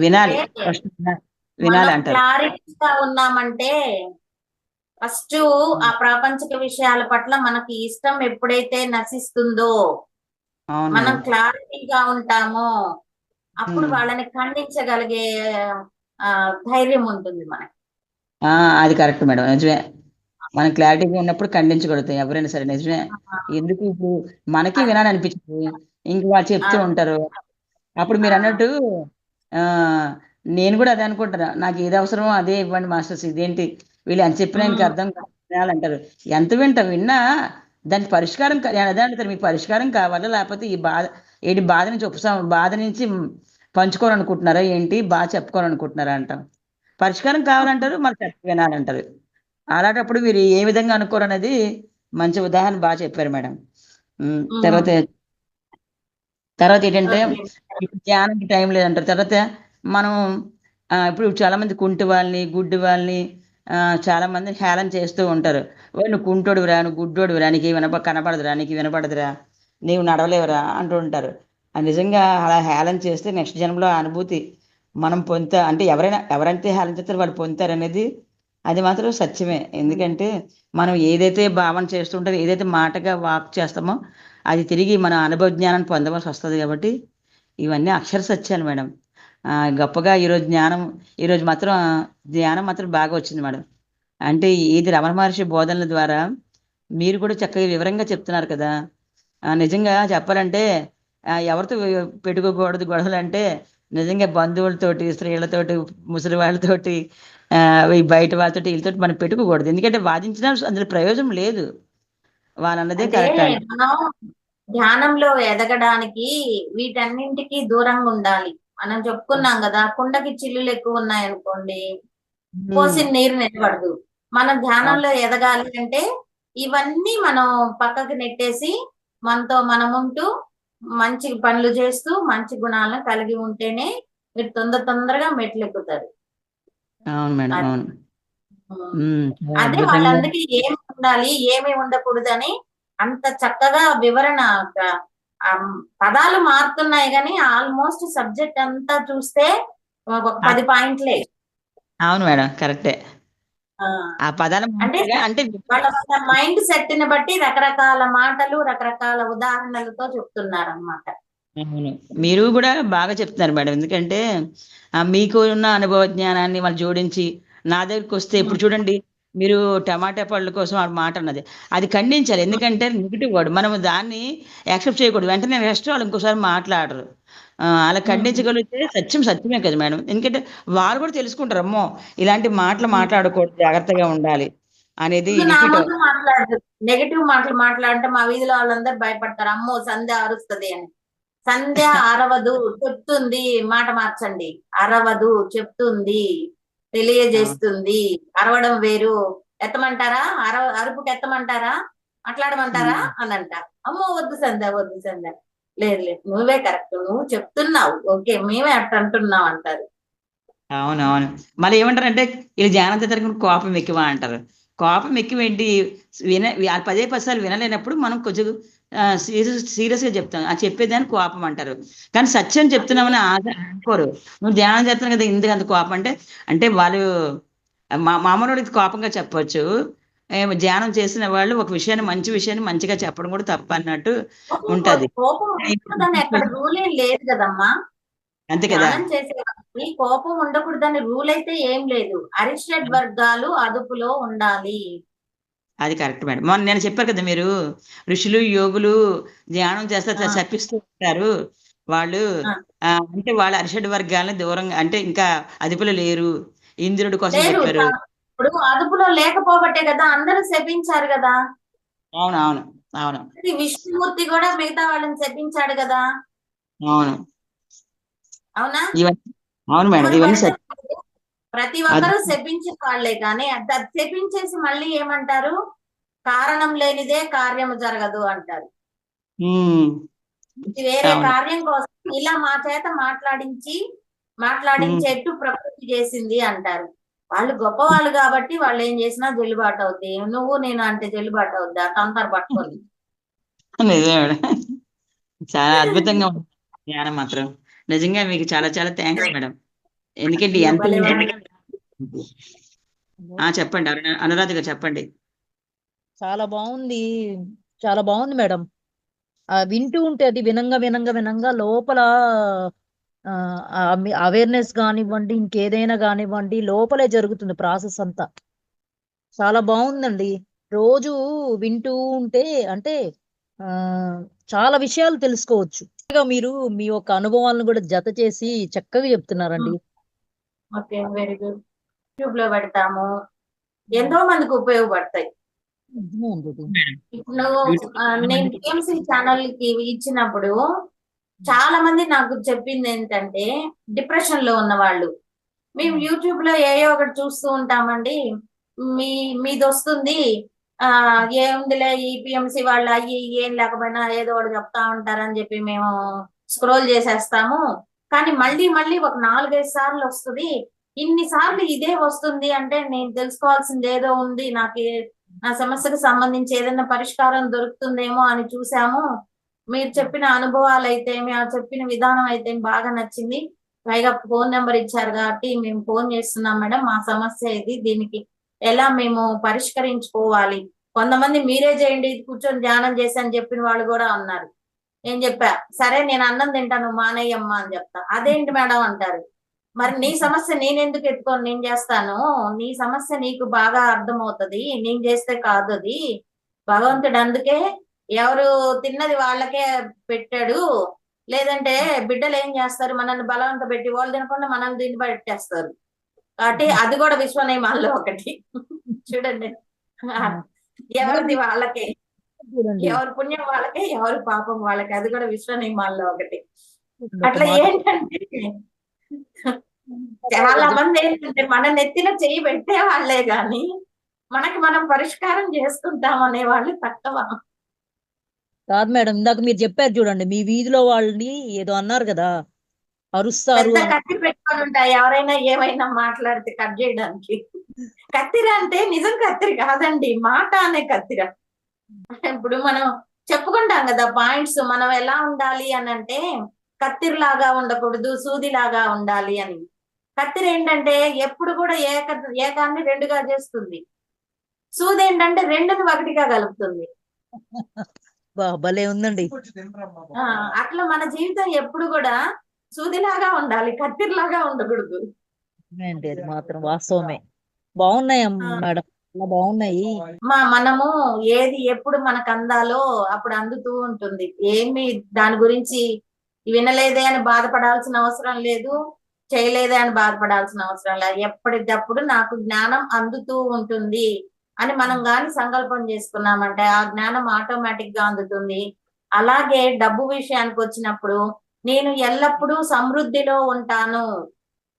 వినాలి, ఫస్ట్ వినాలి మనం అంటారు. క్లారిటీగా ఉన్నామంటే ఫస్ట్ ఆ ప్రాపంచిక విషయాల పట్ల మనకి ఇష్టం ఎప్పుడైతే నశిస్తుందో, అవును మనం మేడం. క్లారిటీగా ఉంటామో అప్పుడు వాళ్ళని ఖండించగలిగే ఆ ధైర్యం ఉంటుంది మనకి. ఆ, అది కరెక్ట్ మేడం, నిజమే. మనం క్లారిటీగా ఉన్నప్పుడు ఖండించగలుగుతాం ఎవరైనా సరే, నిజమే. ఎందుకు ఇప్పుడు మనకి వినాలనిపించింది, ఇంక వాళ్ళు చెప్తూ ఉంటారు. అప్పుడు మీరు అన్నట్టు ఆ నేను కూడా అదే అనుకుంటాను, నాకు ఏది అవసరమో అదే ఇవ్వండి మాస్టర్స్, ఇదేంటి వీళ్ళు ఎంత చెప్పినా ఇంక అర్థం కాదు వినాలంటారు. ఎంత విన్నా దానికి పరిష్కారం అదే అంటారు, మీకు పరిష్కారం కావాలా, లేకపోతే ఈ బాధ ఏంటి, బాధ నుంచి బాధ నుంచి పంచుకోవాలనుకుంటున్నారా ఏంటి, బాధ చెప్పుకోవాలనుకుంటున్నారా అంటాం. పరిష్కారం కావాలంటారు, మరి చెప్ప వినాలంటారు. అలాంటప్పుడు మీరు ఏ విధంగా అనుకోరు అనేది మంచి ఉదాహరణ బాగా చెప్పారు మేడం. తర్వాత తర్వాత ఏంటంటే ఇప్పుడు ధ్యానంకి టైం లేదంటారు. తర్వాత మనం ఇప్పుడు చాలా మంది కుంటి వాళ్ళని, గుడ్డి వాళ్ళని చాలా మంది హేళన చేస్తూ ఉంటారు. ఓ నువ్వు కుంటోడురా, నువ్వు గుడ్డోడురా, నీకు కనపడదురా, నీకు వినపడదురా, నీవు నడవలేవురా అంటూ ఉంటారు. నిజంగా అలా హేళన చేస్తే నెక్స్ట్ జన్మలో ఆ అనుభూతి మనం అంటే ఎవరైతే హేళన చేస్తారో వాళ్ళు పొందుతారు అనేది అది మాత్రం సత్యమే. ఎందుకంటే మనం ఏదైతే భావన చేస్తుంటారో, ఏదైతే మాటగా వాక్ చేస్తామో అది తిరిగి మన అనుభవ జ్ఞానాన్ని పొందవలసి వస్తుంది. కాబట్టి ఇవన్నీ అక్షర సత్యాలు మేడం. గొప్పగా ఈరోజు మాత్రం ధ్యానం మాత్రం బాగా వచ్చింది మేడం. అంటే ఇది రమణ మహర్షి బోధనల ద్వారా మీరు కూడా చక్కగా వివరంగా చెప్తున్నారు కదా. నిజంగా చెప్పాలంటే ఎవరితో పెట్టుకోకూడదు గొడవలు అంటే నిజంగా బంధువులతోటి, స్త్రీలతోటి, ముసలి వాళ్ళతోటి, ఈ బయట వాళ్ళతోటి వీళ్ళతోటి మనం పెట్టుకోకూడదు. ఎందుకంటే వాదించినా అందులో ప్రయోజనం లేదు. వాళ్ళన్నదే అంటే కరెక్ట్ అండి. మనం ధ్యానంలో ఎదగడానికి వీటన్నింటికి దూరంగా ఉండాలి. మనం చెప్పుకున్నాం కదా, కుండకి చిల్లులు ఎక్కువ ఉన్నాయనుకోండి, ఉమ్, పోసిన నీరు నిలబడదు. మనం అవును ధ్యానంలో ఎదగాలి అంటే ఇవన్నీ మనం పక్కకి నెట్టేసి మనతో మనం ఉంటూ మంచి పనులు చేస్తూ మంచి గుణాలను కలిగి ఉంటేనే మీరు తొందరగా మెట్లు ఎక్కుతారు. అవును మేడం, అది. అవును. ఉమ్. చాలా అదే అద్భుతంగా. వాళ్ళందరికీ ఏమి ఉండాలి ఏమి ఉండకూడదని అంత చక్కగా వివరణ. ఆ, పదాలు మారుతున్నాయి కానీ ఆల్మోస్ట్ సబ్జెక్ట్ అంతా చూస్తే ఒక 10 పాయింట్లే. అవును మేడం, కరెక్టే. ఆ, ఆ పదాలు అంటే మామూలుగా అంటే వాళ్ళ వాళ్ళ మైండ్ సెట్ ని బట్టి రకరకాల మాటలు రకరకాల ఉదాహరణలతో చెప్తున్నారు అన్నమాట. అవును. మీరు కూడా బాగా చెప్తున్నారు మేడం. ఎందుకంటే మీకు ఉన్న అనుభవ జ్ఞానాన్ని వాళ్ళు జోడించి నా దగ్గరికి వస్తే ఇప్పుడు చూడండి, మీరు టమాటా పళ్ళ కోసం ఆ మాట అన్నది అది ఖండించాలి. ఎందుకంటే నెగిటివ్ వర్డ్ మనం దాన్ని యాక్సెప్ట్ చేయకూడదు. వెంటనే నెక్స్ట్ వాళ్ళు ఇంకోసారి మాట్లాడరు. అలా ఖండించగలిగితే సత్యం సత్యమే కదా మేడం. ఎందుకంటే వాళ్ళు కూడా తెలుసుకుంటారు, అమ్మో ఇలాంటి మాటలు మాట్లాడకూడదు, జాగ్రత్తగా ఉండాలి అనేది ముందు నా రిపీట్ ముందు అవుతుంది. మాట్లాడదు. నెగటివ్ మాటలు మాట్లాడితే మా వీధిలో వాళ్ళందరూ భయపడతారు, అమ్మో సంధ్య అరుస్తది అని. సంధ్య అరవదు, చెప్తుంది. మాట మార్చండి. అరవదు, చెప్తుంది, అవును. తెలియజేస్తుంది. అరవడం వేరు. ఎత్తమంటారా? అరుపుకి ఎత్తమంటారా? మాట్లాడమంటారా ఉమ్. అని అంట. అమ్మో వద్దు సంధ్య, వద్దు సంధ్య. లేదు లేదు, నువ్వే కరెక్ట్, నువ్వు చెప్తున్నావు, ఓకే మేమే అట్ట అంటున్నాం అంటారు. అవునవును. మళ్ళీ ఏమంటారంటే ఇది ధ్యానం చేతనికి కోపం ఎక్కువ అంటారు. కోపం ఎక్కువ ఏంటి, పదే పది సార్లు వినలేనప్పుడు మనం కొంచెం సీరియస్గా చెప్తాం. ఆ చెప్పేదాన్ని కోపం అంటారు. కానీ సత్యం అది చెప్తున్నామని ఆశ అనుకోరు. నువ్వు ధ్యానం చేస్తున్నావు కదా ఎందుకు అంత కోపం అంటే, అంటే వాళ్ళు మామూలుడికి కోపంగా చెప్పొచ్చు. ధ్యానం చేసిన వాళ్ళు ఒక విషయాన్ని, మంచి విషయాన్ని మంచిగా చెప్పడం కూడా తప్ప అన్నట్టు ఉంటది. కోపం ఉండకూడదని ఎక్కడ రూల్ ఏం లేదు కదమ్మా. అంతే కదా. ధ్యానం చేసే వాళ్ళకి కోపం ఉండకూడదని రూల్ అయితే ఏం లేదు. అరిషడ్ వర్గాలు అదుపులో ఉండాలి. అది కరెక్ట్ మేడం. మొన్న నేను చెప్పారు కదా మీరు, ఋషులు, యోగులు ధ్యానం చేస్తే ఆ, శపిస్తూ ఉంటారు. వాళ్ళు ఆ. అంటే వాళ్ళ అరిషడ్ వర్గాలని దూరంగా అంటే ఇంకా అదుపులో లేరు. ఇంద్రుడి కోసం లేరు. చెప్పారు. ఇప్పుడు అదుపులో లేకపోబట్టే కదా అందరూ శపించారు కదా. అవును, అవును, అవును, విష్ణుమూర్తి కూడా మిగతా వాళ్ళని శపించాడు కదా. అవును. అవునా? ఇవన్నీ అవును మేడం, మరి ఇవన్నీ ఫలితం ఏంటి? ప్రతి ఒక్కరూ అద్భుతం. శపించిన వాళ్ళే కానీ అది శపించేసి మళ్ళీ ఏమంటారు? కారణం లేనిదే కార్యము జరగదు అంటారు. ఉమ్, ఇది వేరే అవును. కార్యం కోసం ఇలా మా చేత ఉమ్, మాట్లాడించేట్టు ప్రకృతి చేసింది అంటారు. వాళ్ళు గొప్పవాళ్ళు కాబట్టి వాళ్ళు ఏం చేసినా చెల్లుబాటు అవుద్ది. నువ్వు నేను అంటే చెల్లుబాటు అవుద్దా కంకర పట్టుకొని? నిజమే మేడం. చాలా అద్భుతంగా ఉంది ధ్యానం మాత్రం. నిజంగా మీకు చాలా చాలా థ్యాంక్స్ మేడం. ఎందుకంటే అయ్యో ఎంత భలేవారు. చెప్పండి అనురాధ గారు చెప్పండి. చాలా బాగుంది. చాలా బాగుంది మేడం. వింటూ ఉంటే అది వినంగా వినంగా వినంగా లోపల అవేర్నెస్ కానివ్వండి, ఇంకేదైనా కానివ్వండి, లోపలే జరుగుతుంది ప్రాసెస్ అంతా. చాలా బాగుందండి. రోజు వింటూ ఉంటే అంటే ఆ చాలా విషయాలు తెలుసుకోవచ్చు. మీరు మీ యొక్క అనుభవాలను కూడా జత చేసి చక్కగా చెప్తున్నారండి. Okay, very good. యూట్యూబ్ లో పెడతాము, ఎంతో మందికి ఉపయోగపడతాయి. అర్థమైంది. ఇప్పుడు నేను టిఎంసీ ఛానల్ కి ఇచ్చినప్పుడు చాలా మంది నాకు చెప్పింది ఏంటంటే, డిప్రెషన్ లో ఉన్న వాళ్ళు, మేము యూట్యూబ్ లో ఏయో ఒకటి చూస్తూ ఉంటామండి, మీ మీది వస్తుంది, ఆ ఏముందిలే ఈ పిఎంసి వాళ్ళు అయ్యి ఏం లేకపోయినా ఏదో ఒకటి చెప్తా ఉంటారని చెప్పి మేము స్క్రోల్ చేసేస్తాము. కానీ మళ్ళీ మళ్ళీ ఒక 4-5 సార్లు వస్తుంది. ఇన్ని సార్లు ఇదే వస్తుంది అంటే నేను తెలుసుకోవాల్సింది ఏదో ఉంది, నా సమస్యకు సంబంధించి ఏదైనా పరిష్కారం దొరుకుతుందేమో అని చూసాము. మీరు చెప్పిన అనుభవాలు అయితే, మీరు చెప్పిన విధానం అయితే బాగా నచ్చింది. పైగా ఫోన్ నెంబర్ ఇచ్చారు కాబట్టి మేము ఫోన్ చేస్తున్నాం మేడం, మా సమస్య ఇది, దీనికి ఎలా మేము పరిష్కరించుకోవాలి. కొంతమంది మీరే చేయండి కూర్చొని ధ్యానం చేసి అని చెప్పిన వాళ్ళు కూడా ఉన్నారు. నేను చెప్పా, సరే నేను అన్నం తింటాను మానేయమ్మా అని చెప్తా. అదేంటి మేడం అంటారు. మరి నీ సమస్య నేనెందుకు ఎత్తుకొని నేను చేస్తాను, నీ సమస్య నీకు బాగా అర్థమవుతది, నేను చేస్తే కాదు అది. భగవంతుడు అందుకే ఎవరు తిన్నది వాళ్ళకే పెట్టాడు, లేదంటే బిడ్డలు ఏం చేస్తారు, మనల్ని బలవంత పెట్టి వాళ్ళు తినకుండా మనల్ని తిని పెట్టేస్తారు. కాబట్టి అది కూడా విశ్వ నియమాల్లో ఒకటి. చూడండి, ఎవరిది వాళ్ళకే, చూడండి ఎవరి పుణ్యం వాళ్ళకే, ఎవరి పాపం వాళ్ళకే, అది కూడా విశ్వ నియమాల్లో ఒకటి. ఒక అట్లా మాట ఏంటంటే చాలా మంది ఏంటంటే మన నెత్తిన చెయ్యి పెట్టే వాళ్ళే గాని మనకి మనం పరిష్కారం చేసుకుంటాం అనే వాళ్ళు తక్కువ. కాదు మేడం, ఇందాక మీరు చెప్పారు చూడండి, మీ వీధిలో వాళ్ళని ఏదో అన్నారు కదా, అరుస్తారు పెద్ద కత్తి పెట్టుకొని ఉంటాయి ఎవరైనా ఏమైనా మాట్లాడితే కట్ చేయడానికి. కత్తిర అంటే నిజం కత్తిరి కాదండి, మాట అనే కత్తిర. ఇప్పుడు మనం చెప్పుకుంటాం కదా పాయింట్స్, మనం ఎలా ఉండాలి అని అంటే కత్తిరిలాగా ఉండకూడదు, సూదిలాగా ఉండాలి అని. కత్తిరి ఏంటంటే ఎప్పుడు కూడా ఏకాన్ని రెండుగా చేస్తుంది, సూది ఏంటంటే రెండుని ఒకటిగా కలుపుతుంది. భలే ఉందండి. అట్లా మన జీవితం ఎప్పుడు కూడా సూదిలాగా ఉండాలి, కత్తిరిలాగా ఉండకూడదు. ఏంటి అది మాత్రం వాస్తవమే. బాగున్నాయి మేడం, చాలా బాగున్నాయి. మనము ఏది ఎప్పుడు మనకు అందాలో అప్పుడు అందుతూ ఉంటుంది. ఏమి దాని గురించి వినలేదే అని బాధపడాల్సిన అవసరం లేదు, చేయలేదే అని బాధపడాల్సిన అవసరం లేదు. ఎప్పటికప్పుడు నాకు జ్ఞానం అందుతూ ఉంటుంది అని మనం గాని సంకల్పం చేసుకున్నామంటే ఆ జ్ఞానం ఆటోమేటిక్ గా అందుతుంది. అలాగే డబ్బు విషయానికి వచ్చినప్పుడు నేను ఎల్లప్పుడూ సమృద్ధిలో ఉంటాను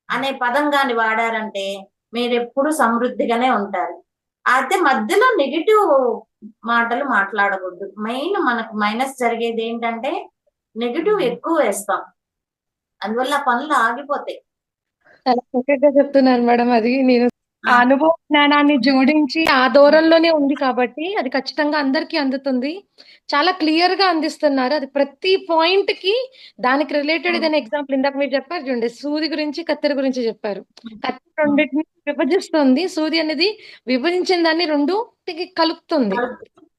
అనే పదం గాని వాడారంటే మీరు ఎప్పుడు సమృద్ధిగానే ఉంటారు. అయితే మధ్యలో నెగిటివ్ మాటలు మాట్లాడకూడదు. మెయిన్ మనకు మైనస్ జరిగేది ఏంటంటే నెగిటివ్ ఎక్కువ వేస్తాం, అందువల్ల పనులు ఆగిపోతాయి. చాలా చక్కగా చెప్తున్నారు మేడం. అది నేను ఆ అనుభవ జ్ఞానాన్ని జోడించి ఆ దూరంలోనే ఉంది కాబట్టి అది ఖచ్చితంగా అందరికీ అందుతుంది. చాలా క్లియర్ గా అందిస్తున్నారు. అది ప్రతి పాయింట్ కి దానికి రిలేటెడ్ ఏదైనా ఎగ్జాంపుల్ ఇందాక మీరు చెప్పారు చూడండి, సూది గురించి కత్తెర గురించి చెప్పారు. కత్తెర రెండింటిని విభజిస్తుంది, సూది అనేది విభజించిన దాన్ని రెండుకి కలుపుతుంది.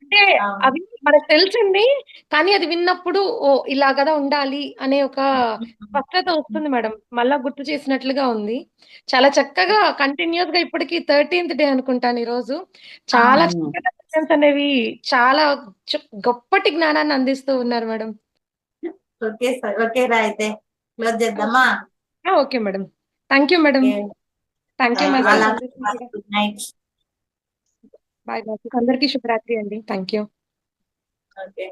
అంటే అవి మనకు తెలిసింది, కానీ అది విన్నప్పుడు ఓ ఇలా కదా ఉండాలి అనే ఒక స్పష్టత వస్తుంది మేడం. మళ్ళా గుర్తు చేసినట్లుగా ఉంది. చాలా చక్కగా కంటిన్యూస్ గా ఇప్పటికి 13th డే అనుకుంటాను ఈ రోజు. చాలా చక్కగా సెషన్స్ అనేవి చాలా గొప్పటి జ్ఞానాన్ని అందిస్తూ ఉన్నారు మేడం. ఓకే సార్, ఓకే రా, అయితే క్లోజ్ చేద్దామా? Okay madam, thank you madam. Thank you madam. Good night. Bye bye, అందరికీ శుభరాత్రి అండి. Thank you. ఓకే.